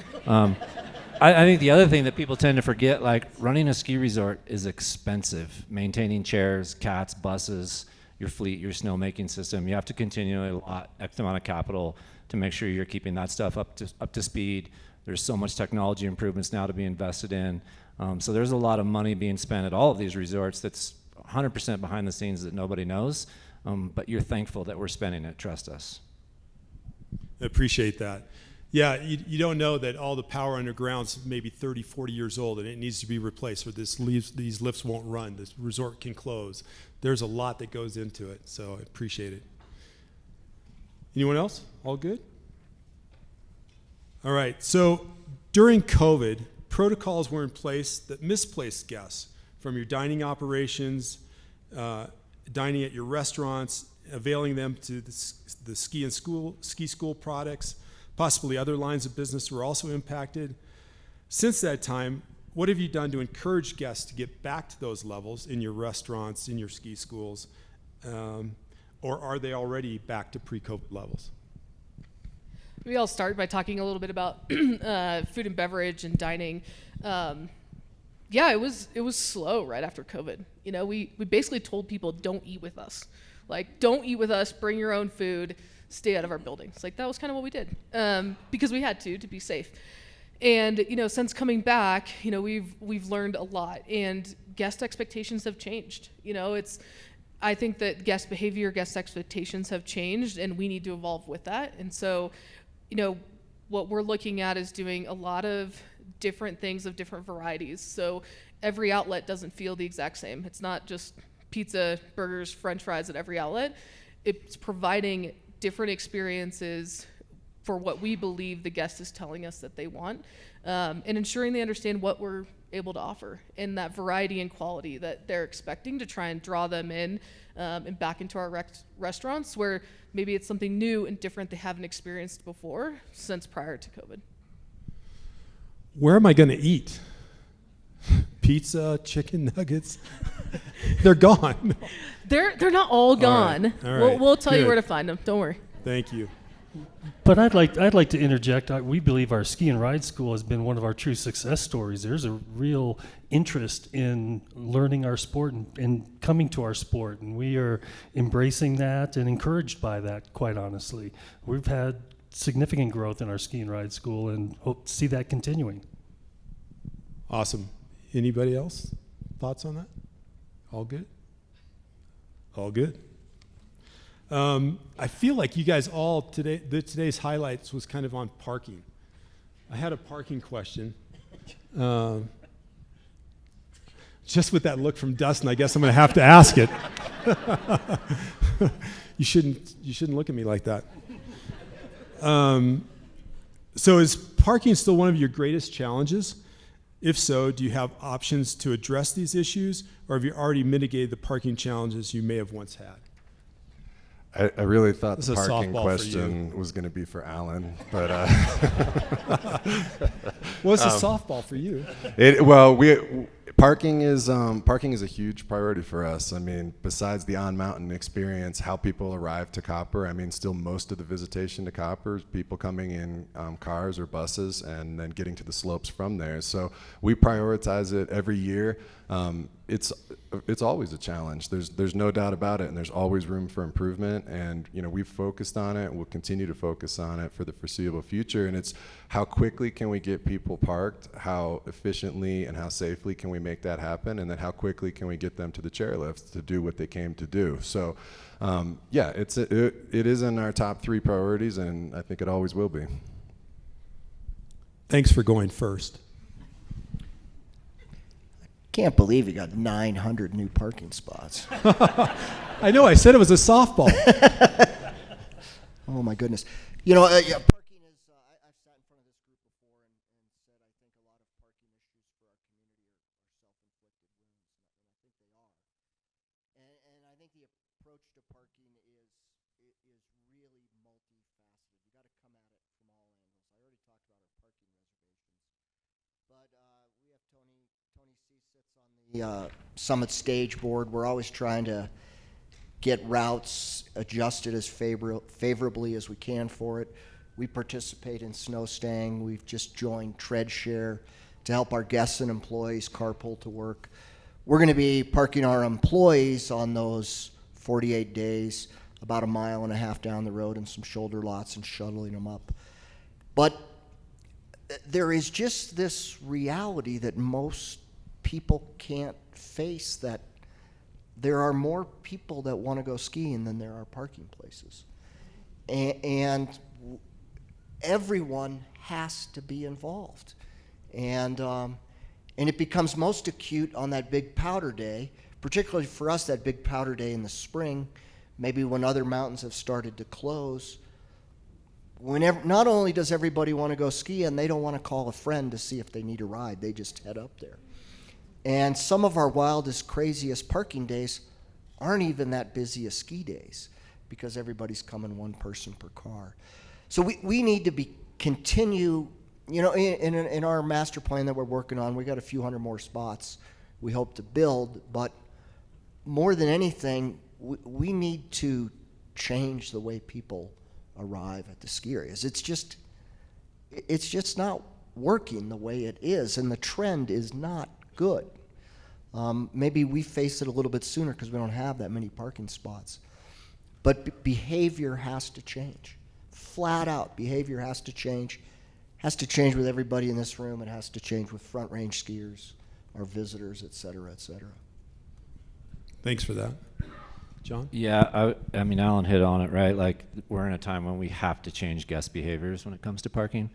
S13: I think the other thing that people tend to forget, like running a ski resort is expensive. Maintaining chairs, cats, buses, your fleet, your snowmaking system. You have to continually allot X amount of capital to make sure you're keeping that stuff up to speed. There's so much technology improvements now to be invested in. So there's a lot of money being spent at all of these resorts that's 100% behind the scenes that nobody knows. But you're thankful that we're spending it, trust us.
S3: I appreciate that. Yeah, you don't know that all the power underground's maybe 30, 40 years old and it needs to be replaced or these lifts won't run, this resort can close. There's a lot that goes into it, so I appreciate it. Anyone else? All good? All right, so during COVID, protocols were in place that misplaced guests from your dining operations, dining at your restaurants, availing them to the ski school products. Possibly other lines of business were also impacted. Since that time, what have you done to encourage guests to get back to those levels in your restaurants, in your ski schools, or are they already back to pre-COVID levels?
S5: Maybe I'll start by talking a little bit about food and beverage and dining. Yeah, it was slow right after COVID. You know, we basically told people, don't eat with us. Like, don't eat with us, bring your own food, stay out of our buildings. Like, that was kind of what we did because we had to be safe. And, you know, since coming back, you know, we've learned a lot and guest expectations have changed. You know, I think that guest behavior, guest expectations have changed and we need to evolve with that. And so, you know, what we're looking at is doing a lot of different things of different varieties. So every outlet doesn't feel the exact same. It's not just pizza, burgers, French fries at every outlet. It's providing different experiences for what we believe the guest is telling us that they want, and ensuring they understand what we're able to offer and that variety and quality that they're expecting to try and draw them in and back into our restaurants where maybe it's something new and different they haven't experienced before since prior to COVID.
S3: Where am I going to eat? Pizza, chicken nuggets? They're gone.
S5: They're not all gone.
S3: All right.
S5: We'll tell you
S3: Good.
S5: where to find them. Don't worry.
S3: Thank you.
S18: But I'd like to interject. We believe our ski and ride school has been one of our true success stories. There's a real interest in learning our sport and coming to our sport, and we are embracing that and encouraged by that, quite honestly. We've had significant growth in our ski and ride school and hope to see that continuing.
S3: Awesome. Anybody else? Thoughts on that? All good? All good. I feel like you guys all today's highlights was kind of on parking. I had a parking question. Just with that look from Dustin, I guess I'm going to have to ask it. You shouldn't look at me like that. So is parking still one of your greatest challenges? If so, do you have options to address these issues, or have you already mitigated the parking challenges you may have once had?
S1: I really thought
S3: This
S1: the
S3: is a
S1: parking
S3: softball
S1: question was going to be for Alan, but
S3: what's a softball for you?
S1: Parking is a huge priority for us. I mean, besides the on-mountain experience, how people arrive to Copper, I mean, still most of the visitation to Copper is people coming in cars or buses and then getting to the slopes from there. So we prioritize it every year. It's always a challenge. There's no doubt about it, and there's always room for improvement. And you know, we've focused on it, and we'll continue to focus on it for the foreseeable future. And it's how quickly can we get people parked, how efficiently and how safely can we make that happen, and then how quickly can we get them to the chairlifts to do what they came to do. So, yeah, it is in our top 3 priorities, and I think it always will be.
S3: Thanks for going first.
S14: Can't believe you got 900 new parking spots.
S3: I know, I said it was a softball.
S14: Oh my goodness. You know, yeah, parking is, I've sat in front of this group before and said I think a lot of parking issues for our community are self-inflicted wounds, and I think they are. And I think the approach to parking is really multifaceted. You got to come at it from all angles. I already talked about our parking reservations, but we have Tony C sits on the Summit stage board. We're always trying to get routes adjusted as favorably as we can for it. We participate in snow staying. We've just joined TreadShare to help our guests and employees carpool to work. We're going to be parking our employees on those 48 days about 1.5 miles down the road in some shoulder lots and shuttling them up. But there is just this reality that most people can't face, that there are more people that want to go skiing than there are parking places. And everyone has to be involved. And it becomes most acute on that big powder day, particularly for us, that big powder day in the spring, maybe when other mountains have started to close. Not only does everybody want to go ski, and they don't want to call a friend to see if they need a ride, they just head up there. And some of our wildest, craziest parking days aren't even that busy as ski days, because everybody's coming one person per car. So we need to continue, in our master plan that we're working on, we got a few hundred more spots we hope to build, but more than anything, we need to change the way people arrive at the ski areas. It's just not working the way it is, and the trend is not good. Maybe we face it a little bit sooner because we don't have that many parking spots. But behavior has to change. Flat out, behavior has to change. Has to change with everybody in this room. It has to change with front range skiers, our visitors, et cetera, et cetera.
S3: Thanks for that. John?
S13: Yeah, I mean, Alan hit on it, right? Like, we're in a time when we have to change guest behaviors when it comes to parking.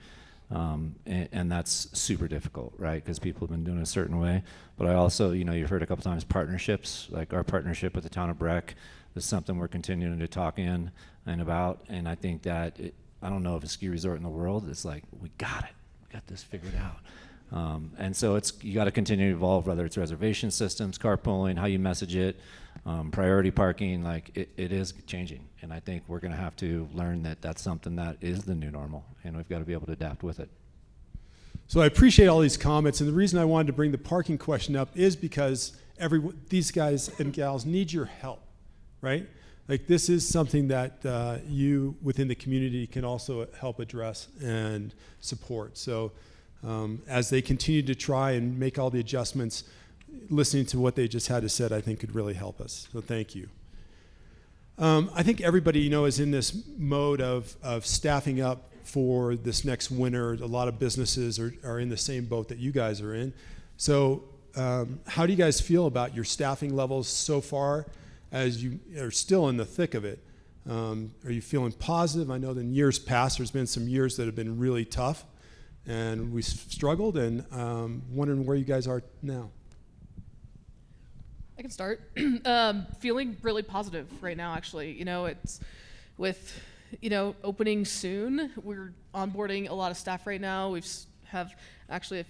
S13: And that's super difficult, right? Because people have been doing it a certain way. But I also, you've heard a couple times partnerships, like our partnership with the town of Breck is something we're continuing to talk in and about. And I think that, I don't know of a ski resort in the world that's like, we got it. We got this figured out. And so you got to continue to evolve, whether it's reservation systems, carpooling, how you message it, priority parking, like it is changing. And I think we're going to have to learn that that's something that is the new normal, and we've got to be able to adapt with it.
S3: So I appreciate all these comments, and the reason I wanted to bring the parking question up is because these guys and gals need your help, right? Like, this is something that you within the community can also help address and support. So as they continue to try and make all the adjustments, listening to what they just had to say, I think could really help us. So thank you. I think everybody, is in this mode of staffing up for this next winter. A lot of businesses are in the same boat that you guys are in. So how do you guys feel about your staffing levels so far as you are still in the thick of it? Are you feeling positive? I know that in years past, there's been some years that have been really tough, and we struggled, and wondering where you guys are now.
S5: I can start. Feeling really positive right now, actually. It's with, opening soon. We're onboarding a lot of staff right now. We have actually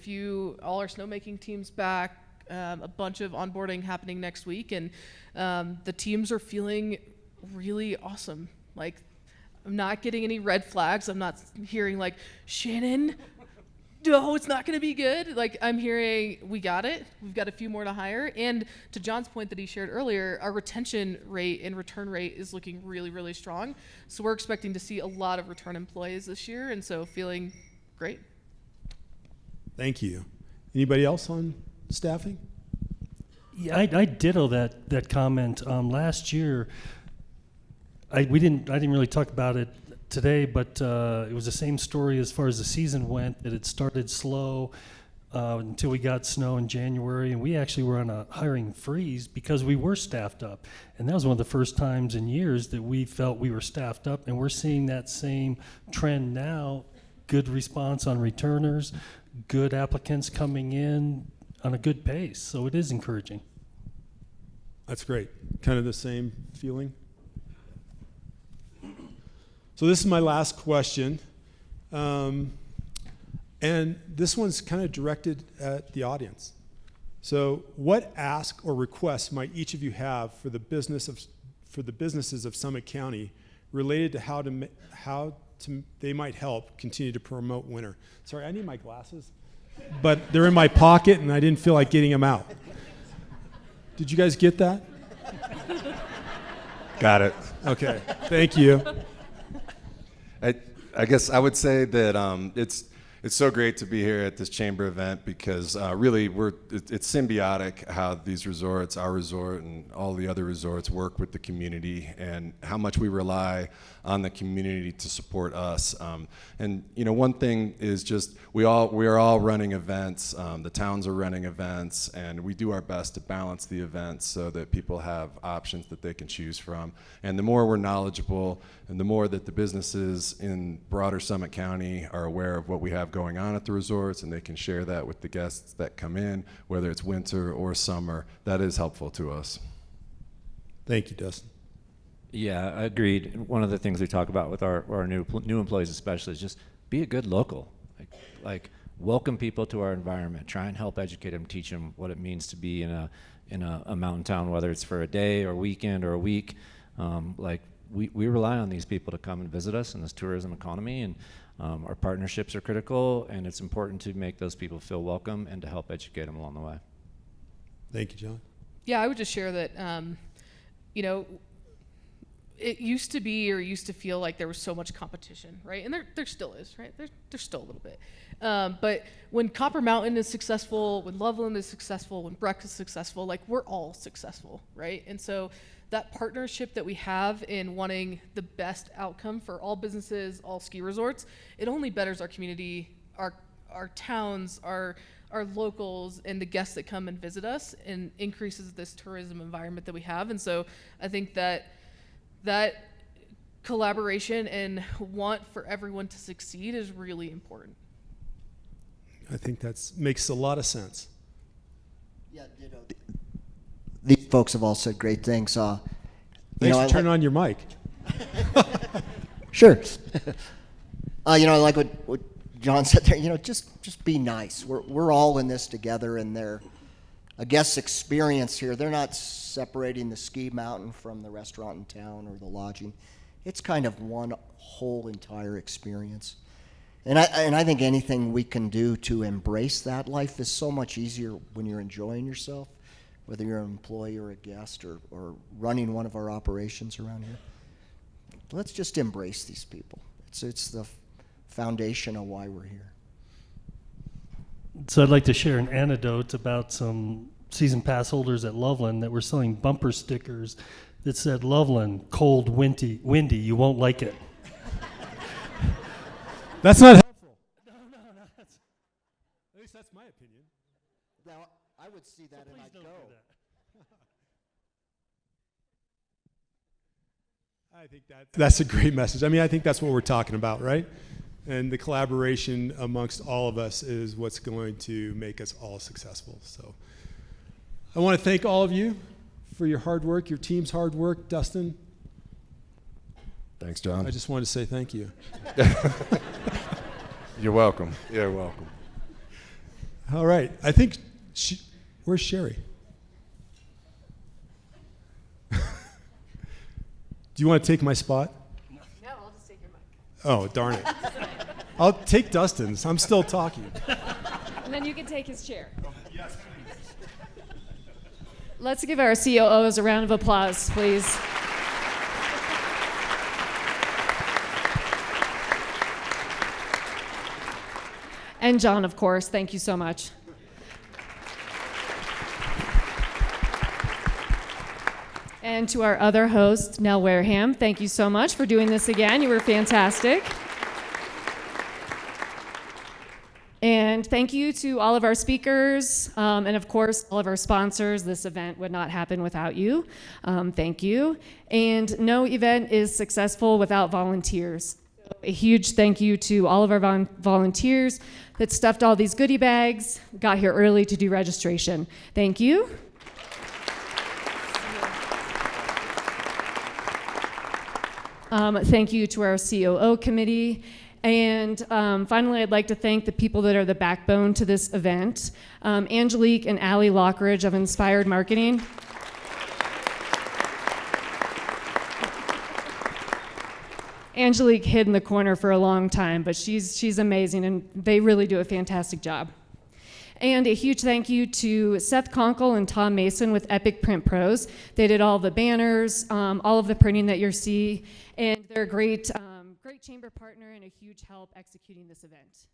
S5: all our snowmaking teams back, a bunch of onboarding happening next week, and the teams are feeling really awesome. Like, I'm not getting any red flags. I'm not hearing like, Shannon, no, it's not going to be good. Like, I'm hearing, we got it. We've got a few more to hire. And to John's point that he shared earlier, our retention rate and return rate is looking really, really strong. So we're expecting to see a lot of return employees this year, and so feeling great.
S3: Thank you. Anybody else on staffing?
S18: Yeah, I ditto that comment. Last year, I didn't really talk about it today, but it was the same story as far as the season went, that it started slow until we got snow in January, and we actually were on a hiring freeze because we were staffed up. And that was one of the first times in years that we felt we were staffed up, and we're seeing that same trend now. Good response on returners, good applicants coming in on a good pace, so it is encouraging.
S3: That's great. Kind of the same feeling? So this is my last question, and this one's kind of directed at the audience. So, what ask or request might each of you have for the businesses of Summit County related to how they might help continue to promote winter? Sorry, I need my glasses, but they're in my pocket, and I didn't feel like getting them out. Did you guys get that?
S1: Got it.
S3: Okay, thank you.
S1: I guess I would say that it's so great to be here at this chamber event because really it's symbiotic how these resorts, our resort and all the other resorts work with the community and how much we rely on the community to support us. And one thing is just we are all running events. The towns are running events, and we do our best to balance the events so that people have options that they can choose from. And the more we're knowledgeable, and the more that the businesses in broader Summit County are aware of what we have going on at the resorts, and they can share that with the guests that come in, whether it's winter or summer, that is helpful to us.
S3: Thank you, Dustin.
S13: Yeah, agreed. One of the things we talk about with our new employees especially is just be a good local. Like welcome people to our environment. Try and help educate them, teach them what it means to be in a mountain town, whether it's for a day or weekend or a week. We rely on these people to come and visit us in this tourism economy, and our partnerships are critical, and it's important to make those people feel welcome and to help educate them along the way.
S3: Thank you, John.
S5: Yeah, I would just share that, it used to feel like there was so much competition, right? And there still is, right? There's still a little bit. But when Copper Mountain is successful, when Loveland is successful, when Breck is successful, like we're all successful, right? And so that partnership that we have in wanting the best outcome for all businesses, all ski resorts, it only betters our community, our towns, our locals, and the guests that come and visit us, and increases this tourism environment that we have. And so I think that collaboration and want for everyone to succeed is really important.
S3: I think that makes a lot of sense.
S14: Yeah, ditto. These folks have all said great things.
S3: Thanks for turning on your mic.
S14: Sure. I like what John said there. Just be nice. We're all in this together, and a guest experience here. They're not separating the ski mountain from the restaurant in town or the lodging. It's kind of one whole entire experience. And I think anything we can do to embrace that life is so much easier when you're enjoying yourself, whether you're an employee or a guest or running one of our operations around here. Let's just embrace these people. It's the foundation of why we're here.
S18: So I'd like to share an anecdote about some season pass holders at Loveland that were selling bumper stickers that said, "Loveland, cold, windy, you won't like it."
S3: That's not helpful.
S18: No,
S3: at least that's my opinion.
S14: Now, I would see that and I'd go.
S3: I think that's a great message. I mean, I think that's what we're talking about, right? And the collaboration amongst all of us is what's going to make us all successful. So I want to thank all of you for your hard work, your team's hard work. Dustin.
S1: Thanks, John.
S3: I just wanted to say thank you.
S1: You're welcome. You're welcome.
S3: All right. I think, where's Sherry? Do you want to take my spot?
S5: No, I'll just take your mic.
S3: Oh, darn it. I'll take Dustin's. I'm still talking.
S8: And then you can take his chair. Yes, please. Let's give our COOs a round of applause, please. And John, of course, thank you so much. And to our other host, Nell Wareham, thank you so much for doing this again. You were fantastic. And thank you to all of our speakers, and of course, all of our sponsors. This event would not happen without you. Thank you. And no event is successful without volunteers. A huge thank you to all of our volunteers that stuffed all these goodie bags, got here early to do registration. Thank you. Thank you to our COO committee. And finally, I'd like to thank the people that are the backbone to this event. Angelique and Allie Lockridge of Inspired Marketing. Angelique hid in the corner for a long time, but she's amazing, and they really do a fantastic job. And a huge thank you to Seth Conkle and Tom Mason with Epic Print Pros. They did all the banners, all of the printing that you see, and they're a great chamber partner and a huge help executing this event.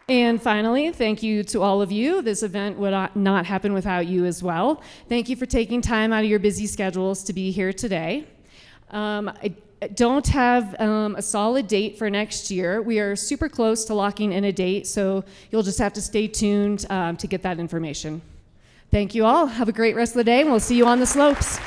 S8: And finally, thank you to all of you. This event would not happen without you as well. Thank you for taking time out of your busy schedules to be here today. I don't have a solid date for next year. We are super close to locking in a date, so you'll just have to stay tuned to get that information. Thank you all. Have a great rest of the day, and we'll see you on the slopes.